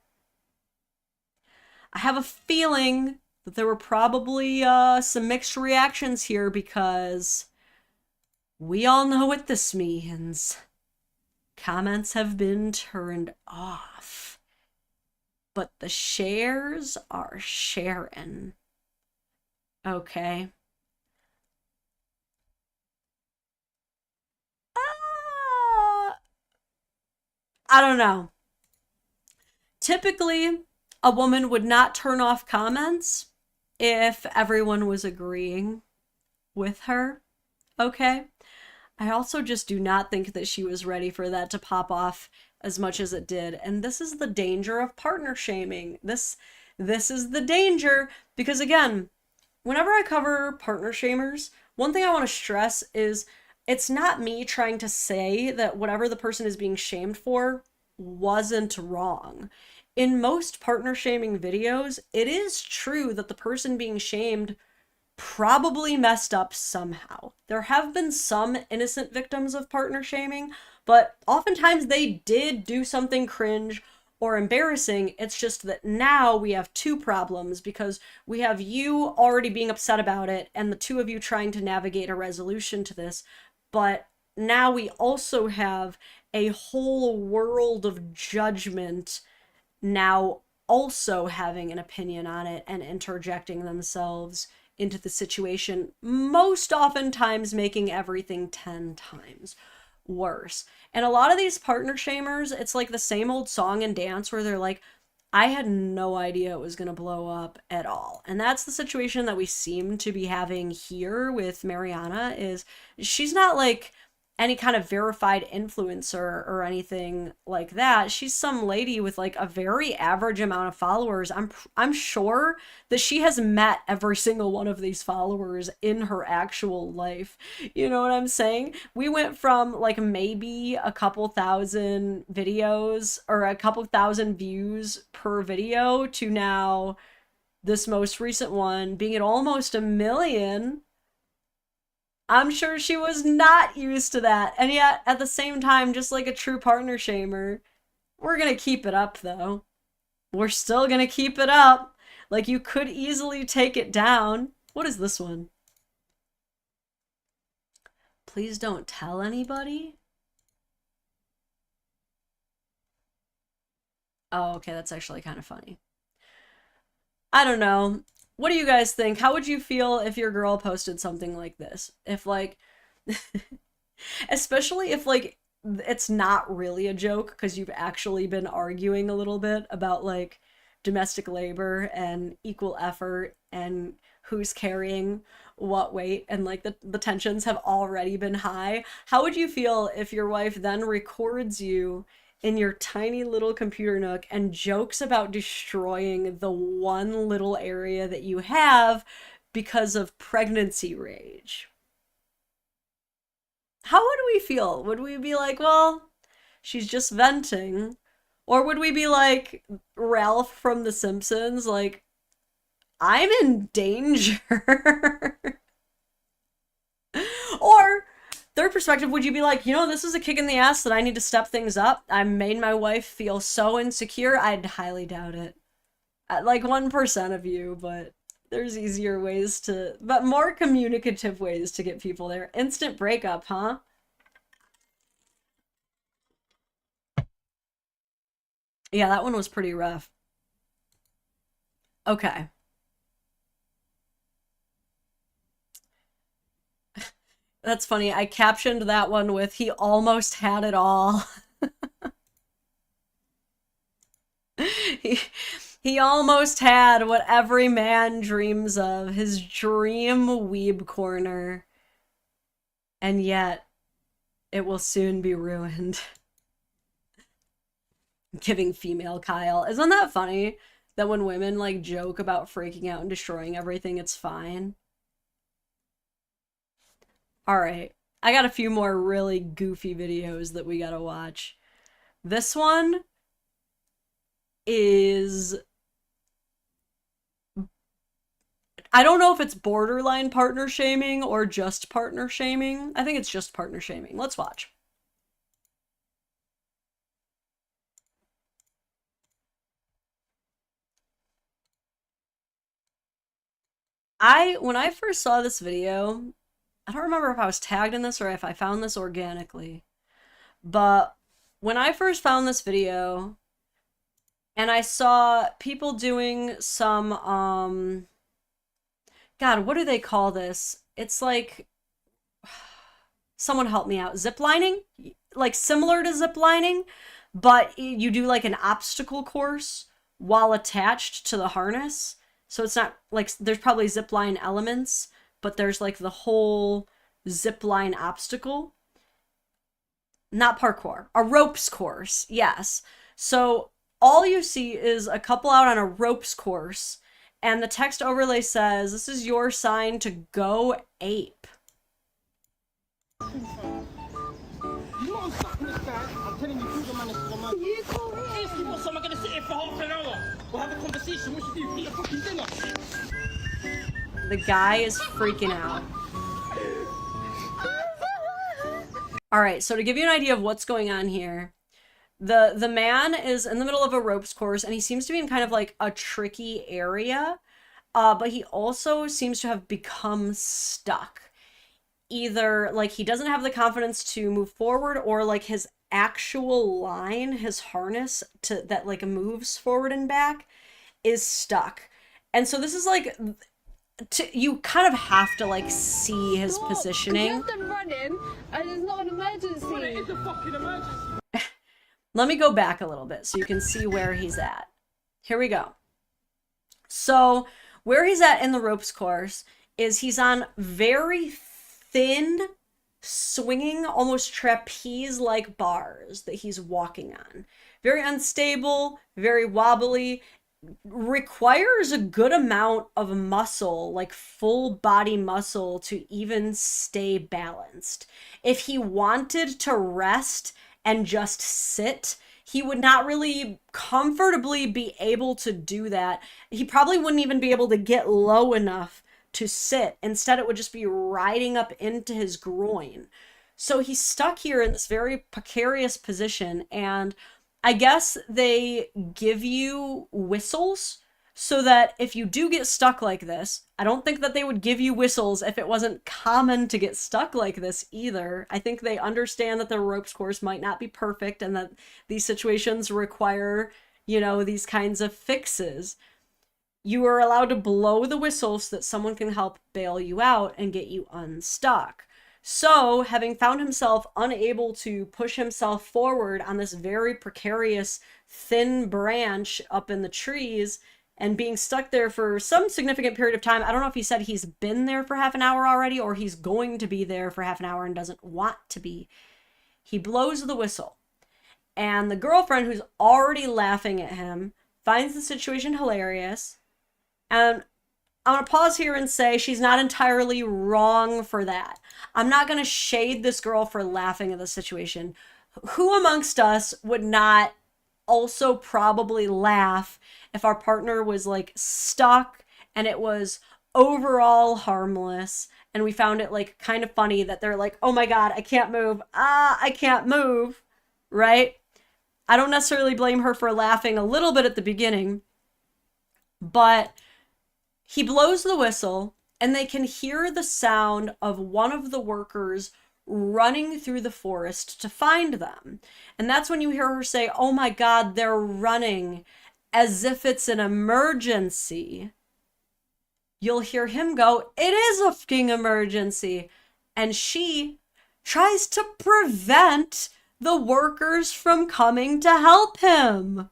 I have a feeling that there were probably some mixed reactions here, because we all know what this means. Comments have been turned off, but the shares are sharing. Okay. I don't know. Typically, a woman would not turn off comments if everyone was agreeing with her. Okay? I also just do not think that she was ready for that to pop off as much as it did. And this is the danger of partner shaming. This is the danger, because again, whenever I cover partner shamers, one thing I want to stress is it's not me trying to say that whatever the person is being shamed for wasn't wrong. In most partner shaming videos, it is true that the person being shamed probably messed up somehow. There have been some innocent victims of partner shaming, but oftentimes they did do something cringe or embarrassing. It's just that now we have two problems, because we have you already being upset about it and the two of you trying to navigate a resolution to this. But now we also have a whole world of judgment now also having an opinion on it and interjecting themselves into the situation, most oftentimes making everything 10 times worse. And a lot of these partner shamers, it's like the same old song and dance where they're like, I had no idea it was going to blow up at all. And that's the situation that we seem to be having here with Mariana. Is she's not like any kind of verified influencer or anything like that. She's some lady with like a very average amount of followers. I'm sure that she has met every single one of these followers in her actual life. You know what I'm saying? We went from like maybe a couple thousand videos or a couple thousand views per video to now this most recent one being at almost 1 million. I'm sure she was not used to that. And yet, at the same time, just like a true partner shamer, we're gonna keep it up, though. We're still gonna keep it up. Like, you could easily take it down. What is this one? Please don't tell anybody? Oh, okay, that's actually kind of funny. I don't know. What do you guys think? How would you feel if your girl posted something like this? If like, especially if like it's not really a joke because you've actually been arguing a little bit about like domestic labor and equal effort and who's carrying what weight and like the tensions have already been high. How would you feel if your wife then records you in your tiny little computer nook and jokes about destroying the one little area that you have because of pregnancy rage? How would we feel? Would we be like, well, she's just venting? Or would we be like Ralph from The Simpsons, like, I'm in danger? Or third perspective, would you be like, you know, this is a kick in the ass that I need to step things up. I made my wife feel so insecure. I'd highly doubt it. Like 1% of you, but there's easier ways to, but more communicative ways to get people there. Instant breakup, huh? Yeah, that one was pretty rough. Okay. That's funny. I captioned that one with, he almost had it all. He almost had what every man dreams of, his dream weeb corner. And yet, it will soon be ruined. Giving female Kyle. Isn't that funny? That when women like joke about freaking out and destroying everything, it's fine. Alright, I got a few more really goofy videos that we gotta watch. This one is... I don't know if it's borderline partner shaming or just partner shaming. I think it's just partner shaming. Let's watch. When I first saw this video, I don't remember if I was tagged in this or if I found this organically, but when I first found this video and I saw people doing some, God, what do they call this? It's like, someone help me out, zip lining? Like similar to zip lining, but you do like an obstacle course while attached to the harness. So it's not like, there's probably zip line elements, but there's like the whole zip line obstacle. Not parkour, a ropes course, yes. So all you see is a couple out on a ropes course, and the text overlay says, this is your sign to go ape. You won't stop this guy. I'm telling you, who's the man is the man. You call me. If you want someone gonna sit here for half an hour, we'll have a conversation. What should you do? Eat a fucking dinner. The guy is freaking out. Alright, so to give you an idea of what's going on here, the man is in the middle of a ropes course, and he seems to be in kind of like a tricky area, but he also seems to have become stuck. Either like he doesn't have the confidence to move forward, or like his actual line, his harness to that like moves forward and back, is stuck. And so this is like, you kind of have to like see his positioning. You have to run in, and it's not an emergency. Well, it is a fucking emergency. Let me go back a little bit so you can see where he's at. Here we go. So where he's at in the ropes course is he's on very thin swinging almost trapeze-like bars that he's walking on. Very unstable, very wobbly, requires a good amount of muscle, like full body muscle, to even stay balanced. If he wanted to rest and just sit, he would not really comfortably be able to do that. He probably wouldn't even be able to get low enough to sit. Instead, it would just be riding up into his groin. So he's stuck here in this very precarious position, and I guess they give you whistles so that if you do get stuck like this, I don't think that they would give you whistles if it wasn't common to get stuck like this either. I think they understand that their ropes course might not be perfect and that these situations require, you know, these kinds of fixes. You are allowed to blow the whistle so that someone can help bail you out and get you unstuck. So, having found himself unable to push himself forward on this very precarious, thin branch up in the trees, and being stuck there for some significant period of time, I don't know if he said he's been there for half an hour already, or he's going to be there for half an hour and doesn't want to be, he blows the whistle. And the girlfriend, who's already laughing at him, finds the situation hilarious. And I'm going to pause here and say she's not entirely wrong for that. I'm not going to shade this girl for laughing at the situation. Who amongst us would not also probably laugh if our partner was like stuck and it was overall harmless and we found it like kind of funny that they're like, oh my God, I can't move. I can't move, right? I don't necessarily blame her for laughing a little bit at the beginning, but he blows the whistle, and they can hear the sound of one of the workers running through the forest to find them. And that's when you hear her say, oh my God, they're running, as if it's an emergency. You'll hear him go, it is a fucking emergency. And she tries to prevent the workers from coming to help him.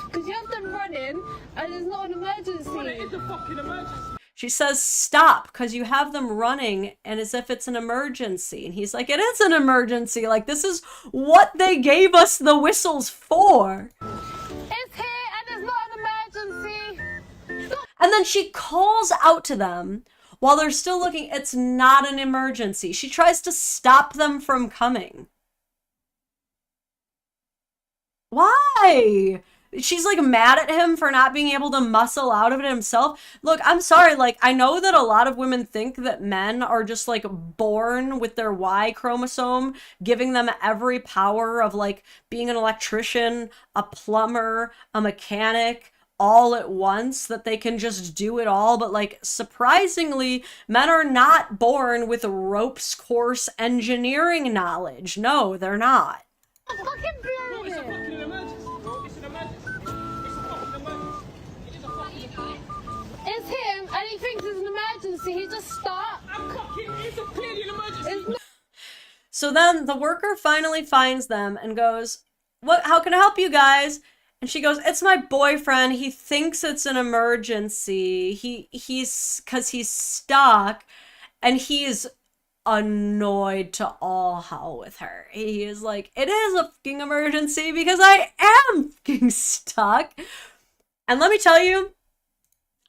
Because you have them running and it's not an emergency. Well, it is a fucking emergency. She says, stop, because you have them running and as if it's an emergency. And he's like, it is an emergency. Like, this is what they gave us the whistles for. It's here and it's not an emergency. Stop. And then she calls out to them while they're still looking. It's not an emergency. She tries to stop them from coming. Why? She's like mad at him for not being able to muscle out of it himself. Look, I'm sorry, like, I know that a lot of women think that men are just like born with their Y chromosome, giving them every power of like being an electrician, a plumber, a mechanic, all at once, that they can just do it all. But like, surprisingly, men are not born with ropes course engineering knowledge. No, they're not. I'm fucking blowing It's a it. fucking emergency, bro. It's an emergency. It's a fucking emergency. It is a fucking emergency. It's him and he thinks it's an emergency. He just stopped. I'm fucking, it's a clearly an emergency. It's not. So then the worker finally finds them and goes, "What? How can I help you guys?" And she goes, "It's my boyfriend. He thinks it's an emergency. He's stuck, and he's annoyed to all hell with her. He is like, it is a fucking emergency because I am fucking stuck." And let me tell you,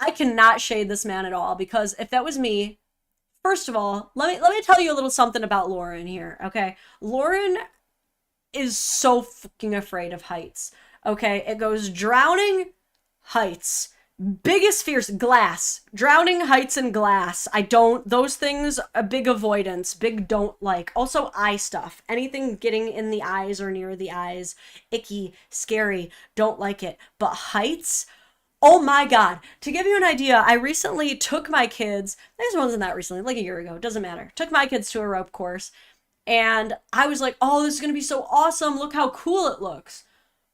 I cannot shade this man at all, because if that was me, first of all, let me tell you a little something about Lauren here, okay? Lauren is so fucking afraid of heights, okay? It goes drowning, heights. Biggest fears, glass. Drowning, heights, and glass. Those things, a big avoidance, big don't like. Also, eye stuff. Anything getting in the eyes or near the eyes, icky, scary, don't like it. But heights, oh my God. To give you an idea, I recently took my kids, this wasn't that recently, like a year ago, doesn't matter. Took my kids to a rope course, and I was like, oh, this is gonna be so awesome, look how cool it looks.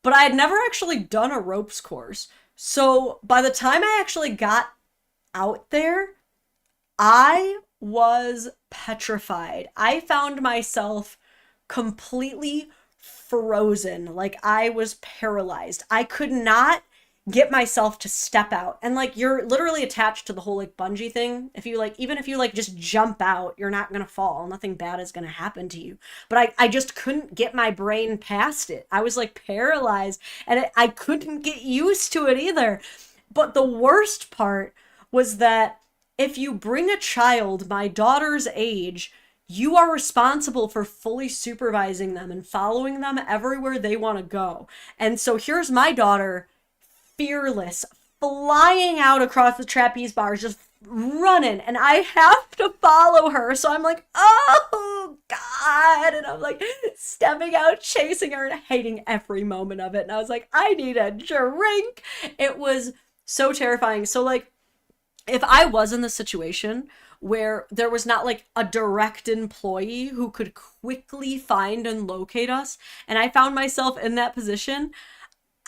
But I had never actually done a ropes course. So by the time I actually got out there, I was petrified. I found myself completely frozen, like I was paralyzed. I could not get myself to step out. And like, you're literally attached to the whole like bungee thing. If you like, even if you like just jump out, you're not gonna fall. Nothing bad is gonna happen to you. But I just couldn't get my brain past it. I was like paralyzed, and I couldn't get used to it either. But the worst part was that if you bring a child my daughter's age, you are responsible for fully supervising them and following them everywhere they want to go. And so here's my daughter, fearless, flying out across the trapeze bars, just running, and I have to follow her. So I'm like, oh God, and I'm like stepping out, chasing her, and hating every moment of it. And I was like, I need a drink. It was so terrifying. So like, if I was in the situation where there was not like a direct employee who could quickly find and locate us, and I found myself in that position,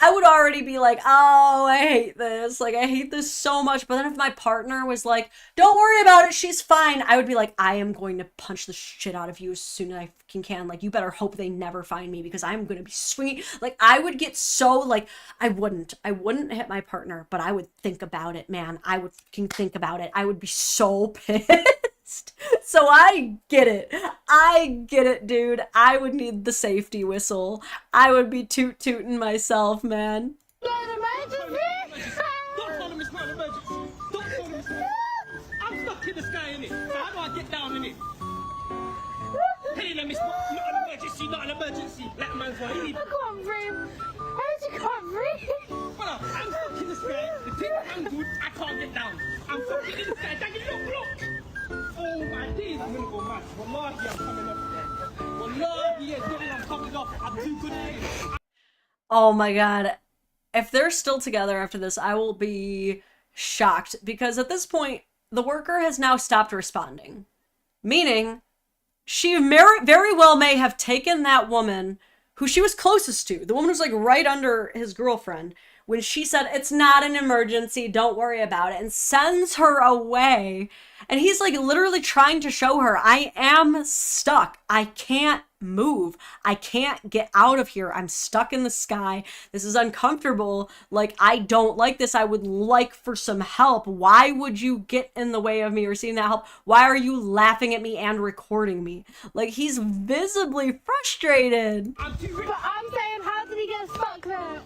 I would already be like, oh, I hate this. Like, I hate this so much. But then if my partner was like, don't worry about it, she's fine, I would be like, I am going to punch the shit out of you as soon as I can. Like, you better hope they never find me, because I'm going to be swinging. Like, I would get so, like, I wouldn't hit my partner, but I would think about it, man. I would fucking think about it. I would be so pissed. So I get it, dude. I would need the safety whistle. I would be tooting myself, man. Don't follow me, it's not an emergency. Don't follow me, it's not. I'm stuck in the sky, innit? So how do I get down, innit? Hey, let me not an emergency, not an emergency. Let man's one. I can't breathe. I can't breathe. Brother, I'm stuck in the sky. The thing angled, I can't get down. I'm stuck in the sky. Daggy, look. Oh my days, I'm gonna go mad. Wallahi, I'm coming off there. Wallahi, yeah, Dylan, I'm coming off. I'm too good at it. Oh my God. If they're still together after this, I will be shocked, because at this point, the worker has now stopped responding. Meaning, she very well may have taken that woman who she was closest to, the woman who's like right under his girlfriend, when she said, it's not an emergency, don't worry about it, and sends her away. And he's like literally trying to show her, I am stuck. I can't move. I can't get out of here. I'm stuck in the sky. This is uncomfortable. Like, I don't like this. I would like for some help. Why would you get in the way of me receiving that help? Why are you laughing at me and recording me? Like, he's visibly frustrated. But I'm saying, how did he get stuck there?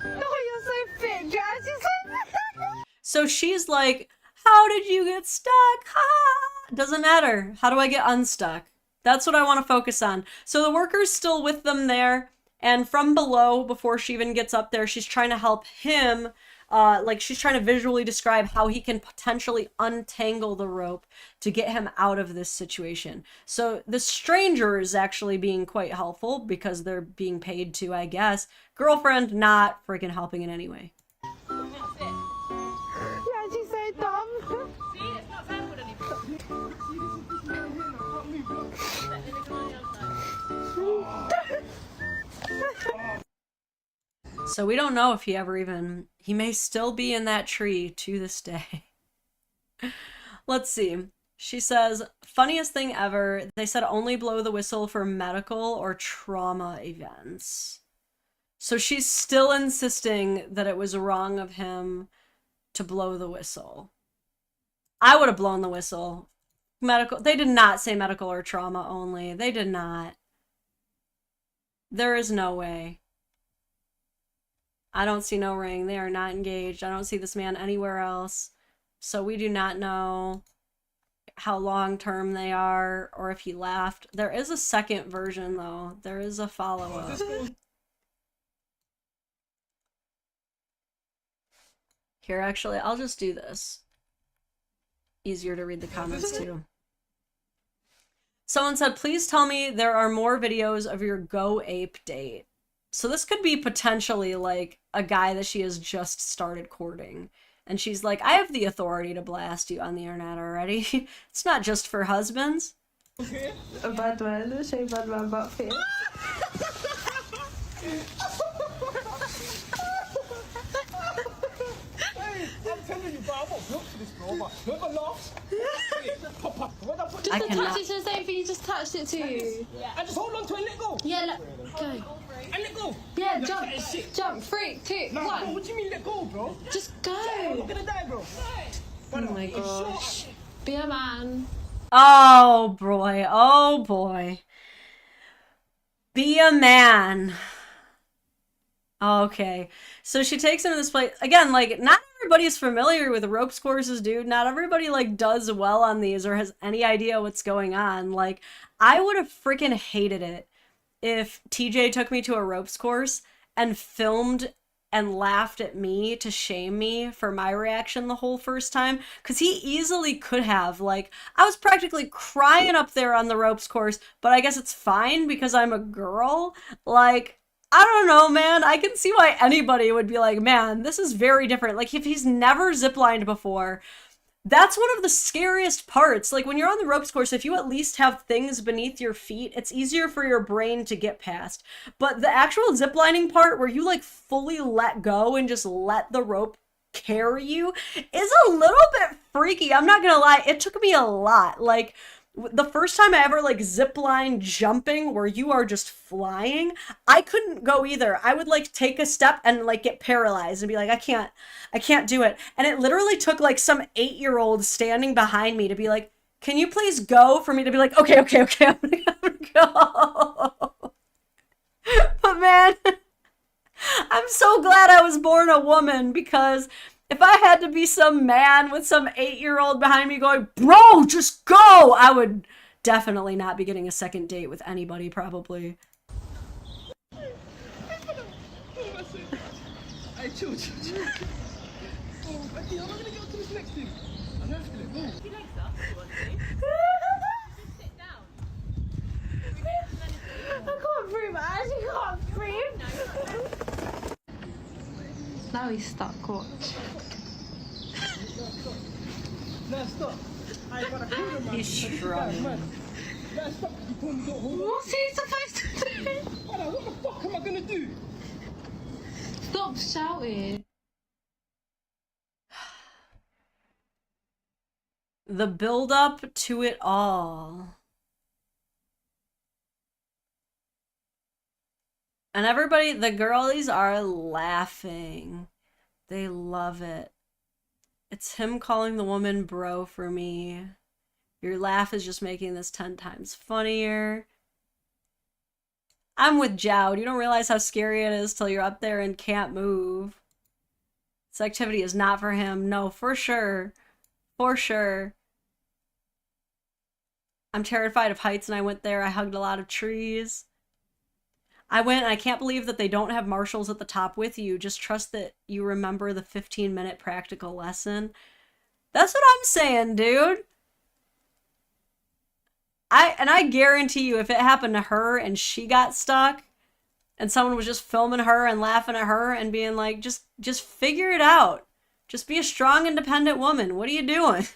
No, you're so fit, Jazz. You're so fit. So she's like, how did you get stuck? Ha! Doesn't matter. How do I get unstuck? That's what I want to focus on. So the worker's still with them there, and from below, before she even gets up there, she's trying to help him. Like, she's trying to visually describe how he can potentially untangle the rope to get him out of this situation. So the stranger is actually being quite helpful, because they're being paid to, I guess. Girlfriend not freaking helping in any way. Yeah, she's so dumb. See, it's not tangled anymore. So we don't know if he ever even... He may still be in that tree to this day. Let's see. She says, funniest thing ever. They said only blow the whistle for medical or trauma events. So she's still insisting that it was wrong of him to blow the whistle. I would have blown the whistle. Medical. They did not say medical or trauma only. They did not. There is no way. I don't see no ring. They are not engaged. I don't see this man anywhere else. So we do not know how long-term they are, or if he left. There is a second version, though. There is a follow-up. Here, actually, I'll just do this. Easier to read the comments, too. Someone said, please tell me there are more videos of your Go Ape date. So this could be potentially, like, a guy that she has just started courting. And she's like, I have the authority to blast you on the internet already. It's not just for husbands. A bad man, say bad man about face. I to cannot. touch it to the same thing you just touched it to. And just hold on to it and let go. Yeah, go. And let go. Yeah, Like, jump. that is shit. Jump. 3, 2, Nah, 1. bro, what do you mean let go, bro? Just I'm go. not gonna die, bro. Oh my gosh. Be a man. Oh boy, oh boy. Be a man. Okay, so she takes him to this place again. Like, not everybody's familiar with ropes courses, dude. Not everybody like does well on these or has any idea what's going on. Like, I would have freaking hated it if TJ took me to a ropes course and filmed and laughed at me to shame me for my reaction the whole first time, because he easily could have. Like, I was practically crying up there on the ropes course, but I guess it's fine because I'm a girl. Like, I don't know, man. I can see why anybody would be like, man, this is very different. Like, if he's never ziplined before, that's one of the scariest parts. Like, when you're on the ropes course, if you at least have things beneath your feet, it's easier for your brain to get past. But the actual ziplining part, where you like fully let go and just let the rope carry you, is a little bit freaky. I'm not gonna lie. It took me a lot. Like, the first time I ever like zipline jumping where you are just flying, I couldn't go either. I would like take a step and like get paralyzed and be like, I can't do it. And it literally took like some 8-year-old standing behind me to be like, can you please go, for me to be like, okay, I'm gonna go. But man, I'm so glad I was born a woman, because if I had to be some man with some 8-year-old behind me going, bro, just go, I would definitely not be getting a second date with anybody, probably. Hey, chill. Oh, okay, I'm not gonna get to this next thing. I'm not gonna go. He likes us, if you want to. Just sit down. I can't breathe. I actually can't breathe. Now he's stuck. Watch. Nah, stop. I ain't gotta prove it, man. He's struggling. Nah, stop. You told me don't hold on. What's he supposed to do? Brother, what the fuck am I gonna do? Stop shouting. The build up to it all. And everybody, the girlies are laughing. They love it. It's him calling the woman bro for me. Your laugh is just making this 10 times funnier. I'm with Jowd. You don't realize how scary it is till you're up there and can't move. This activity is not for him. No, for sure. For sure. I'm terrified of heights, and I went there. I hugged a lot of trees. I went, and I can't believe that they don't have marshals at the top with you. Just trust that you remember the 15-minute practical lesson. That's what I'm saying, dude. I guarantee you, if it happened to her and she got stuck, and someone was just filming her and laughing at her and being like, just figure it out. Just be a strong, independent woman. What are you doing?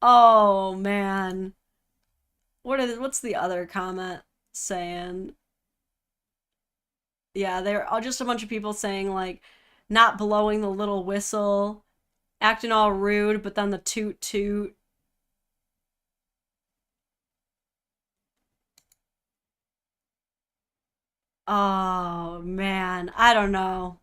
Oh, man. What's the other comment saying? Yeah, they're all just a bunch of people saying, like, not blowing the little whistle, acting all rude, but then the toot toot. Oh, man. I don't know.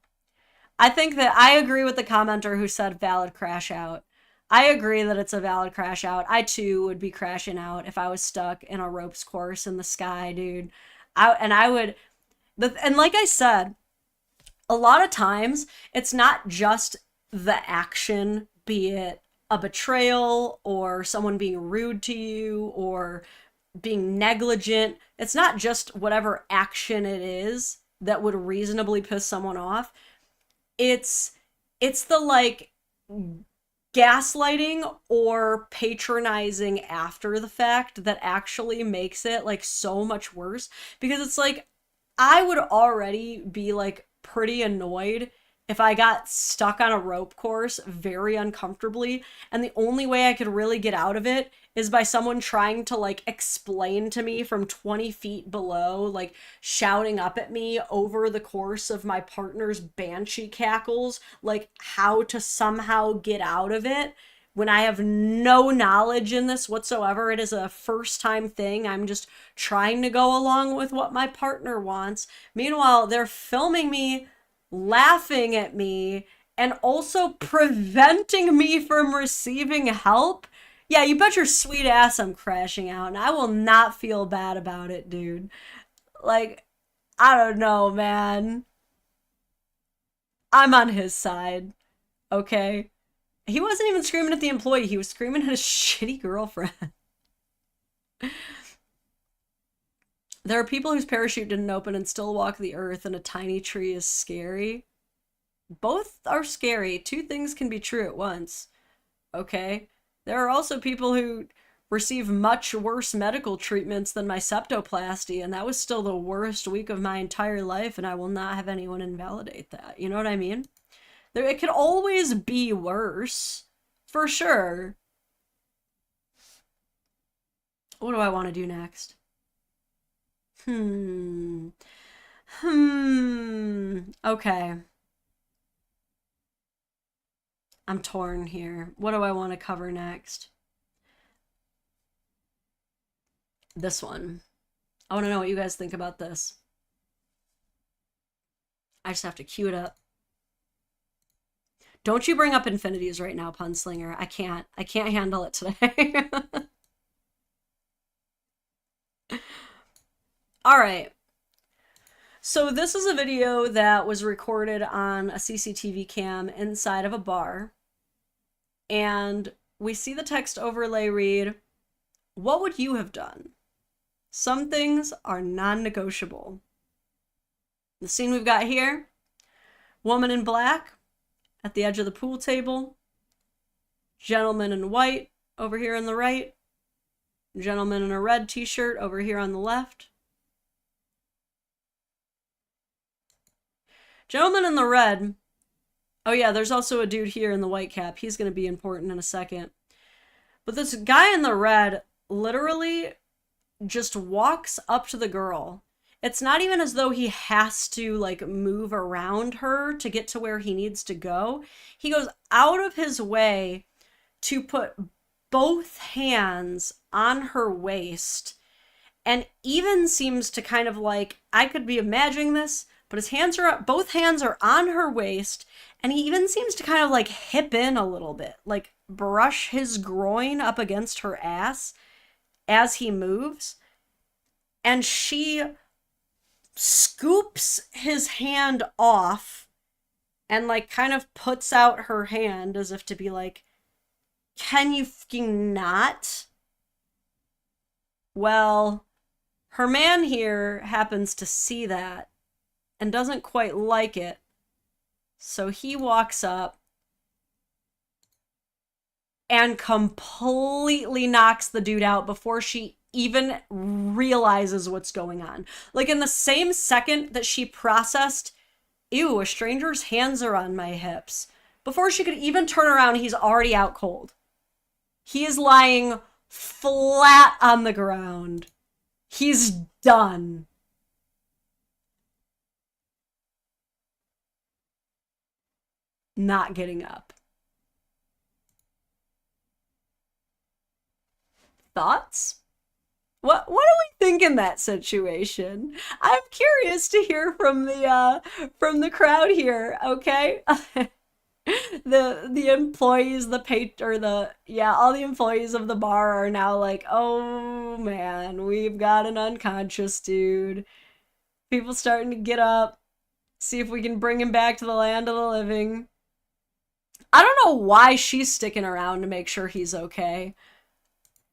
I think that I agree with the commenter who said valid crash out. I agree that it's a valid crash out. I too would be crashing out if I was stuck in a ropes course in the sky, dude. And like I said, a lot of times it's not just the action, be it a betrayal or someone being rude to you or being negligent. It's not just whatever action it is that would reasonably piss someone off. It's the like gaslighting or patronizing after the fact that actually makes it like so much worse, because it's like I would already be like pretty annoyed if I got stuck on a rope course very uncomfortably, and the only way I could really get out of it is by someone trying to like explain to me from 20 feet below, like shouting up at me over the course of my partner's banshee cackles, like how to somehow get out of it when I have no knowledge in this whatsoever. It is a first time thing. I'm just trying to go along with what my partner wants. Meanwhile, they're filming me, laughing at me, and also preventing me from receiving help. Yeah, you bet your sweet ass I'm crashing out, and I will not feel bad about it, dude. Like, I don't know, man. I'm on his side, okay? He wasn't even screaming at the employee. He was screaming at his shitty girlfriend. There are people whose parachute didn't open and still walk the earth, and a tiny tree is scary. Both are scary. Two things can be true at once, okay? There are also people who receive much worse medical treatments than my septoplasty, and that was still the worst week of my entire life, and I will not have anyone invalidate that. You know what I mean? It could always be worse, for sure. What do I want to do next? Okay. I'm torn here. What do I want to cover next? This one. I want to know what you guys think about this. I just have to cue it up. Don't you bring up infinities right now, Punslinger. I can't handle it today. All right. So this is a video that was recorded on a CCTV cam inside of a bar. And we see the text overlay read, "What would you have done? Some things are non-negotiable." The scene we've got here, woman in black at the edge of the pool table, gentleman in white over here on the right, gentleman in a red t-shirt over here on the left. Gentleman in the red, oh yeah, there's also a dude here in the white cap. He's going to be important in a second. But this guy in the red literally just walks up to the girl. It's not even as though he has to like move around her to get to where he needs to go. He goes out of his way to put both hands on her waist, and even seems to kind of like, I could be imagining this, but his hands are, both hands are on her waist, and he even seems to kind of like hip in a little bit, like brush his groin up against her ass as he moves. And she scoops his hand off and like kind of puts out her hand as if to be like, can you fucking not? Well, her man here happens to see that and doesn't quite like it. So he walks up and completely knocks the dude out before she even realizes what's going on. Like in the same second that she processed, ew, a stranger's hands are on my hips, before she could even turn around, he's already out cold. He is lying flat on the ground. He's done. Not getting up. Thoughts? What do we think in that situation? I'm curious to hear from the crowd here, okay? the employees, all the employees of the bar are now like, oh man, we've got an unconscious dude. People starting to get up, see if we can bring him back to the land of the living. I don't know why she's sticking around to make sure he's okay.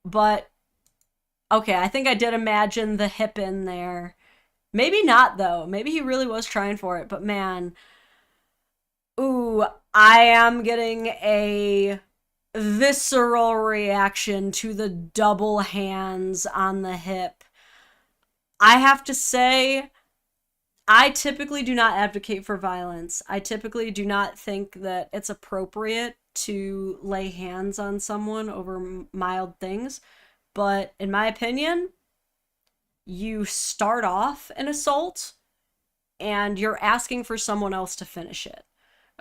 But, okay, I think I did imagine the hip in there. Maybe not, though. Maybe he really was trying for it. But, man, ooh, I am getting a visceral reaction to the double hands on the hip. I have to say, I typically do not advocate for violence. I typically do not think that it's appropriate to lay hands on someone over mild things. But in my opinion, you start off an assault and you're asking for someone else to finish it.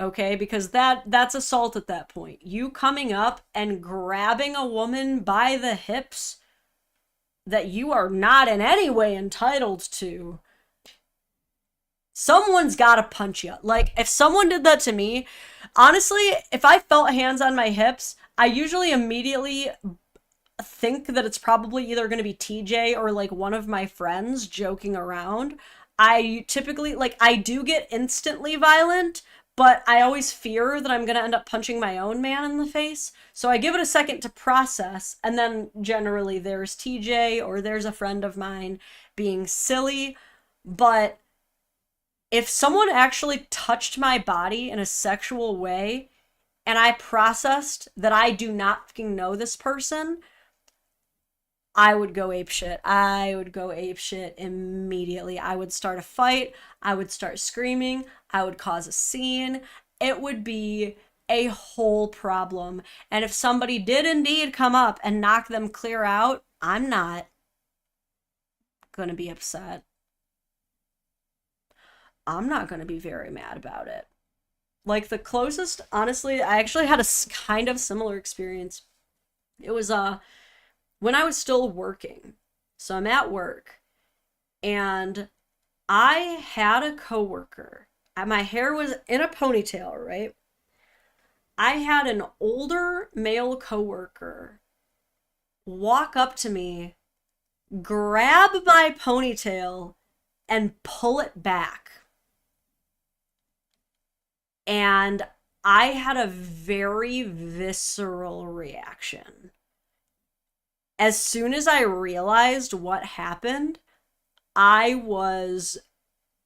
Okay, because that's assault at that point. You coming up and grabbing a woman by the hips that you are not in any way entitled to. Someone's got to punch you. Like, if someone did that to me, honestly, if I felt hands on my hips, I usually immediately think that it's probably either going to be TJ or like one of my friends joking around. I typically, like, I do get instantly violent, but I always fear that I'm going to end up punching my own man in the face. So I give it a second to process, and then generally there's TJ or there's a friend of mine being silly. But if someone actually touched my body in a sexual way and I processed that I do not fucking know this person, I would go apeshit. I would go apeshit immediately. I would start a fight. I would start screaming. I would cause a scene. It would be a whole problem. And if somebody did indeed come up and knock them clear out, I'm not going to be upset. I'm not going to be very mad about it. Like, the closest, honestly, I actually had a kind of similar experience. It was, when I was still working. So I'm at work, and I had a coworker. My hair was in a ponytail, right? I had an older male coworker walk up to me, grab my ponytail, and pull it back. And I had a very visceral reaction. As soon as I realized what happened, I was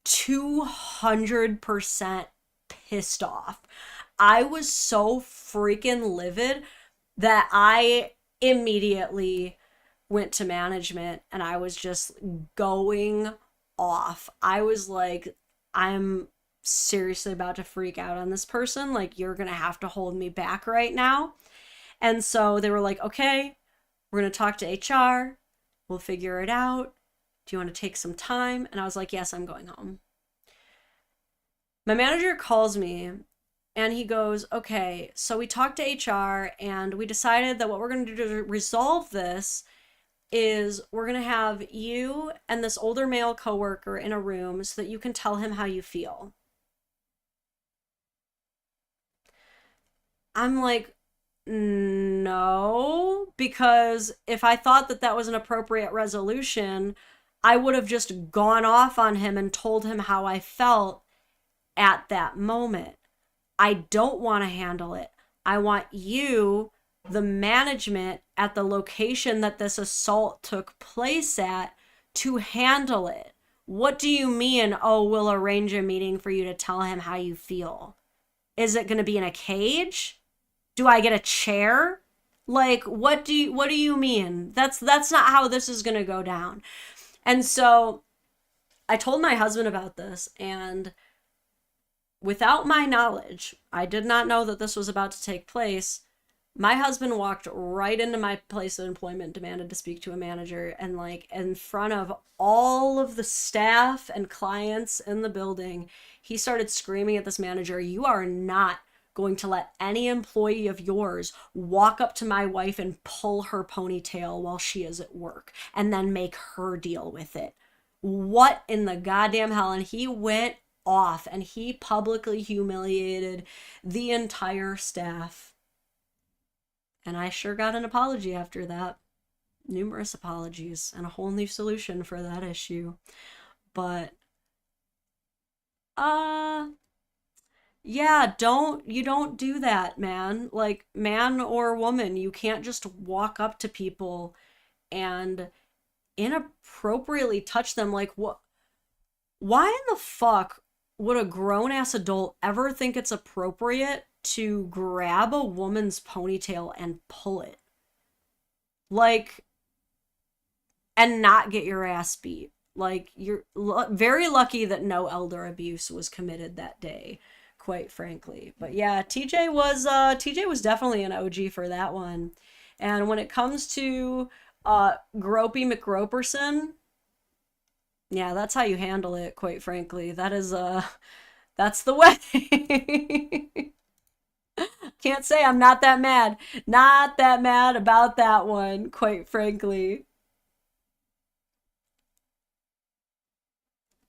200% pissed off. I was so freaking livid that I immediately went to management and I was just going off. I was like, I'm seriously about to freak out on this person. Like, you're gonna have to hold me back right now. And so they were like, okay, we're going to talk to HR. We'll figure it out. Do you want to take some time? And I was like, yes, I'm going home. My manager calls me and he goes, okay, so we talked to HR and we decided that what we're going to do to resolve this is we're going to have you and this older male coworker in a room so that you can tell him how you feel. I'm like, no, because if I thought that that was an appropriate resolution, I would have just gone off on him and told him how I felt at that moment. I don't want to handle it. I want you, the management at the location that this assault took place at, to handle it. What do you mean, oh, we'll arrange a meeting for you to tell him how you feel? Is it going to be in a cage? Do I get a chair? Like, what do you mean? That's not how this is going to go down. And so I told my husband about this, and without my knowledge, I did not know that this was about to take place. My husband walked right into my place of employment, demanded to speak to a manager, and like in front of all of the staff and clients in the building, he started screaming at this manager, "You are not going to let any employee of yours walk up to my wife and pull her ponytail while she is at work and then make her deal with it. What in the goddamn hell?" And he went off and he publicly humiliated the entire staff. And I sure got an apology after that. Numerous apologies and a whole new solution for that issue. But yeah, you don't do that, man. Like, man or woman, you can't just walk up to people and inappropriately touch them. Like, what? Why in the fuck would a grown-ass adult ever think it's appropriate to grab a woman's ponytail and pull it? Like, and not get your ass beat. Like, you're very lucky that no elder abuse was committed that day, quite frankly. But yeah, TJ was definitely an OG for that one. And when it comes to Gropey McGroperson, yeah, that's how you handle it, quite frankly. That is That's the way. Can't say I'm not that mad. Not that mad about that one, quite frankly.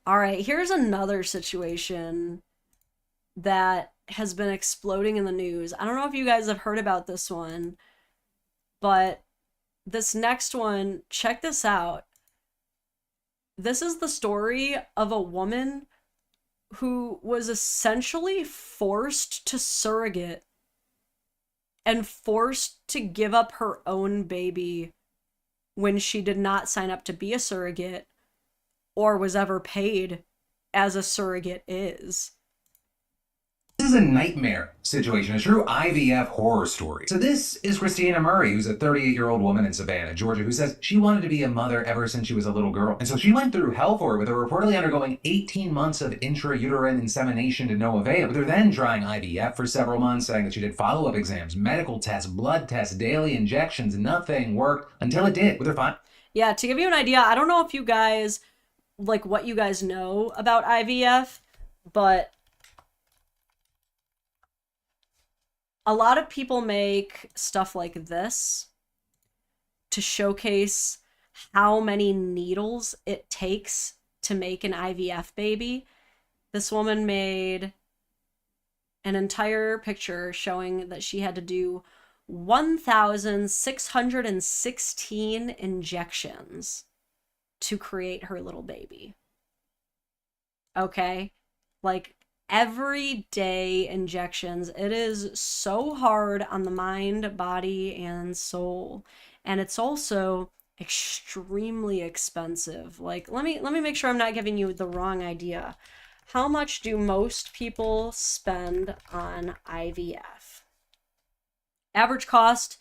All right, here's another situation that has been exploding in the news. I don't know if you guys have heard about this one, but this next one, check this out. This is the story of a woman who was essentially forced to surrogate and forced to give up her own baby when she did not sign up to be a surrogate or was ever paid as a surrogate is. This is a nightmare situation, a true IVF horror story. So this is Christina Murray, who's a 38-year-old woman in Savannah, Georgia, who says she wanted to be a mother ever since she was a little girl. And so she went through hell for it, with her reportedly undergoing 18 months of intrauterine insemination to no avail, with her then trying IVF for several months, saying that she did follow-up exams, medical tests, blood tests, daily injections. Nothing worked until it did, with her Yeah, to give you an idea, I don't know if you guys, like, what you guys know about IVF, but a lot of people make stuff like this to showcase how many needles it takes to make an IVF baby. This woman made an entire picture showing that she had to do 1,616 injections to create her little baby. Okay? Like, everyday injections. It is so hard on the mind, body, and soul. And it's also extremely expensive. Like, let me make sure I'm not giving you the wrong idea. How much do most people spend on IVF? Average cost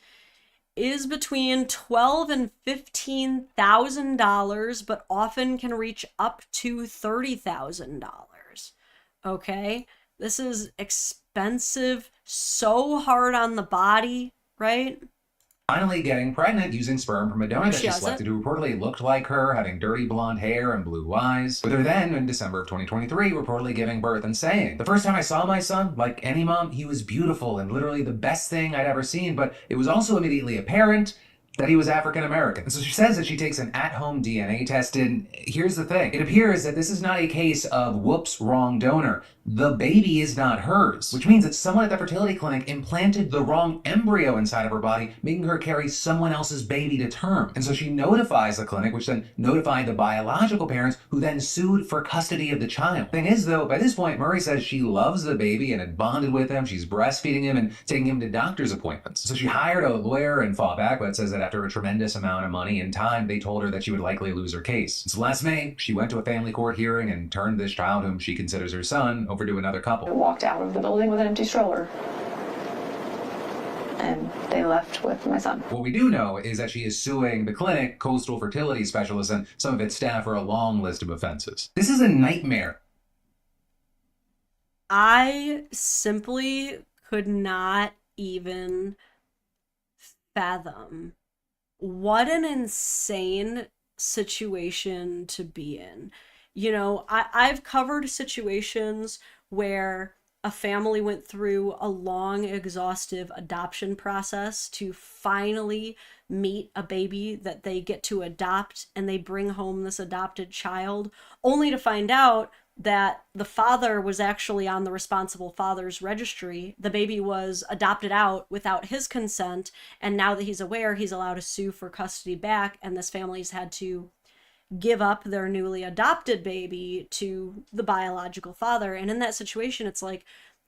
is between $12,000 and $15,000, but often can reach up to $30,000. Okay, this is expensive, so hard on the body, right? finally getting pregnant using sperm from a donor that she selected who reportedly looked like her, having dirty blonde hair and blue eyes, with her then, in December of 2023, reportedly giving birth and saying, "The first time I saw my son, like any mom, he was beautiful and literally the best thing I'd ever seen, but it was also immediately apparent that he was African American." And so she says that she takes an at-home DNA test, and here's the thing. It appears that this is not a case of whoops, wrong donor. The baby is not hers, which means that someone at the fertility clinic implanted the wrong embryo inside of her body, making her carry someone else's baby to term. And so she notifies the clinic, which then notified the biological parents, who then sued for custody of the child. Thing is, though, by this point, Murray says she loves the baby and had bonded with him. She's breastfeeding him and taking him to doctor's appointments. So she hired a lawyer and fought back, but says that after a tremendous amount of money and time, they told her that she would likely lose her case. So last May, she went to a family court hearing and turned this child, whom she considers her son, over to another couple. I walked out of the building with an empty stroller, and they left with my son. What we do know is that she is suing the clinic, Coastal Fertility Specialists, and some of its staff for a long list of offenses. This is a nightmare. I simply could not even fathom what an insane situation to be in. You know, I've covered situations where a family went through a long, exhaustive adoption process to finally meet a baby that they get to adopt, and they bring home this adopted child, only to find out that the father was actually on the responsible father's registry. The baby was adopted out without his consent, and now that he's aware, he's allowed to sue for custody back, and this family's had to give up their newly adopted baby to the biological father. And in that situation, it's like,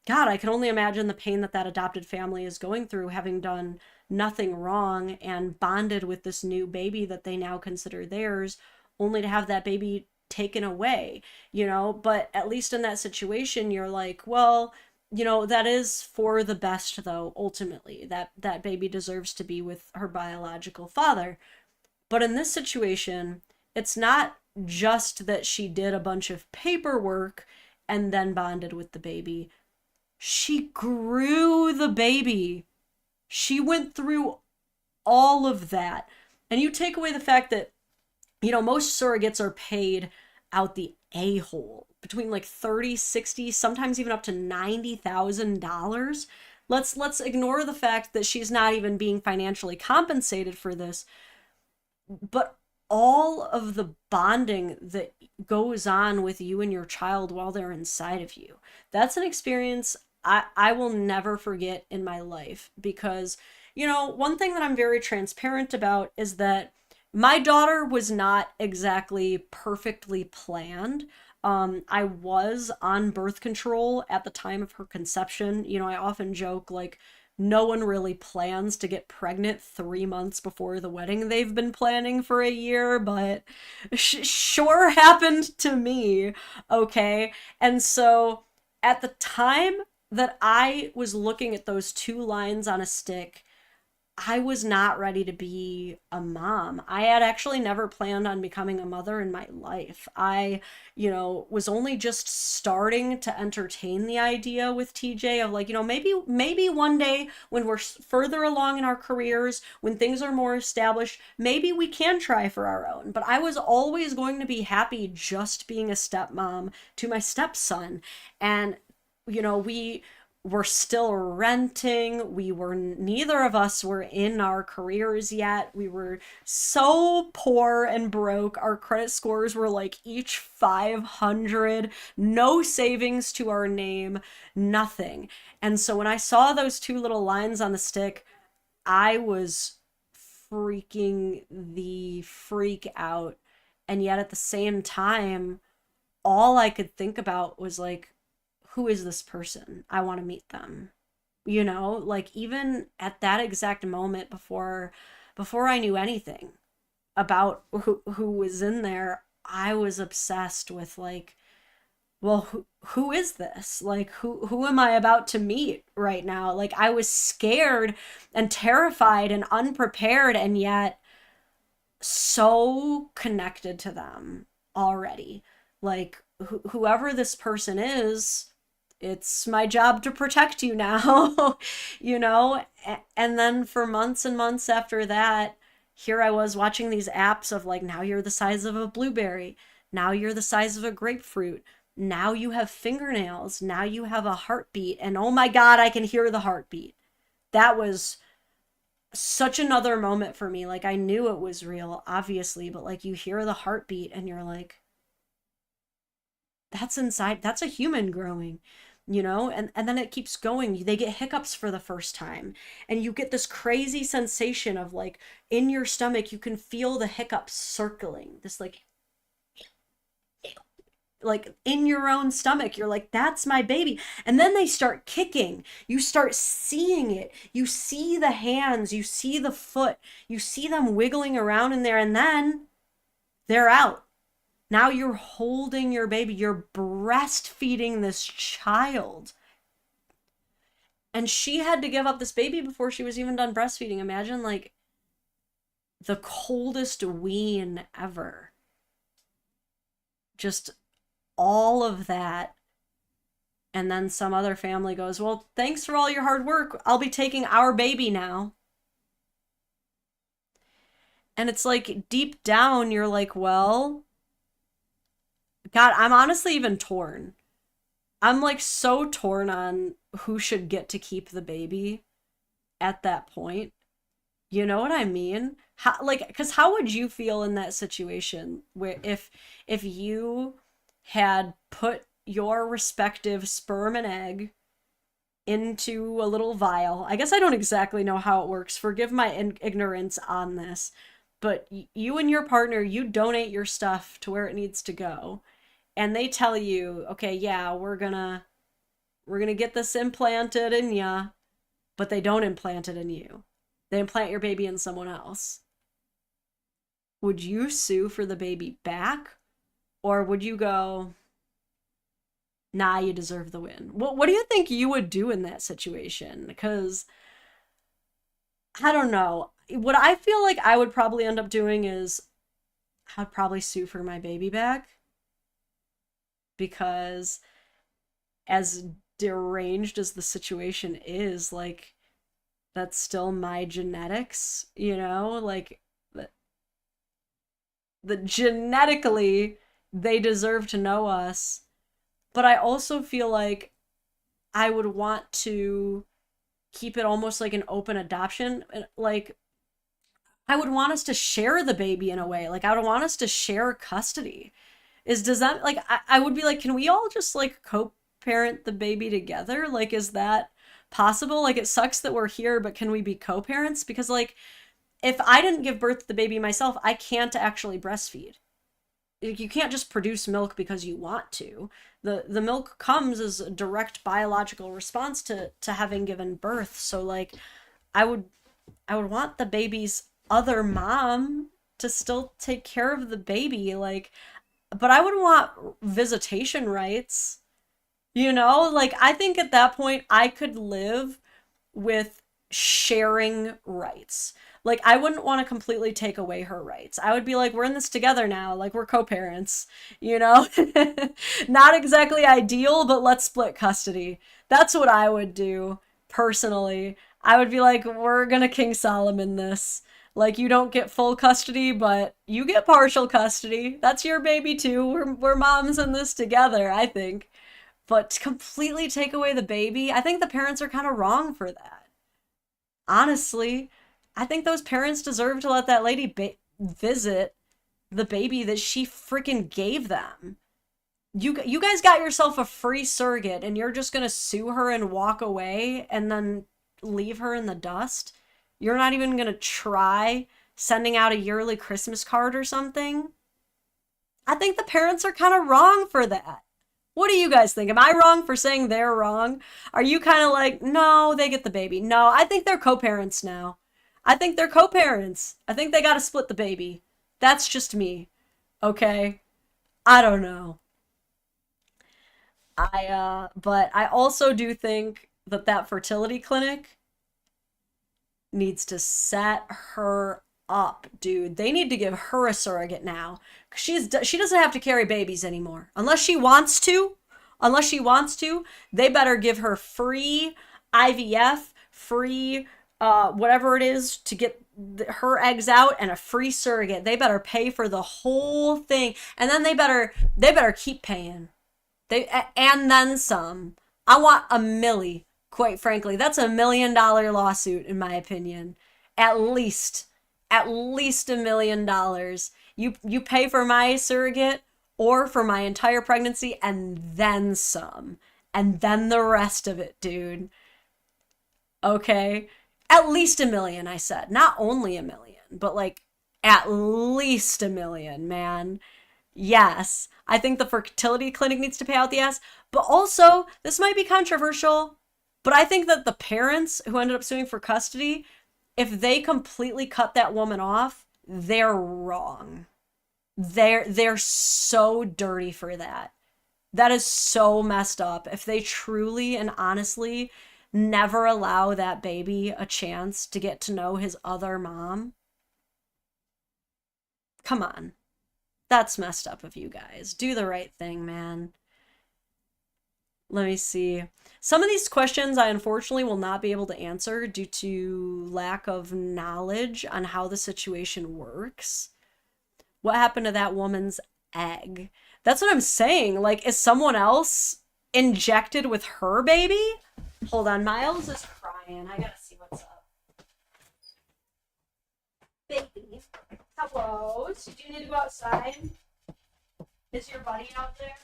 God, I can only imagine the pain that that adopted family is going through, having done nothing wrong and bonded with this new baby that they now consider theirs, only to have that baby taken away, you know. But at least in that situation, you're like, well, you know, that is for the best, though. Ultimately, that baby deserves to be with her biological father. But in this situation, it's not just that she did a bunch of paperwork and then bonded with the baby. She grew the baby. She went through all of that. And you take away the fact that, you know, most surrogates are paid out the a-hole. between like 30, 60, sometimes even up to $90,000. Let's ignore the fact that she's not even being financially compensated for this, but all of the bonding that goes on with you and your child while they're inside of you. That's an experience I will never forget in my life, because, you know, one thing that I'm very transparent about is that my daughter was not exactly perfectly planned. I was on birth control at the time of her conception. You know, I often joke, like, no one really plans to get pregnant 3 months before the wedding they've been planning for a year, but sure happened to me, okay? And so at the time that I was looking at those 2 lines on a stick, I was not ready to be a mom. I had actually never planned on becoming a mother in my life. I, you know, was only just starting to entertain the idea with TJ of, like, you know, maybe one day when we're further along in our careers, when things are more established, maybe we can try for our own. But I was always going to be happy just being a stepmom to my stepson. And, you know, we were still renting. Neither of us were in our careers yet. We were so poor and broke. Our credit scores were like each 500, no savings to our name, nothing. And so when I saw those 2 little lines on the stick, I was freaking the freak out. And yet at the same time, all I could think about was, like, who is this person? I want to meet them. You know, like, even at that exact moment before I knew anything about who was in there, I was obsessed with, like, well, who is this? Like, who am I about to meet right now? Like, I was scared and terrified and unprepared, and yet so connected to them already. Like, whoever this person is, it's my job to protect you now, you know? And then for months and months after that, here I was watching these apps of, like, now you're the size of a blueberry. Now you're the size of a grapefruit. Now you have fingernails. Now you have a heartbeat. And oh my God, I can hear the heartbeat. That was such another moment for me. Like, I knew it was real, obviously, but, like, you hear the heartbeat and you're like, that's inside, that's a human growing. You know, and then it keeps going. They get hiccups for the first time, and you get this crazy sensation of, like, in your stomach, you can feel the hiccups circling. This, like in your own stomach, you're like, that's my baby. And then they start kicking. You start seeing it. You see the hands, you see the foot, you see them wiggling around in there, and then they're out. Now you're holding your baby, you're breastfeeding this child. And she had to give up this baby before she was even done breastfeeding. Imagine, like, the coldest wean ever. Just all of that. And then some other family goes, well, thanks for all your hard work. I'll be taking our baby now. And it's like, deep down, you're like, well, God, I'm honestly even torn. I'm, like, so torn on who should get to keep the baby at that point. You know what I mean? How, like, because how would you feel in that situation where if you had put your respective sperm and egg into a little vial? I guess I don't exactly know how it works. Forgive my ignorance on this. But you and your partner, you donate your stuff to where it needs to go. And they tell you, okay, yeah, we're gonna get this implanted in ya, but they don't implant it in you. They implant your baby in someone else. Would you sue for the baby back? Or would you go, nah, you deserve the win? What do you think you would do in that situation? Because, I don't know. What I feel like I would probably end up doing is I'd probably sue for my baby back. Because as deranged as the situation is, like, that's still my genetics, you know? Like, the genetically, they deserve to know us. but I also feel like I would want to keep it almost like an open adoption. Like, I would want us to share the baby in a way. Like, I would want us to share custody. Does that, like, I would be like, can we all just, like, co-parent the baby together? Like, is that possible? Like, it sucks that we're here, but can we be co-parents? Because, like, if I didn't give birth to the baby myself, I can't actually breastfeed. You can't just produce milk because you want to. The milk comes as a direct biological response to having given birth. So, like, I would want the baby's other mom to still take care of the baby, like, but I would want visitation rights, you know? Like, I think at that point I could live with sharing rights. Like, I wouldn't want to completely take away her rights. I would be like, we're in this together now, like, we're co-parents, you know? Not exactly ideal, but let's split custody. That's what I would do, personally. I would be like, we're gonna King Solomon this. Like, you don't get full custody, but you get partial custody. That's your baby too. We're moms in this together, I think. But to completely take away the baby, I think the parents are kind of wrong for that. Honestly, I think those parents deserve to let that lady visit the baby that she freaking gave them. You guys got yourself a free surrogate and you're just gonna sue her and walk away and then leave her in the dust? You're not even gonna try sending out a yearly Christmas card or something? I think the parents are kind of wrong for that. What do you guys think? Am I wrong for saying they're wrong? Are you kind of like, no, they get the baby? No, I think they're co-parents now. I think they're co-parents. I think they gotta split the baby. That's just me. Okay? I don't know. But I also do think that fertility clinic needs to set her up, dude. They need to give her a surrogate now. She doesn't have to carry babies anymore. Unless she wants to, they better give her free IVF, free whatever it is to get her eggs out, and a free surrogate. They better pay for the whole thing. And then they better keep paying. And then some. I want a milli, quite frankly. That's $1 million lawsuit, in my opinion. At least $1 million. You pay for my surrogate or for my entire pregnancy and then some. And then the rest of it, dude. Okay? At least $1 million, I said. Not only $1 million, but like at least $1 million, man. Yes, I think the fertility clinic needs to pay out the ass, but also, this might be controversial, but I think that the parents who ended up suing for custody, if they completely cut that woman off, they're wrong. They're so dirty for that. That is so messed up. If they truly and honestly never allow that baby a chance to get to know his other mom, come on. That's messed up of you guys. Do the right thing, man. Let me see. Some of these questions I unfortunately will not be able to answer due to lack of knowledge on how the situation works. What happened to that woman's egg? That's what I'm saying. Like, is someone else injected with her baby? Hold on, Miles is crying. I gotta see what's up. Baby. Hello, do you need to go outside? Is your buddy out there?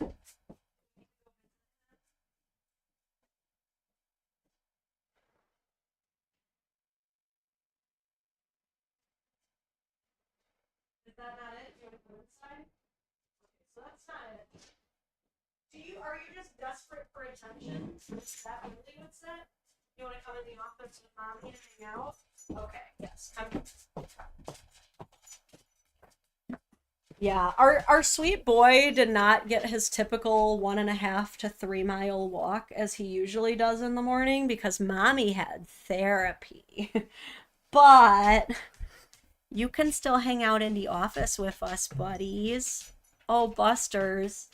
Is that not it? You want to go inside? Okay, so that's not it. Are you just desperate for attention? Is that really what's that? You want to come in the office with mommy and hang out? Okay, yes. Yeah, our sweet boy did not get his typical 1.5 to 3 mile walk as he usually does in the morning because mommy had therapy. But you can still hang out in the office with us, buddies. Oh, Busters.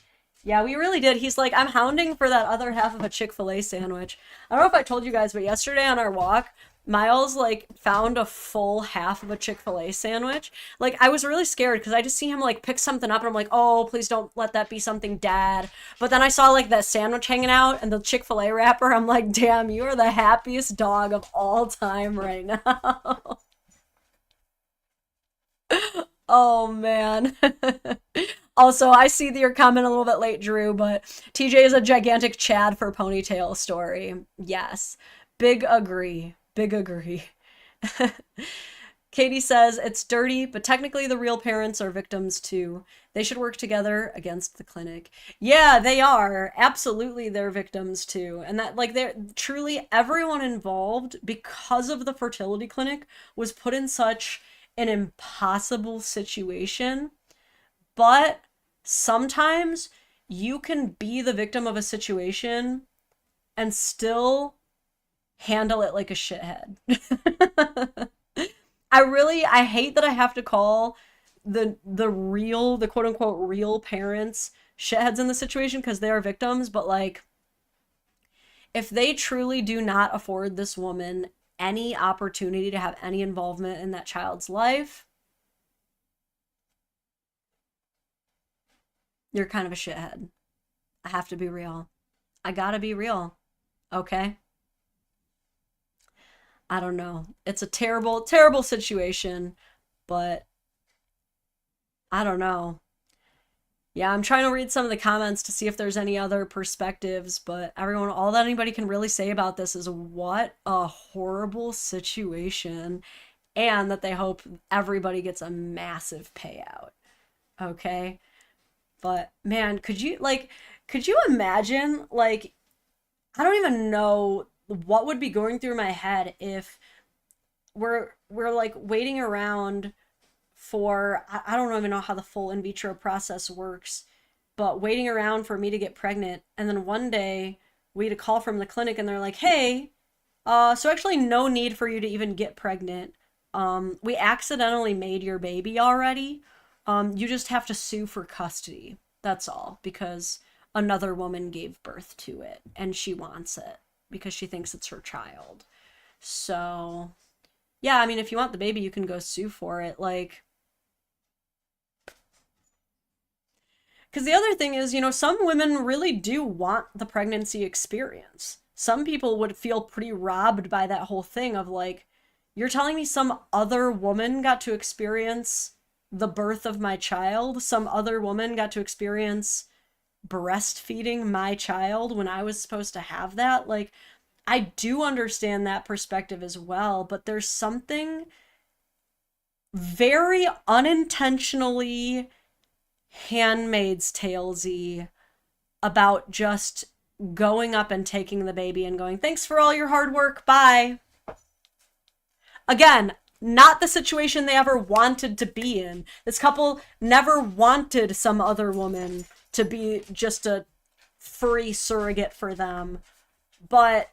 Yeah, we really did. He's like, I'm hounding for that other half of a Chick-fil-A sandwich. I don't know if I told you guys, but yesterday on our walk, Miles like found a full half of a Chick-fil-A sandwich. Like I was really scared because I just see him like pick something up and I'm like, oh, please don't let that be something Dad. But then I saw like that sandwich hanging out and the Chick-fil-A wrapper. I'm like, damn, you are the happiest dog of all time right now. Oh man. Also, I see that your comment a little bit late, Drew, but TJ is a gigantic Chad for ponytail story. Yes. Big agree. Big agree. Katie says, it's dirty, but technically the real parents are victims too. They should work together against the clinic. Yeah, they are. Absolutely, they're victims too. And that, like, they're truly everyone involved, because of the fertility clinic, was put in such an impossible situation. But sometimes you can be the victim of a situation and still handle it like a shithead. I hate that I have to call the quote unquote real parents shitheads in the situation because they are victims, but like, if they truly do not afford this woman any opportunity to have any involvement in that child's life, you're kind of a shithead. I have to be real. I gotta be real. Okay? I don't know. It's a terrible, terrible situation, but I don't know. Yeah, I'm trying to read some of the comments to see if there's any other perspectives, but everyone, all that anybody can really say about this is what a horrible situation, and that they hope everybody gets a massive payout. Okay? But man, could you imagine, like, I don't even know what would be going through my head if we're like waiting around for, I don't even know how the full in vitro process works, but waiting around for me to get pregnant, and then one day we get a call from the clinic and they're like, hey, so actually no need for you to even get pregnant. We accidentally made your baby already. You just have to sue for custody. That's all, because another woman gave birth to it and she wants it because she thinks it's her child. So, yeah, I mean, if you want the baby, you can go sue for it. Like, because the other thing is, you know, some women really do want the pregnancy experience. Some people would feel pretty robbed by that whole thing of like, you're telling me some other woman got to experience the birth of my child? Some other woman got to experience breastfeeding my child when I was supposed to have that? Like, I do understand that perspective as well, but there's something very unintentionally Handmaid's Tale-y about just going up and taking the baby and going, thanks for all your hard work, bye. Again, not the situation they ever wanted to be in. This couple never wanted some other woman to be just a free surrogate for them. But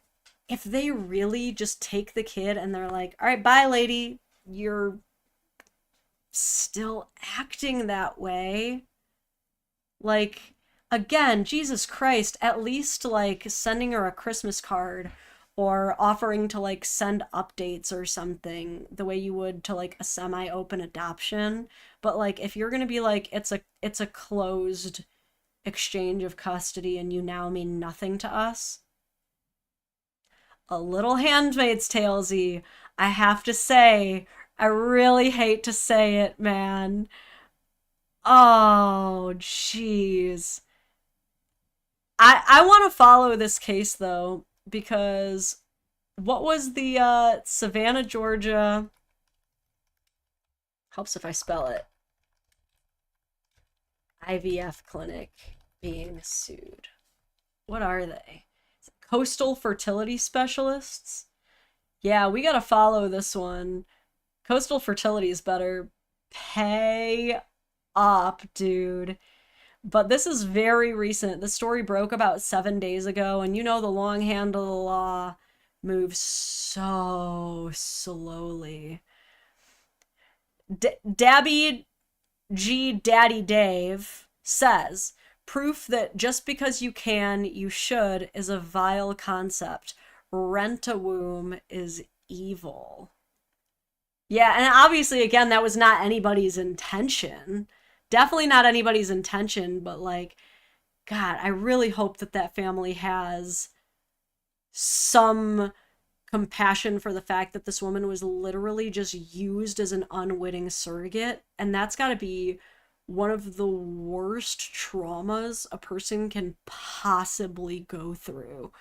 if they really just take the kid and they're like, all right, bye, lady, you're still acting that way. Like, again, Jesus Christ, at least like sending her a Christmas card or offering to like send updates or something the way you would to like a semi-open adoption. But like, if you're gonna be like, it's a closed exchange of custody and you now mean nothing to us, a little Handmaid's Tale-y, I have to say. I really hate to say it, man. Oh, jeez. I want to follow this case, though, because what was the Savannah, Georgia... Helps if I spell it. IVF clinic being sued. What are they? Coastal fertility specialists? Yeah, we gotta follow this one. Coastal fertility's better pay up, dude. But this is very recent. The story broke about 7 days ago, and you know the long handle of the law moves so slowly. Dabby G. Daddy Dave says, proof that just because you can, you should is a vile concept. Rent a womb is evil. Yeah, and obviously, again, that was not anybody's intention. Definitely not anybody's intention, but like, God, I really hope that that family has some compassion for the fact that this woman was literally just used as an unwitting surrogate. And that's got to be one of the worst traumas a person can possibly go through.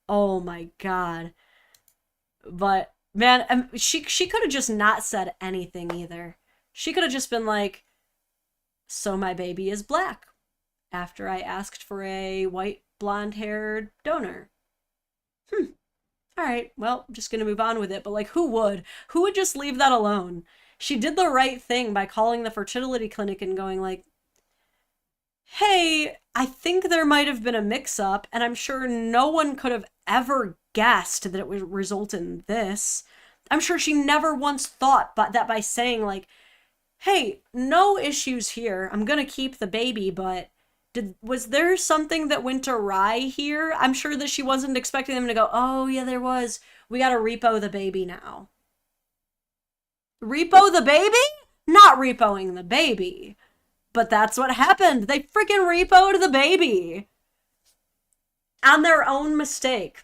Oh my God. But man, she could have just not said anything either. She could have just been like, so my baby is black, after I asked for a white blonde-haired donor. All right, well, I'm just gonna move on with it. But like, who would just leave that alone? She did the right thing by calling the fertility clinic and going like, hey, I think there might have been a mix-up, and I'm sure no one could have ever guessed that it would result in this. I'm sure she never once thought that by saying like, hey, no issues here, I'm gonna keep the baby, but was there something that went awry here? I'm sure that she wasn't expecting them to go, oh yeah, there was. We gotta repo the baby now. Repo the baby? Not repoing the baby. But that's what happened. They freaking repoed the baby. On their own mistake.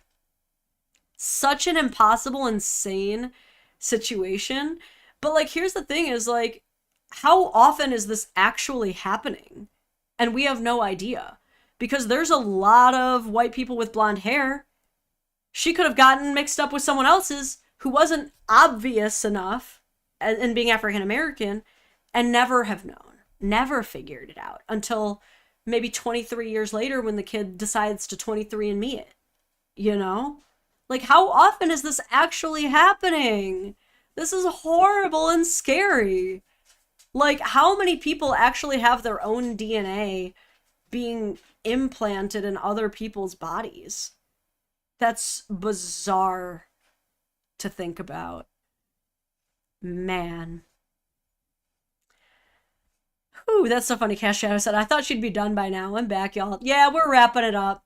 Such an impossible, insane situation. But like, here's the thing is like, how often is this actually happening? And we have no idea. Because there's a lot of white people with blonde hair. She could have gotten mixed up with someone else's who wasn't obvious enough in being African American and never have known. Never figured it out until maybe 23 years later when the kid decides to 23andMe it. You know? Like, how often is this actually happening? This is horrible and scary. Like, how many people actually have their own DNA being implanted in other people's bodies? That's bizarre to think about. Man. Ooh, that's so funny. Cash Shadow said, I thought she'd be done by now. I'm back, y'all. Yeah, we're wrapping it up.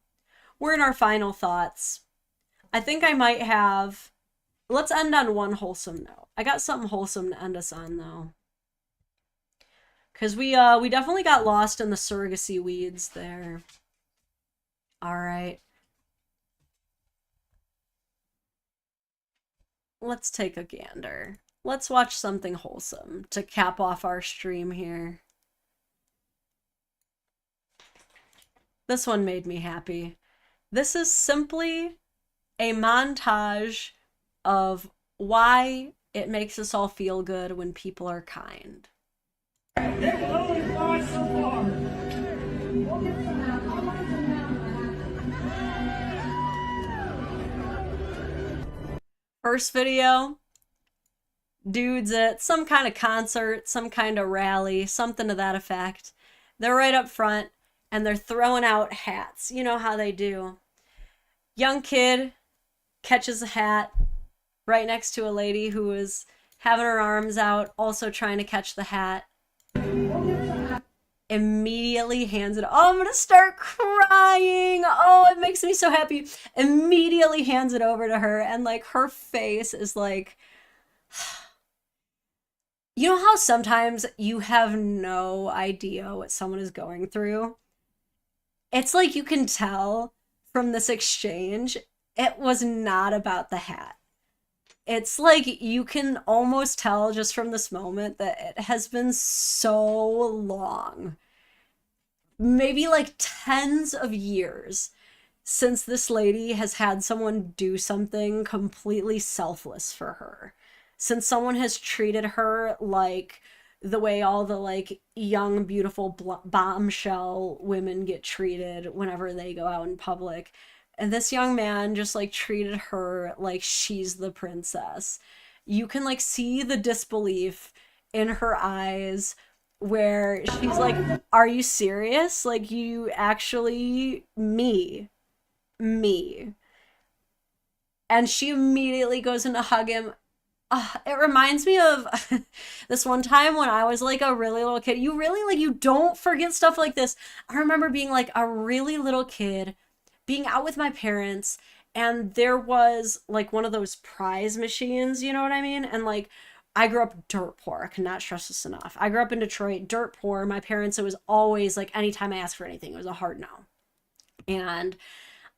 We're in our final thoughts. I think I might have... Let's end on one wholesome note. I got something wholesome to end us on, though. Because we definitely got lost in the surrogacy weeds there. Alright. Let's take a gander. Let's watch something wholesome to cap off our stream here. This one made me happy. This is simply a montage of why it makes us all feel good when people are kind. They will only fly so far. First video, dudes at some kind of concert, some kind of rally, something to that effect. They're right up front and they're throwing out hats. You know how they do. Young kid catches a hat right next to a lady who is having her arms out, also trying to catch the hat. Immediately hands it. Oh, I'm gonna start crying. Oh, it makes me so happy. Immediately hands it over to her, and like her face is like, you know how sometimes you have no idea what someone is going through? It's like you can tell from this exchange, it was not about the hat. It's like you can almost tell just from this moment that it has been so long, maybe like tens of years, since this lady has had someone do something completely selfless for her. Since someone has treated her like the way all the like young, beautiful bombshell women get treated whenever they go out in public. And this young man just like treated her like she's the princess. You can like see the disbelief in her eyes where she's like, are you serious? Like, you actually, me. And she immediately goes in to hug him. It reminds me of this one time when I was like a really little kid. You really, like, you don't forget stuff like this. I remember being like a really little kid, being out with my parents, And there was like one of those prize machines, you know what I mean? And like, I grew up dirt poor. I cannot stress this enough. I grew up in Detroit, dirt poor. My parents, it was always like anytime I asked for anything, it was a hard no. And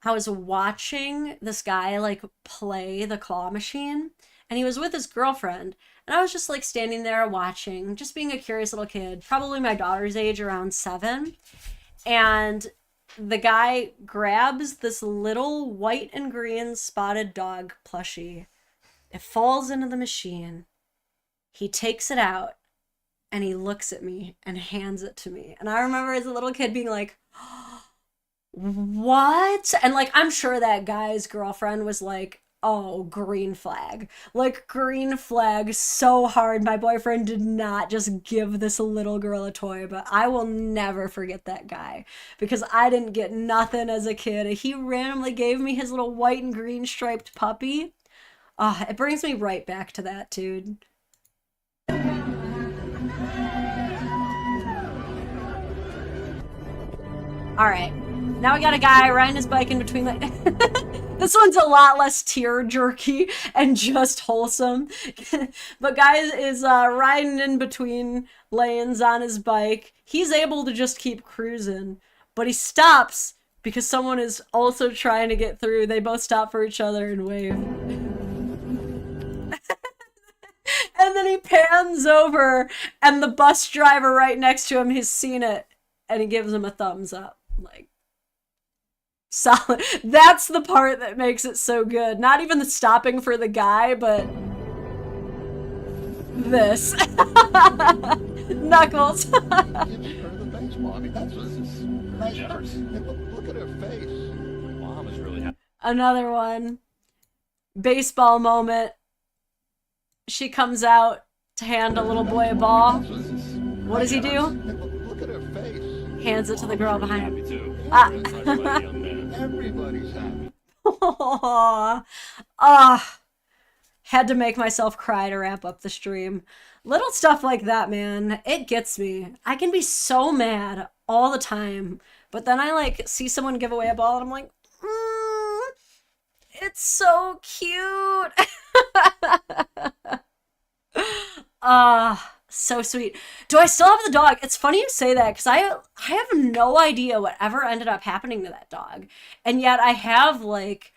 I was watching this guy like play the claw machine, and he was with his girlfriend. And I was just like standing there watching, just being a curious little kid, probably my daughter's age, around 7. And the guy grabs this little white and green spotted dog plushie. It falls into the machine. He takes it out and he looks at me and hands it to me. And I remember as a little kid being like, what? And like, I'm sure that guy's girlfriend was like, oh, green flag. Like, green flag so hard. My boyfriend did not just give this little girl a toy, but I will never forget that guy because I didn't get nothing as a kid. He randomly gave me his little white and green striped puppy. It brings me right back to that, dude. All right. Now we got a guy riding his bike in between like this one's a lot less tear jerky and just wholesome. But guy is riding in between lanes on his bike. He's able to just keep cruising, but he stops because someone is also trying to get through. They both stop for each other and wave. And then he pans over and the bus driver right next to him has seen it and he gives him a thumbs up. Like, solid. That's the part that makes it so good. Not even the stopping for the guy, but this. Knuckles. Look at her face. Mom is really happy. Another one. Baseball moment. She comes out to hand a little boy a ball. What does he do? Look at her face. Hands it to the girl behind him. Everybody's happy. Had to make myself cry to wrap up the stream. Little stuff like that, man. It gets me. I can be so mad all the time, but then I like see someone give away a ball and I'm like, it's so cute. So sweet. Do I still have the dog? It's funny you say that because I have no idea whatever ended up happening to that dog. And yet I have like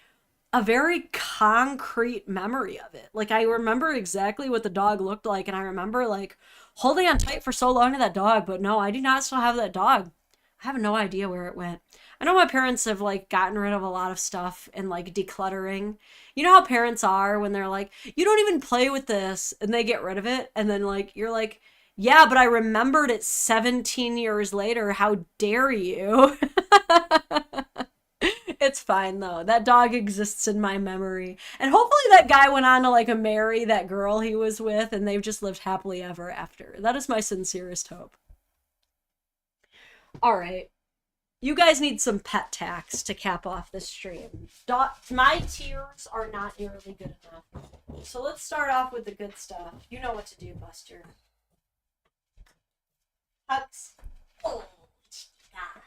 a very concrete memory of it. Like I remember exactly what the dog looked like and I remember like holding on tight for so long to that dog, but no, I do not still have that dog. I have no idea where it went. I know my parents have like gotten rid of a lot of stuff and like decluttering. You know how parents are when they're like, you don't even play with this, and they get rid of it, and then like you're like, yeah, but I remembered it 17 years later. How dare you? It's fine though. That dog exists in my memory. And hopefully that guy went on to like marry that girl he was with and they've just lived happily ever after. That is my sincerest hope. All right. You guys need some pet tax to cap off this stream. My tears are not nearly good enough. So let's start off with the good stuff. You know what to do, Buster. Hugs. Oh, guy.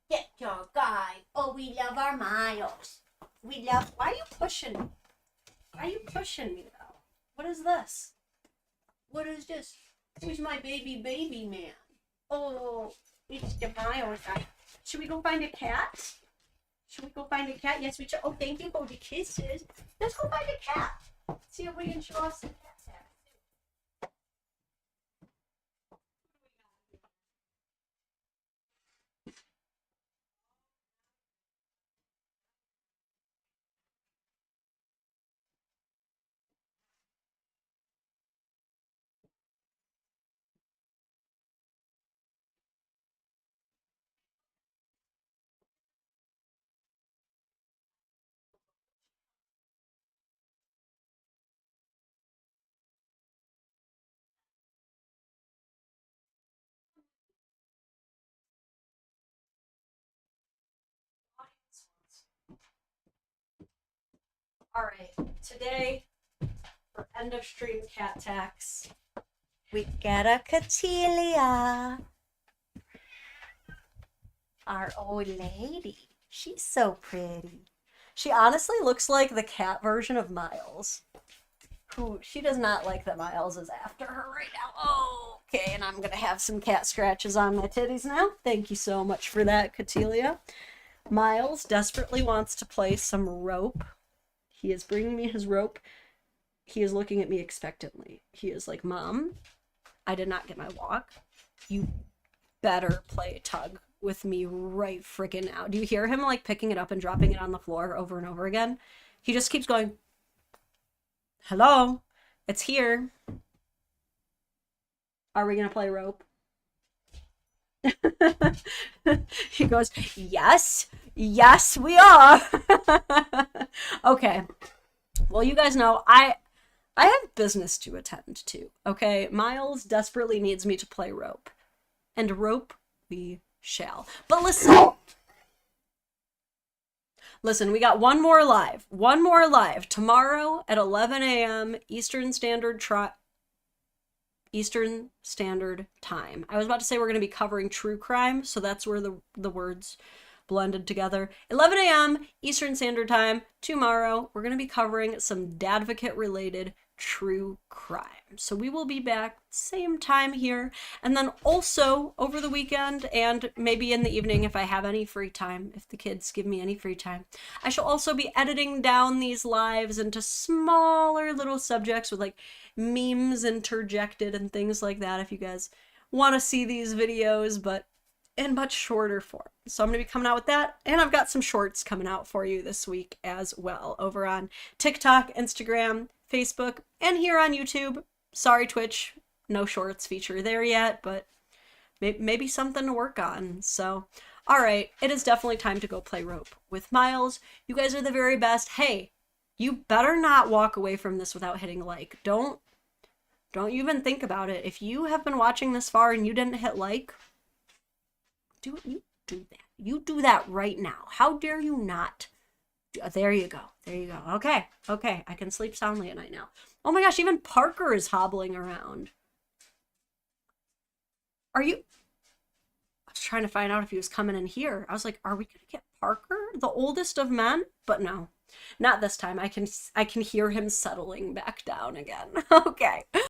Get your guy. Oh, we love our miles. We love... Why are you pushing me? Why are you pushing me, though? What is this? What is this? Who's my baby man? Oh, it's the miles guy. Should we go find a cat? Should we go find a cat? Yes, we should. Oh, thank you for the kisses. Let's go find a cat. See if we can show off some cat tax. All right, today for end of stream cat tax, we got a Catilia, our old lady. She's so pretty. She honestly looks like the cat version of Miles. Who, she does not like that Miles is after her right now. Okay, and I'm gonna have some cat scratches on my titties now. Thank you so much for that, Catilia. Miles desperately wants to play some rope. He is bringing me his rope. He is looking at me expectantly. He is like, Mom, I did not get my walk. You better play tug with me right freaking now. Do you hear him like picking it up and dropping it on the floor over and over again? He just keeps going, hello, it's here. Are we gonna play rope? He goes, yes, we are. Okay. Well, you guys know I have business to attend to, okay? Miles desperately needs me to play rope. And rope we shall. But listen. Listen, we got one more live. Tomorrow at 11 a.m. Eastern Standard Time. I was about to say we're going to be covering true crime, so that's where the words blended together. 11 a.m. Eastern Standard Time tomorrow. We're going to be covering some Dadvocate related true crime. So we will be back same time here, and then also over the weekend and maybe in the evening if I have any free time, if the kids give me any free time, I shall also be editing down these lives into smaller little subjects with like memes interjected and things like that if you guys want to see these videos, but in much shorter form. So I'm going to be coming out with that, and I've got some shorts coming out for you this week as well over on TikTok, Instagram, Facebook, and here on YouTube. Sorry, Twitch, no shorts feature there yet, but maybe something to work on. So, all right, it is definitely time to go play rope with Miles. You guys are the very best. Hey, you better not walk away from this without hitting like. Don't even think about it. If you have been watching this far and you didn't hit like, do it. You do that. You do that right now. How dare you not? There you go. Okay. I can sleep soundly at night now. Oh my gosh, even Parker is hobbling around. I was trying to find out if he was coming in here. I was like, are we gonna get Parker, the oldest of men? But no, not this time. I can hear him settling back down again. Okay.